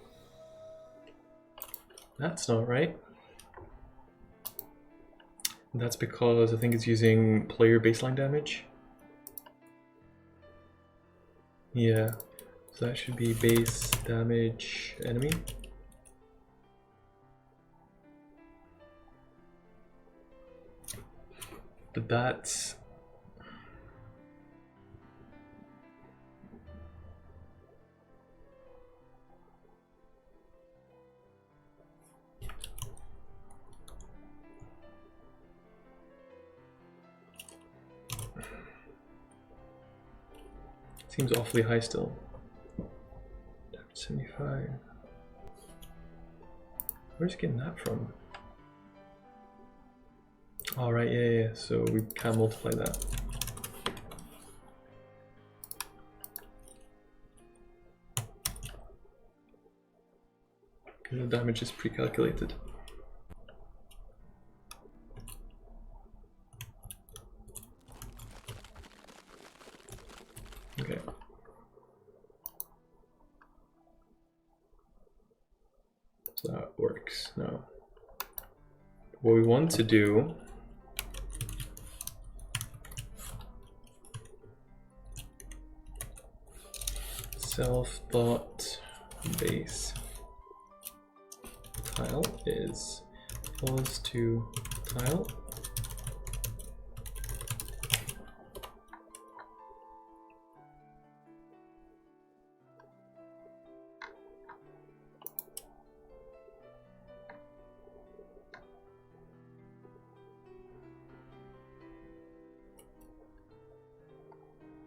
That's not right. That's because I think it's using player baseline damage. Yeah, so that should be base damage enemy. But that's... seems awfully high still. 75. Where's he getting that from? All right, yeah. So we can multiply that. Because the damage is pre-calculated. Okay. So that works now. What we want to do self.base tile is equals to tile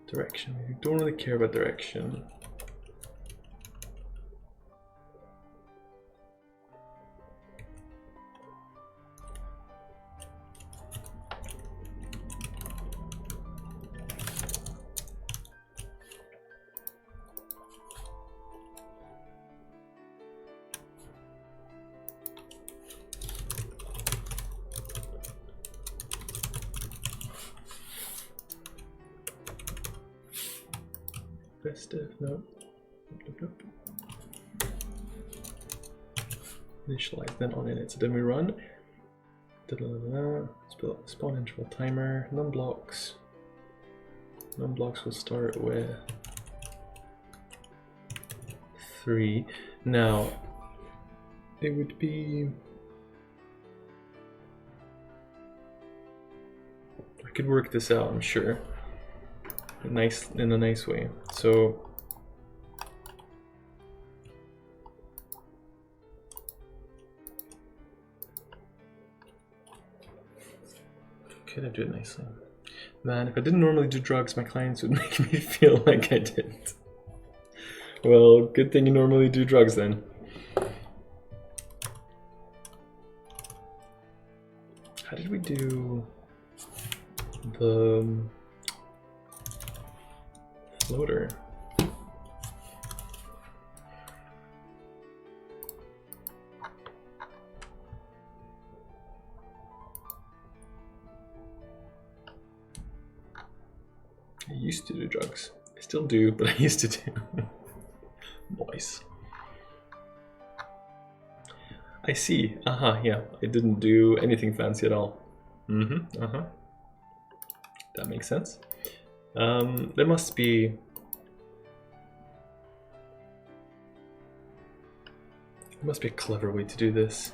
direction. We don't really care about direction. Festive, no. Nope. Initialize then on init. So then we run. Spawn interval timer. Num blocks. Num blocks will start with 3. Now it would be. I could work this out, I'm sure. In a nice way. So could I do it nicely? Man, if I didn't normally do drugs, my clients would make me feel like I did. Well, good thing you normally do drugs then. How did we do the floater? I used to do drugs. I still do, but I used to do. Nice. I see. Yeah. I didn't do anything fancy at all. That makes sense. There must be a clever way to do this.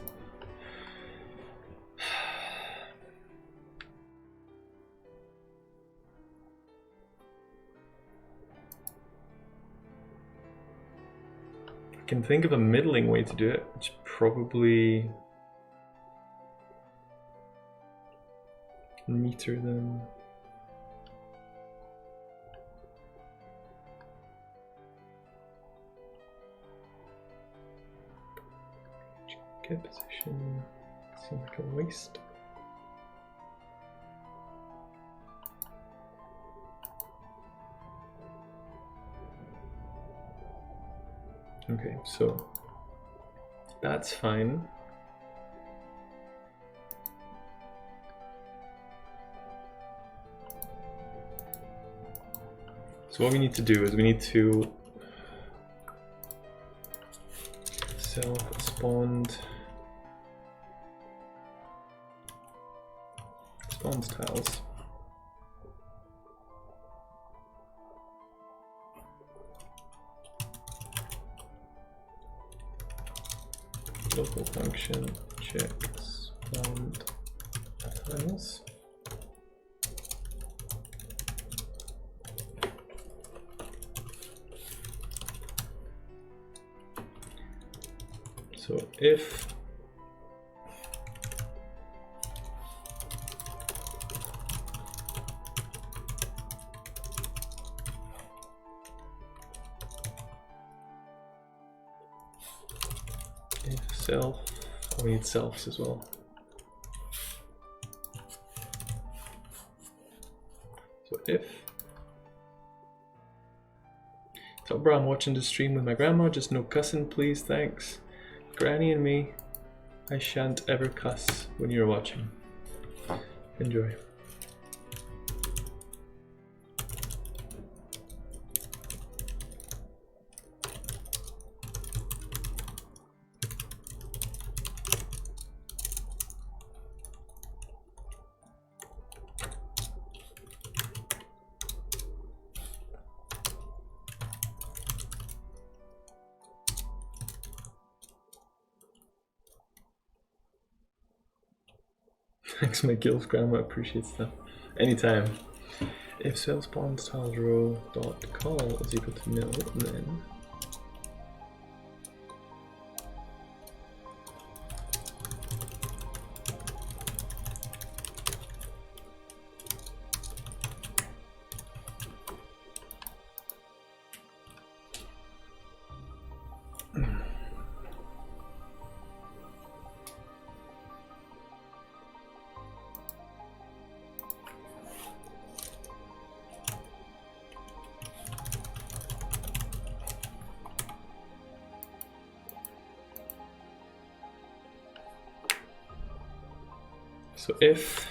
I can think of a middling way to do it, which probably neater than. Get position. Seems like a waste. Okay, so that's fine. So what we need to do is we need to self spawned tiles. Local function check spawned tiles. So if self, oh, we need selves as well. So if so, bro, I'm watching the stream with my grandma, just no cussing, please, thanks. Granny and me, I shan't ever cuss when you're watching. Enjoy. Thanks, my Gilf grandma appreciates that. Anytime. If cell spawns tiles row dot call is equal to nil, then so if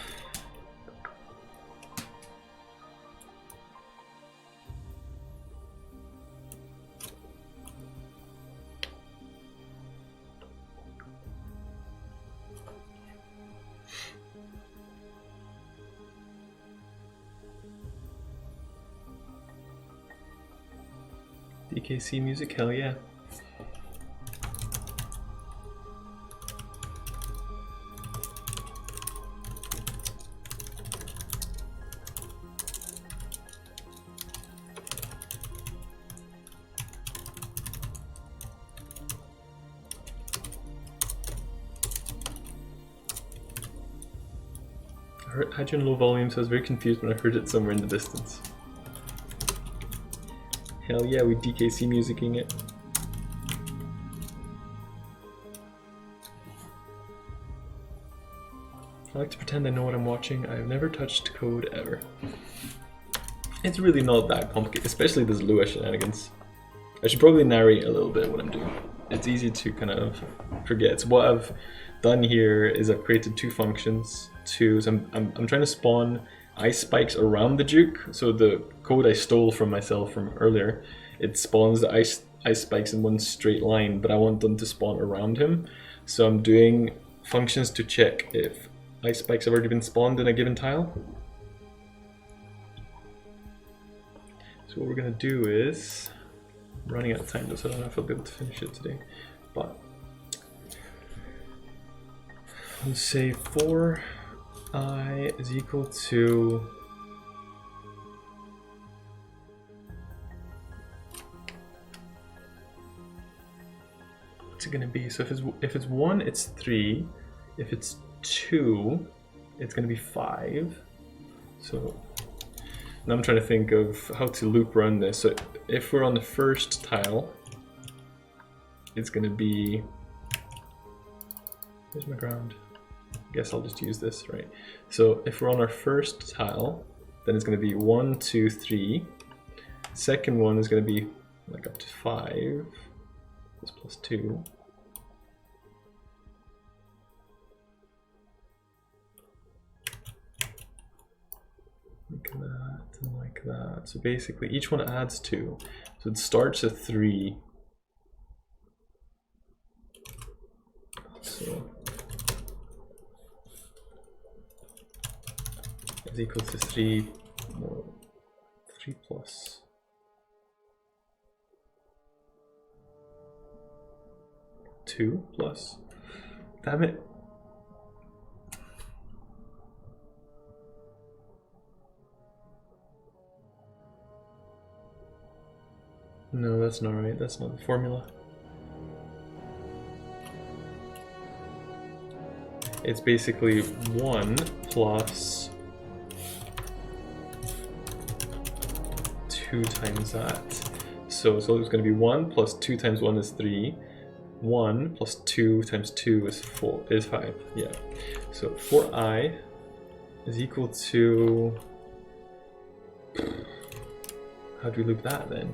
DKC music, hell yeah. I had you in low volume, so I was very confused when I heard it somewhere in the distance. Hell yeah, we DKC musicking it. I like to pretend I know what I'm watching. I've never touched code ever. It's really not that complicated, especially this Lua shenanigans. I should probably narrate a little bit what I'm doing. It's easy to kind of forget. So what I've done here is I've created two functions. So I'm trying to spawn ice spikes around the Duke. So the code I stole from myself from earlier, it spawns the ice spikes in one straight line, but I want them to spawn around him. So I'm doing functions to check if ice spikes have already been spawned in a given tile. So what we're gonna do is, I'm running out of time though, so I don't know if I'll be able to finish it today, but let's say for I is equal to what's it gonna be? So if it's 1, it's 3. If it's 2, it's gonna be 5. So now I'm trying to think of how to loop run this. So if we're on the first tile, it's gonna be, where's my ground? I guess I'll just use this, right? So if we're on our first tile, then it's going to be 1, 2, 3. Second one is going to be like up to 5. This plus 2. Like that and like that. So basically each one adds 2. So it starts at 3. So is equal to 3, no, 3 plus 2 plus, damn it. No, that's not right, that's not the formula. It's basically 1 plus 2 times that. So it's going to be 1 plus 2 times 1 is 3. 1 plus 2 times 2 is 5. Yeah. So 4i is equal to... How do we loop that then?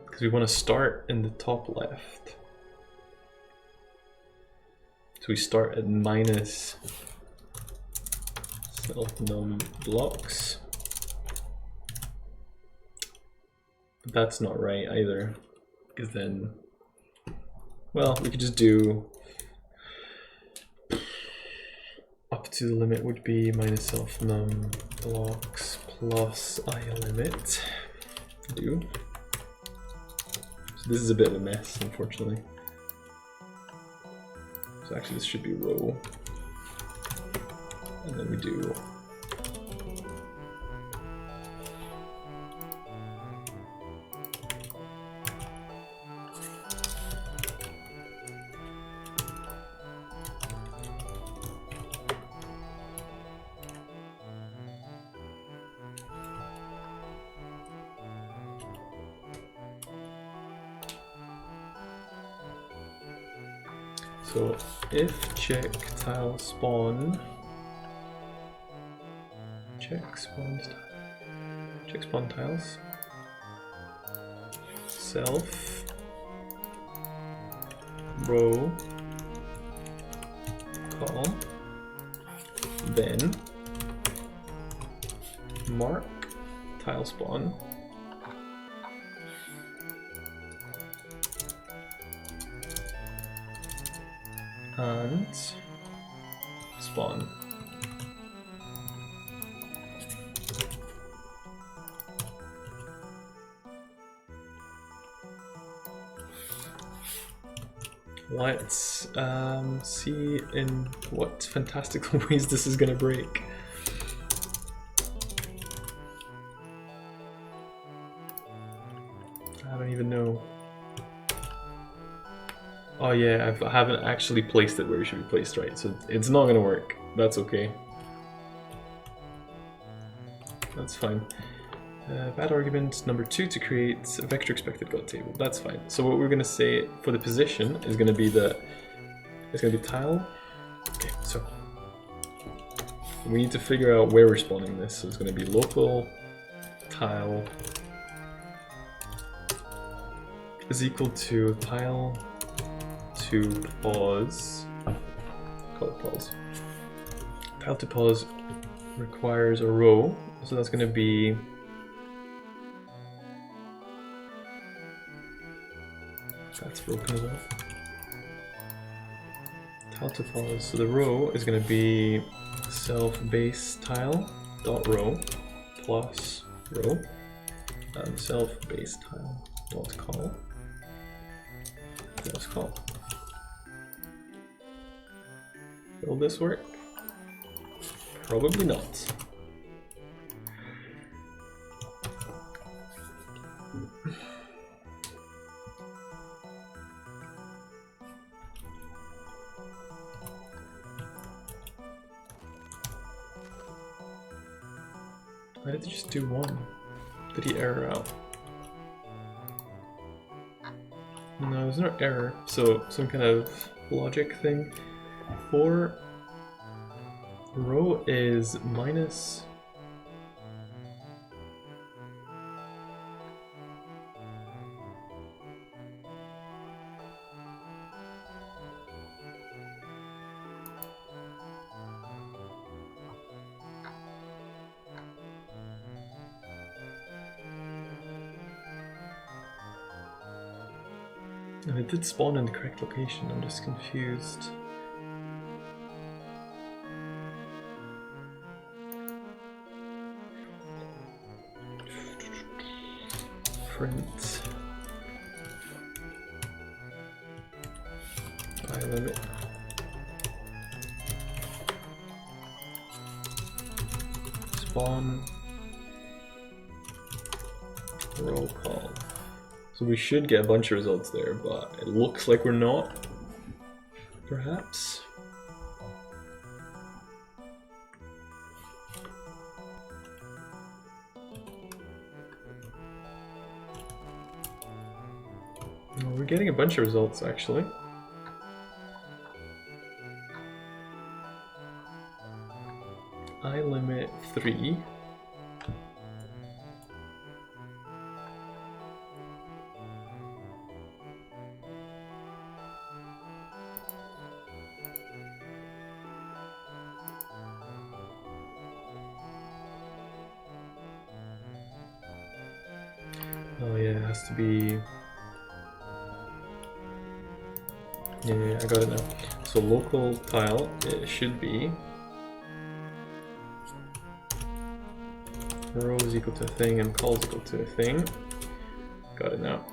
Because we want to start in the top left. So we start at minus self-num blocks. But that's not right either, because then, well, we could just do up to the limit would be minus self-num blocks plus I limit. Do. So this is a bit of a mess, unfortunately. So actually this should be row. And then we do so if check tile spawn check spawn tiles self row call then mark tile spawn and spawn. Let's see in what fantastical ways this is gonna break. I don't even know. Oh yeah, I haven't actually placed it where it should be placed, right? So it's not gonna work. That's okay. That's fine. Bad argument number 2 to create a vector expected God table. That's fine. So what we're gonna say for the position is gonna be that it's gonna be tile. Okay, so we need to figure out where we're spawning this. So it's gonna be local tile is equal to tile to pause. Call it pause. Tile to pause requires a row, so that's gonna be that's broken as well. Tile to pause. So the row is going to be self base tile dot row plus row and self base tile dot call plus call. Will this work? Probably not. Why did he just do one? Did he error out? No, there's no error. So some kind of logic thing. For row is minus And it did spawn in the correct location, I'm just confused. Print. Limit. Spawn. Roll call. So we should get a bunch of results there, but it looks like we're not. Perhaps. No, we're getting a bunch of results actually. I limit 3. Oh yeah, it has to be. Yeah, I got it now. So local tile, it should be row is equal to a thing and call is equal to a thing. Got it now.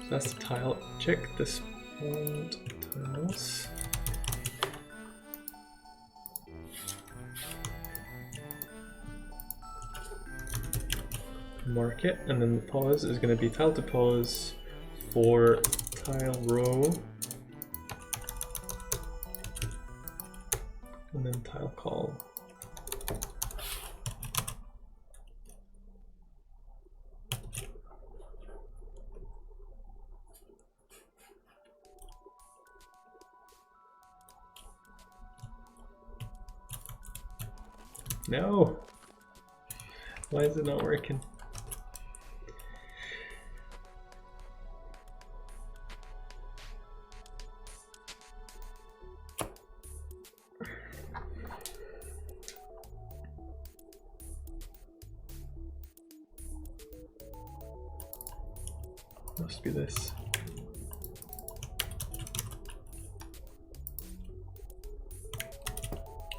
So that's the tile. Check the spawned tiles. Mark it, and then the pause is going to be tile to pause for tile row, and then tile call. No! Why is it not working? Must be this.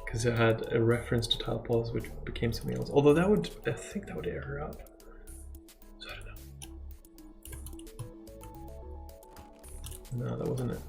Because it had a reference to tile pause which became something else. Although that would, I think that would error up. So I don't know. No, that wasn't it.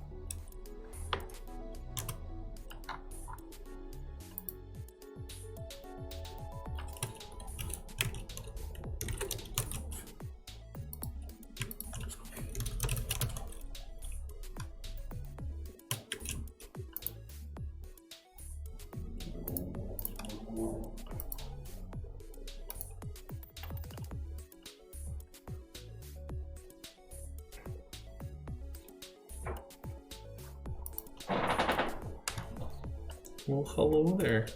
Well, hello there.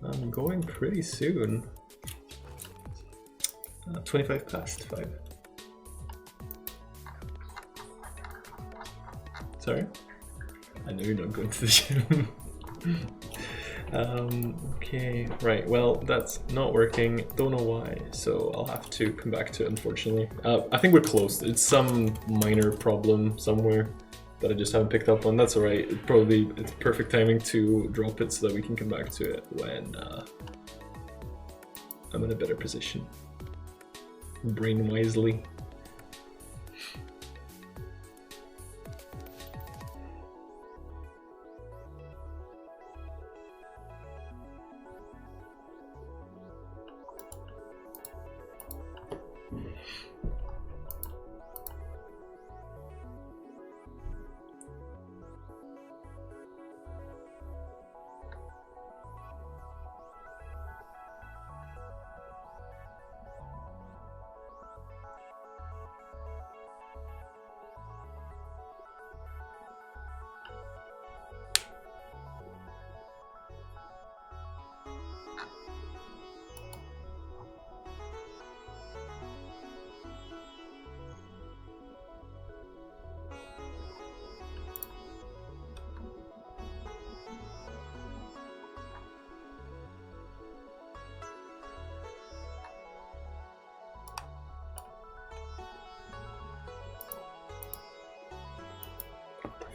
I'm going pretty soon. 25 past 5. Sorry? I know you're not going to the gym. Okay, right, well, that's not working. Don't know why, so I'll have to come back to it, unfortunately. I think we're close. It's some minor problem somewhere that I just haven't picked up on. That's alright. It's perfect timing to drop it so that we can come back to it when I'm in a better position. Brain wisely.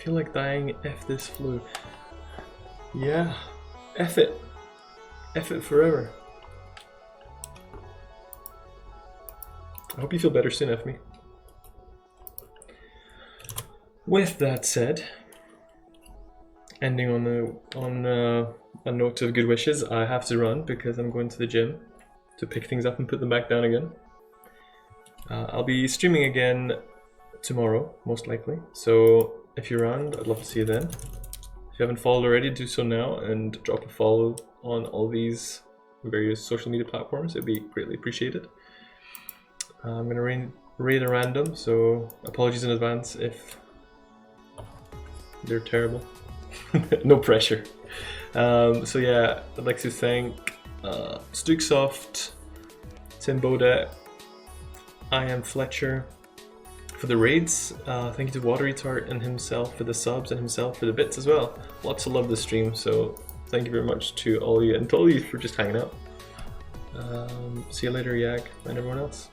feel like dying. F this flu. Yeah. F it. F it forever. I hope you feel better soon, F me. With that said, ending on a note of good wishes, I have to run because I'm going to the gym to pick things up and put them back down again. I'll be streaming again tomorrow, most likely. So if you're around, I'd love to see you then. If you haven't followed already, do so now and drop a follow on all these various social media platforms. It'd be greatly appreciated. I'm gonna raid a random, so apologies in advance if they're terrible. No pressure. So yeah, I'd like to thank Stuksoft, Tim Bodett, I Am Fletcher for the raids. Thank you to Watery Tart and himself for the subs and himself for the bits as well. Lots of love this stream, so thank you very much to all of you and to all of you for just hanging out. See you later, Yak, and everyone else.